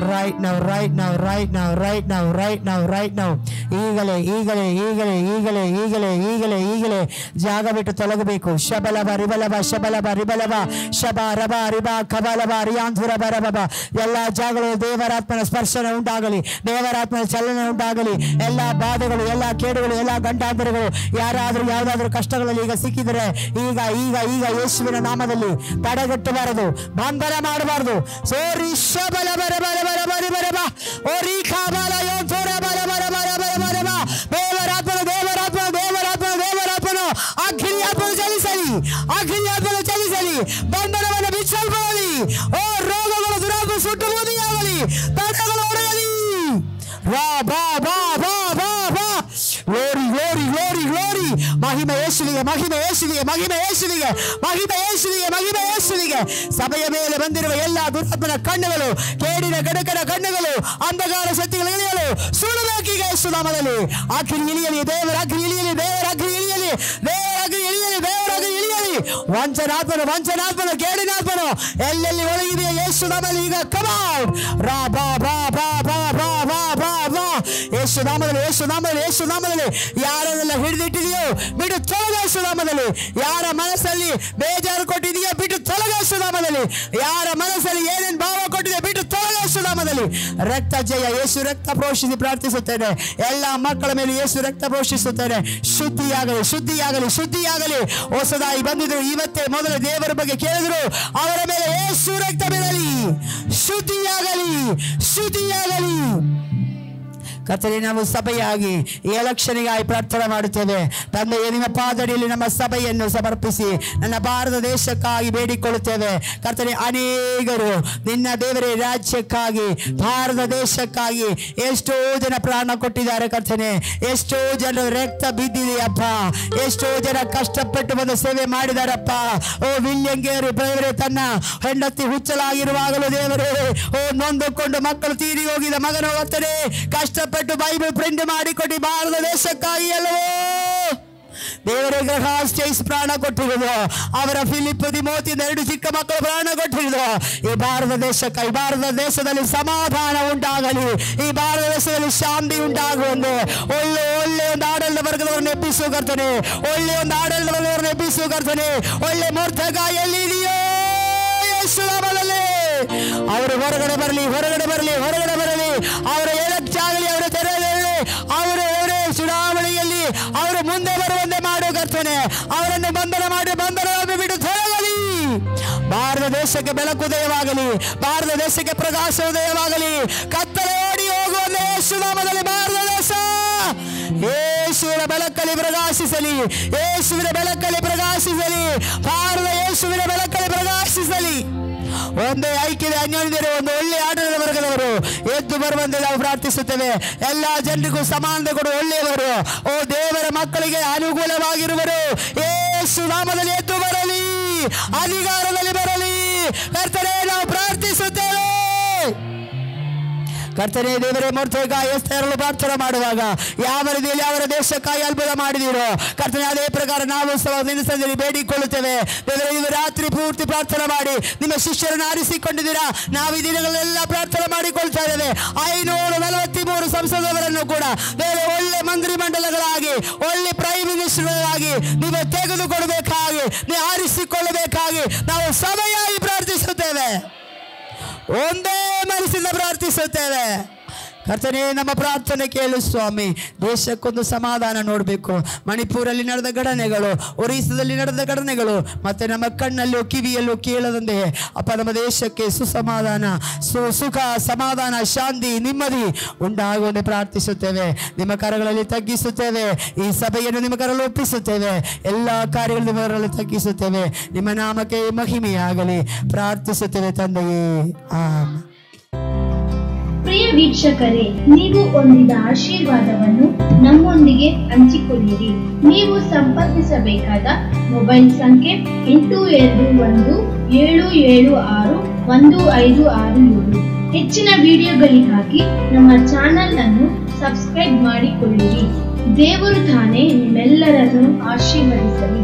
ರೈಟ್ ನಾವು, ರೈಟ್ ನಾವು, ರೈಟ್ ನಾವು, ರೈಟ್ ನಾವು, ರೈಟ್ ನಾವು, ರೈಟ್ ನಾವು, ಈಗಲೇ ಈಗಲೇ ಈಗಲೇ ಈಗಲೇ ಈಗಲೇ ಈಗಲೇ ಈಗಲೇ ಜಾಗ ಬಿಟ್ಟು ತೊಲಗಬೇಕು. ಶಬಲಬ ರಿಬಲಬ ಶಬಲಬ ರಿಬಲಬ ಶಬ ರಬ ರಿಬ ಕಬಲಬ ರಿಯಾಂಧುರ ಬರಬ ಎಲ್ಲ ಜಾಗಗಳು ದೇವರಾತ್ಮನ ಸ್ಪರ್ಶನ ಉಂಟಾಗಲಿ, ದೇವರಾತ್ಮನ ಚಲನೆ ಉಂಟಾಗಲಿ. ಎಲ್ಲ ಬಾಧೆಗಳು, ಎಲ್ಲ ಕೇಡುಗಳು, ಎಲ್ಲ ಗಂಟಾಂತರಗಳು, ಯಾರಾದರೂ ಯಾವುದಾದ್ರೂ ಕಷ್ಟಗಳಲ್ಲಿ ಈಗ ಸಿಕ್ಕಿದರೆ ಈಗ ಈಗ ಈಗ ಯೇಸುವಿನ ನಾಮದಲ್ಲಿ ತಡೆಗಟ್ಟಬಾರದು, ಬಂಧನ ಮಾಡಬಾರದು. ಸೋರಿ ಶಬಲ ಬರ ಬರ ಬರ ಬರ ಬರ ಬಾ ಓರಿ ಖಾಬಲ ಯೋಂಥೋರ ಬರ ಬರ ಬರ ಬರ ಬರ ಬಾ. ದೇವರಾತ್ಮನ ದೇವರಾತ್ಮ ದೇವರಾತ್ಮ ದೇವರಾತ್ಮನು ಅಗ್ನಿಯಾತ್ಮನು ಚಲಿಸಲಿ, ಅಗ್ನಿಯಾತ್ಮನು ಚಲಿಸಲಿ, ಬಂಧನವನ್ನು ಬಿಚ್ಚಲ್ಪಡಲಿ. ಓ ರೋಗಗಳು ದುರಾತ್ಮ ಸುಟ್ಟು ಬೂದಿಯಾಗಲಿ, ತಡೆಗಳು ಒಡೆಯಲಿ. ವಾ ಬಾ ಬಾ ಬಾ ಬಾ ಬಾ. Glory glory glory glory. ಮಹಿಮೆ ಯೇಸುವಿಗೆ, ಮಹಿಮೆ ಯೇಸುವಿಗೆ, ಮಹಿಮೆ ಯೇಸುವಿಗೆ, ಮಹಿಮೆ ಯೇಸುವಿಗೆ, ಮಹಿಮೆ ಯೇಸುವಿಗೆ. ಸಭೆಯ ಮೇಲೆ ಬಂದಿರುವ ಎಲ್ಲ ದುರಾತ್ಮನ ಕಣ್ಣುಗಳು, ಕೇಡಿನ ಗಡಕನ ಕಣ್ಣುಗಳು, ಅಂಧಕಾರ ಶಕ್ತಿಗಳ ಎಳೆಯಲು ಸುಡುಬೇಕೀಗ ಯೇಸು ನಾಮದಲ್ಲಿ. ಅಗ್ನಿ ಇಳಿಯಲಿ, ದೇವರ ಅಗ್ನಿ ಇಳಿಯಲಿ, ದೇವರ ಅಗ್ನಿ ಇಳಿಯಲಿ, ದೇವರ ಅಗ್ನಿ ಇಳಿಯಲಿ, ದೇವರ ಅಗ್ನಿ ಇಳಿಯಲಿ. ವಂಚನಾತ್ಮನು ಕೇಡಿನಾತ್ಮನು ಎಲ್ಲೆಲ್ಲಿ ಒಳಗಿದೆಯಾ ಯೇಸು ನಾಮದಲ್ಲಿ ಈಗ ಕಮ್ ಔಟ್. ರಾ ಬಾ ಬಾ ಬಾ ಬಾ ಬಾ ಬಾ ಬಾ ಬಾ ಯೇಸು ನಾಮದಲ್ಲಿ, ಯೇಸು ನಾಮದಲ್ಲಿ, ಯೇಸು ನಾಮದಲ್ಲಿ. ಯಾರನ್ನೆಲ್ಲ ಹಿಡಿದಿಟ್ಟಿದೆಯೋ ಬಿಟ್ಟು ತೊಲಗ ಯೇಸು ನಾಮದಲ್ಲಿ. ಯಾರ ಮನಸ್ಸಲ್ಲಿ ಬೇಜಾರು ಕೊಟ್ಟಿದೆಯೋ ಬಿಟ್ಟು ತೊಲಗ ಯೇಸು ನಾಮದಲ್ಲಿ. ಯಾರ ಮನಸ್ಸಲ್ಲಿ ಏನೇನು ಭಾವ ಕೊಟ್ಟಿದೆ ಬಿಟ್ಟು ತೊಲಗ ಯೇಸು ನಾಮದಲ್ಲಿ. ರಕ್ತ ಜಯ, ಯೇಸು ರಕ್ತ ಪ್ರೋಷಿಸಿ ಪ್ರಾರ್ಥಿಸುತ್ತೇನೆ. ಎಲ್ಲ ಮಕ್ಕಳ ಮೇಲೆ ಯೇಸು ರಕ್ತ ಪ್ರೋಷಿಸುತ್ತೇನೆ. ಶುದ್ಧಿಯಾಗಲಿ, ಶುದ್ಧಿಯಾಗಲಿ, ಶುದ್ಧಿಯಾಗಲಿ. ಹೊಸದಾಗಿ ಬಂದಿದ್ರು ಇವತ್ತೇ ಮೊದಲ ದೇವರ ಬಗ್ಗೆ ಕೇಳಿದ್ರು, ಅವರ ಮೇಲೆ ಯೇಸು ರಕ್ತ ಬೀಳಲಿ, ಶುದ್ಧಿಯಾಗಲಿ, ಶುದ್ಧಿಯಾಗಲಿ. ಕರ್ತನೇ, ನಾವು ಸಭೆಯಾಗಿ ಈ ಎಲೆಕ್ಷನ್ಗಾಗಿ ಪ್ರಾರ್ಥನೆ ಮಾಡುತ್ತೇವೆ ತಂದೆಯೇ. ನಿಮ್ಮ ಪಾದಡಿಯಲ್ಲಿ ನಮ್ಮ ಸಭೆಯನ್ನು ಸಮರ್ಪಿಸಿ ನನ್ನ ಭಾರತ ದೇಶಕ್ಕಾಗಿ ಬೇಡಿಕೊಳ್ಳುತ್ತೇವೆ ಕರ್ತನೇ. ಅನೇಕರು ನಿನ್ನ ದೇವರೇ ರಾಜ್ಯಕ್ಕಾಗಿ, ಭಾರತ ದೇಶಕ್ಕಾಗಿ ಎಷ್ಟೋ ಜನ ಪ್ರಾಣ ಕೊಟ್ಟಿದ್ದಾರೆ ಕರ್ತನೇ. ಎಷ್ಟೋ ಜನರ ರಕ್ತ ಬಿದ್ದಿದೆಯಪ್ಪ. ಎಷ್ಟೋ ಜನ ಕಷ್ಟಪಟ್ಟು ಬಂದು ಸೇವೆ ಮಾಡಿದಾರಪ್ಪ. ಓ ವಿಲ್ಯಂಗೇರಿ ದೇವರೇ, ತನ್ನ ಹೆಂಡತಿ ಹುಚ್ಚಲಾಗಿರುವಾಗಲೂ ದೇವರೇ, ಓ ನೊಂದುಕೊಂಡು ಮಕ್ಕಳು ತೀರಿ ಹೋಗಿದ ಮಗನ ಕರ್ತನೇ, ಕಷ್ಟಪಟ್ಟು ಬೈಬಲ್ ಪ್ರಿಂಟ್ ಮಾಡಿಕೊಟ್ಟು ಭಾರತ ದೇಶಕ್ಕಾಗಿ ಅಲ್ಲವೋ ದೇವರೇ ಗ್ರಹಾಶ್ಚಯಿಸಿ ಪ್ರಾಣ ಕೊಟ್ಟಿರುವುದು. ಅವರ ಫಿಲಿಪ್ ತಿಮೋತಿಯಿಂದ 2 ಚಿಕ್ಕ ಮಕ್ಕಳು ಪ್ರಾಣ ಕೊಟ್ಟಿರುವುದು. ಈ ಭಾರತ ದೇಶಕ್ಕಾಗಿ, ಭಾರತ ದೇಶದಲ್ಲಿ ಸಮಾಧಾನ ಉಂಟಾಗಲಿ, ಈ ಭಾರತ ದೇಶದಲ್ಲಿ ಶಾಂತಿ ಉಂಟಾಗುವಂತೆ ಒಳ್ಳೆ ಒಳ್ಳೆ ಒಂದು ಆಡಳಿತ ವರ್ಗದವರನ್ನು ಎಬ್ಬಿಸು ಕರ್ತನೆ. ಒಳ್ಳೆ ಒಂದು ಆಡಳಿತ ವರ್ಗದವರನ್ನು ಎಬ್ಬಿಸು ಕರ್ತನೆ. ಒಳ್ಳೆ ಮೊರ್ತಕಾಯಿ ಎಲ್ಲಿದೆಯೋ ಯೇಸು ನಾಮದಲ್ಲಿ ಅವರು ಹೊರಗಡೆ ಬರಲಿ, ಹೊರಗಡೆ ಬರಲಿ, ಹೊರಗಡೆ ಬರಲಿ. ಅವರ ಎಲೆಕ್ಟಾಗಲಿ, ಅವರ ತೆರೆಯಲ್ಲಿ, ಅವರ ಚುನಾವಣೆಯಲ್ಲಿ ಅವರು ಮುಂದೆ ಬರುವಂತೆ ಮಾಡು ಕರ್ತನೆ. ಅವರನ್ನು ಬಂಧನ ಮಾಡಿ, ಬಂಧನವನ್ನು ಬಿಟ್ಟು ತೊಲಗಲಿ. ಭಾರತ ದೇಶಕ್ಕೆ ಬೆಳಕು ಉದಯವಾಗಲಿ, ಭಾರತ ದೇಶಕ್ಕೆ ಪ್ರಕಾಶ ಉದಯವಾಗಲಿ. ಕತ್ತಲೆ ಓಡಿ ಹೋಗುವಂತೆ ಯೇಸು ನಾಮದಲ್ಲಿ ಭಾರತ ದೇಶ ಯೇಸುವಿನ ಬೆಳಕಲ್ಲಿ ಪ್ರಕಾಶಿಸಲಿ, ಯೇಸುವಿನ ಬೆಳಕಲ್ಲಿ ಪ್ರಕಾಶಿಸಲಿ. ಭಾರತ ಯೇಸುವಿನ ಬೆಳಕಲ್ಲಿ ಪ್ರಕಾಶಿಸಲಿ. ಒಂದೇ ಐಕ್ಯತೆ, ಅನ್ಯೋನ್ಯರು, ಒಂದು ಒಳ್ಳೆ ಆಡಳಿತ ವರ್ಗದವರು ಎದ್ದು ಬರುವಂತೆ ನಾವು ಪ್ರಾರ್ಥಿಸುತ್ತೇವೆ. ಎಲ್ಲ ಜನರಿಗೂ ಸಮಾನತೆ ಕೊಡು ಒಳ್ಳೆಯವರು, ಓ ದೇವರ ಮಕ್ಕಳಿಗೆ ಅನುಕೂಲವಾಗಿರುವರು ಯೇಸು ನಾಮದಲ್ಲಿ ಎದ್ದು ಬರಲಿ, ಅಧಿಕಾರದಲ್ಲಿ ಬರಲಿ ಕರ್ತನೇ, ನಾವು ಪ್ರಾರ್ಥಿಸುತ್ತೇವೆ. ಕರ್ತನೇ ದೇವರೇ, ಮೊರ್ದೆಕಾಯಿ ಎಸ್ತೇರಲು ಪ್ರಾರ್ಥನೆ ಮಾಡುವಾಗ ಯಾವ ರೀತಿಯಲ್ಲಿ ಅವರ ದೇಶಕ್ಕಾಗಿ ಅದ್ಭುತ ಮಾಡಿದಿರೋ ಕರ್ತನೇ, ಅದೇ ಪ್ರಕಾರ ನಾವು ಸಹ ನಿನ್ನ ಸನ್ನಿಧಿಯಲ್ಲಿ ಬೇಡಿಕೊಳ್ಳುತ್ತೇವೆ. ದೇವರೇ, ನೀವು ರಾತ್ರಿ ಪೂರ್ತಿ ಪ್ರಾರ್ಥನೆ ಮಾಡಿ ನಿಮ್ಮ ಶಿಷ್ಯರನ್ನು ಆರಿಸಿಕೊಂಡಿದ್ದೀರಾ. ನಾವು ಈ ದಿನಗಳೆಲ್ಲ ಪ್ರಾರ್ಥನೆ ಮಾಡಿಕೊಳ್ತಾ ಇದ್ದೇವೆ. 543 ಸಂಸದವರನ್ನು ಕೂಡ ಬೇರೆ ಒಳ್ಳೆ ಮಂತ್ರಿ ಮಂಡಲಗಳಾಗಿ, ಒಳ್ಳೆ ಪ್ರೈಮ್ ಮಿನಿಸ್ಟರ್ಗಳಾಗಿ ನೀವು ತೆಗೆದುಕೊಳ್ಬೇಕಾಗಿ, ನೀವು ಆರಿಸಿಕೊಳ್ಳಬೇಕಾಗಿ ನಾವು ಸಭೆಯಾಗಿ ಪ್ರಾರ್ಥಿಸುತ್ತೇವೆ. ಒಂದೇ ಮನಸ್ಸಿಂದ ಪ್ರಾರ್ಥಿಸುತ್ತೇವೆ ಕರ್ತನೇ. ನಮ್ಮ ಪ್ರಾರ್ಥನೆ ಕೇಳು ಸ್ವಾಮಿ. ದೇಶಕ್ಕೊಂದು ಸಮಾಧಾನ ನೋಡಬೇಕು. ಮಣಿಪುರಲ್ಲಿ ನಡೆದ ಘಟನೆಗಳು, ಒರಿಸ್ಸಾದಲ್ಲಿ ನಡೆದ ಘಟನೆಗಳು ಮತ್ತೆ ನಮ್ಮ ಕಣ್ಣಲ್ಲೂ ಕಿವಿಯಲ್ಲೂ ಕೇಳದಂತೆ ಅಪ್ಪ, ನಮ್ಮ ದೇಶಕ್ಕೆ ಸುಸಮಾಧಾನ, ಸುಖ, ಸಮಾಧಾನ, ಶಾಂತಿ, ನೆಮ್ಮದಿ ಉಂಟಾಗುವಂತೆ ಪ್ರಾರ್ಥಿಸುತ್ತೇವೆ. ನಿಮ್ಮ ಕರಗಳಲ್ಲಿ ತಗ್ಗಿಸುತ್ತೇವೆ. ಈ ಸಭೆಯನ್ನು ನಿಮ್ಮ ಕರಗಳಲ್ಲಿ ಒಪ್ಪಿಸುತ್ತೇವೆ. ಎಲ್ಲ ಕಾರ್ಯಗಳು ನಿಮ್ಮ ಕರಗಳಲ್ಲಿ ತಗ್ಗಿಸುತ್ತೇವೆ. ನಿಮ್ಮ ನಾಮಕ್ಕೆ ಮಹಿಮೆಯಾಗಲಿ ಪ್ರಾರ್ಥಿಸುತ್ತೇವೆ ತಂದೆಯೇ, ಆಮೆನ್. ಪ್ರಿಯ ವೀಕ್ಷಕರೇ, ನೀವು ಹೊಂದಿದ ಆಶೀರ್ವಾದವನ್ನು ನಮ್ಮೊಂದಿಗೆ ಹಂಚಿಕೊಳ್ಳಿರಿ. ನೀವು ಸಂಪರ್ಕಿಸಬೇಕಾದ ಮೊಬೈಲ್ ಸಂಖ್ಯೆ 8217761567. ಹೆಚ್ಚಿನ ವಿಡಿಯೋಗಳಿಗಾಗಿ ನಮ್ಮ ಚಾನೆಲ್ ಅನ್ನು ಸಬ್ಸ್ಕ್ರೈಬ್ ಮಾಡಿಕೊಳ್ಳಿರಿ. ದೇವರು ತಾನೇ ನಿಮ್ಮೆಲ್ಲರನ್ನು ಆಶೀರ್ವದಿಸಲಿ.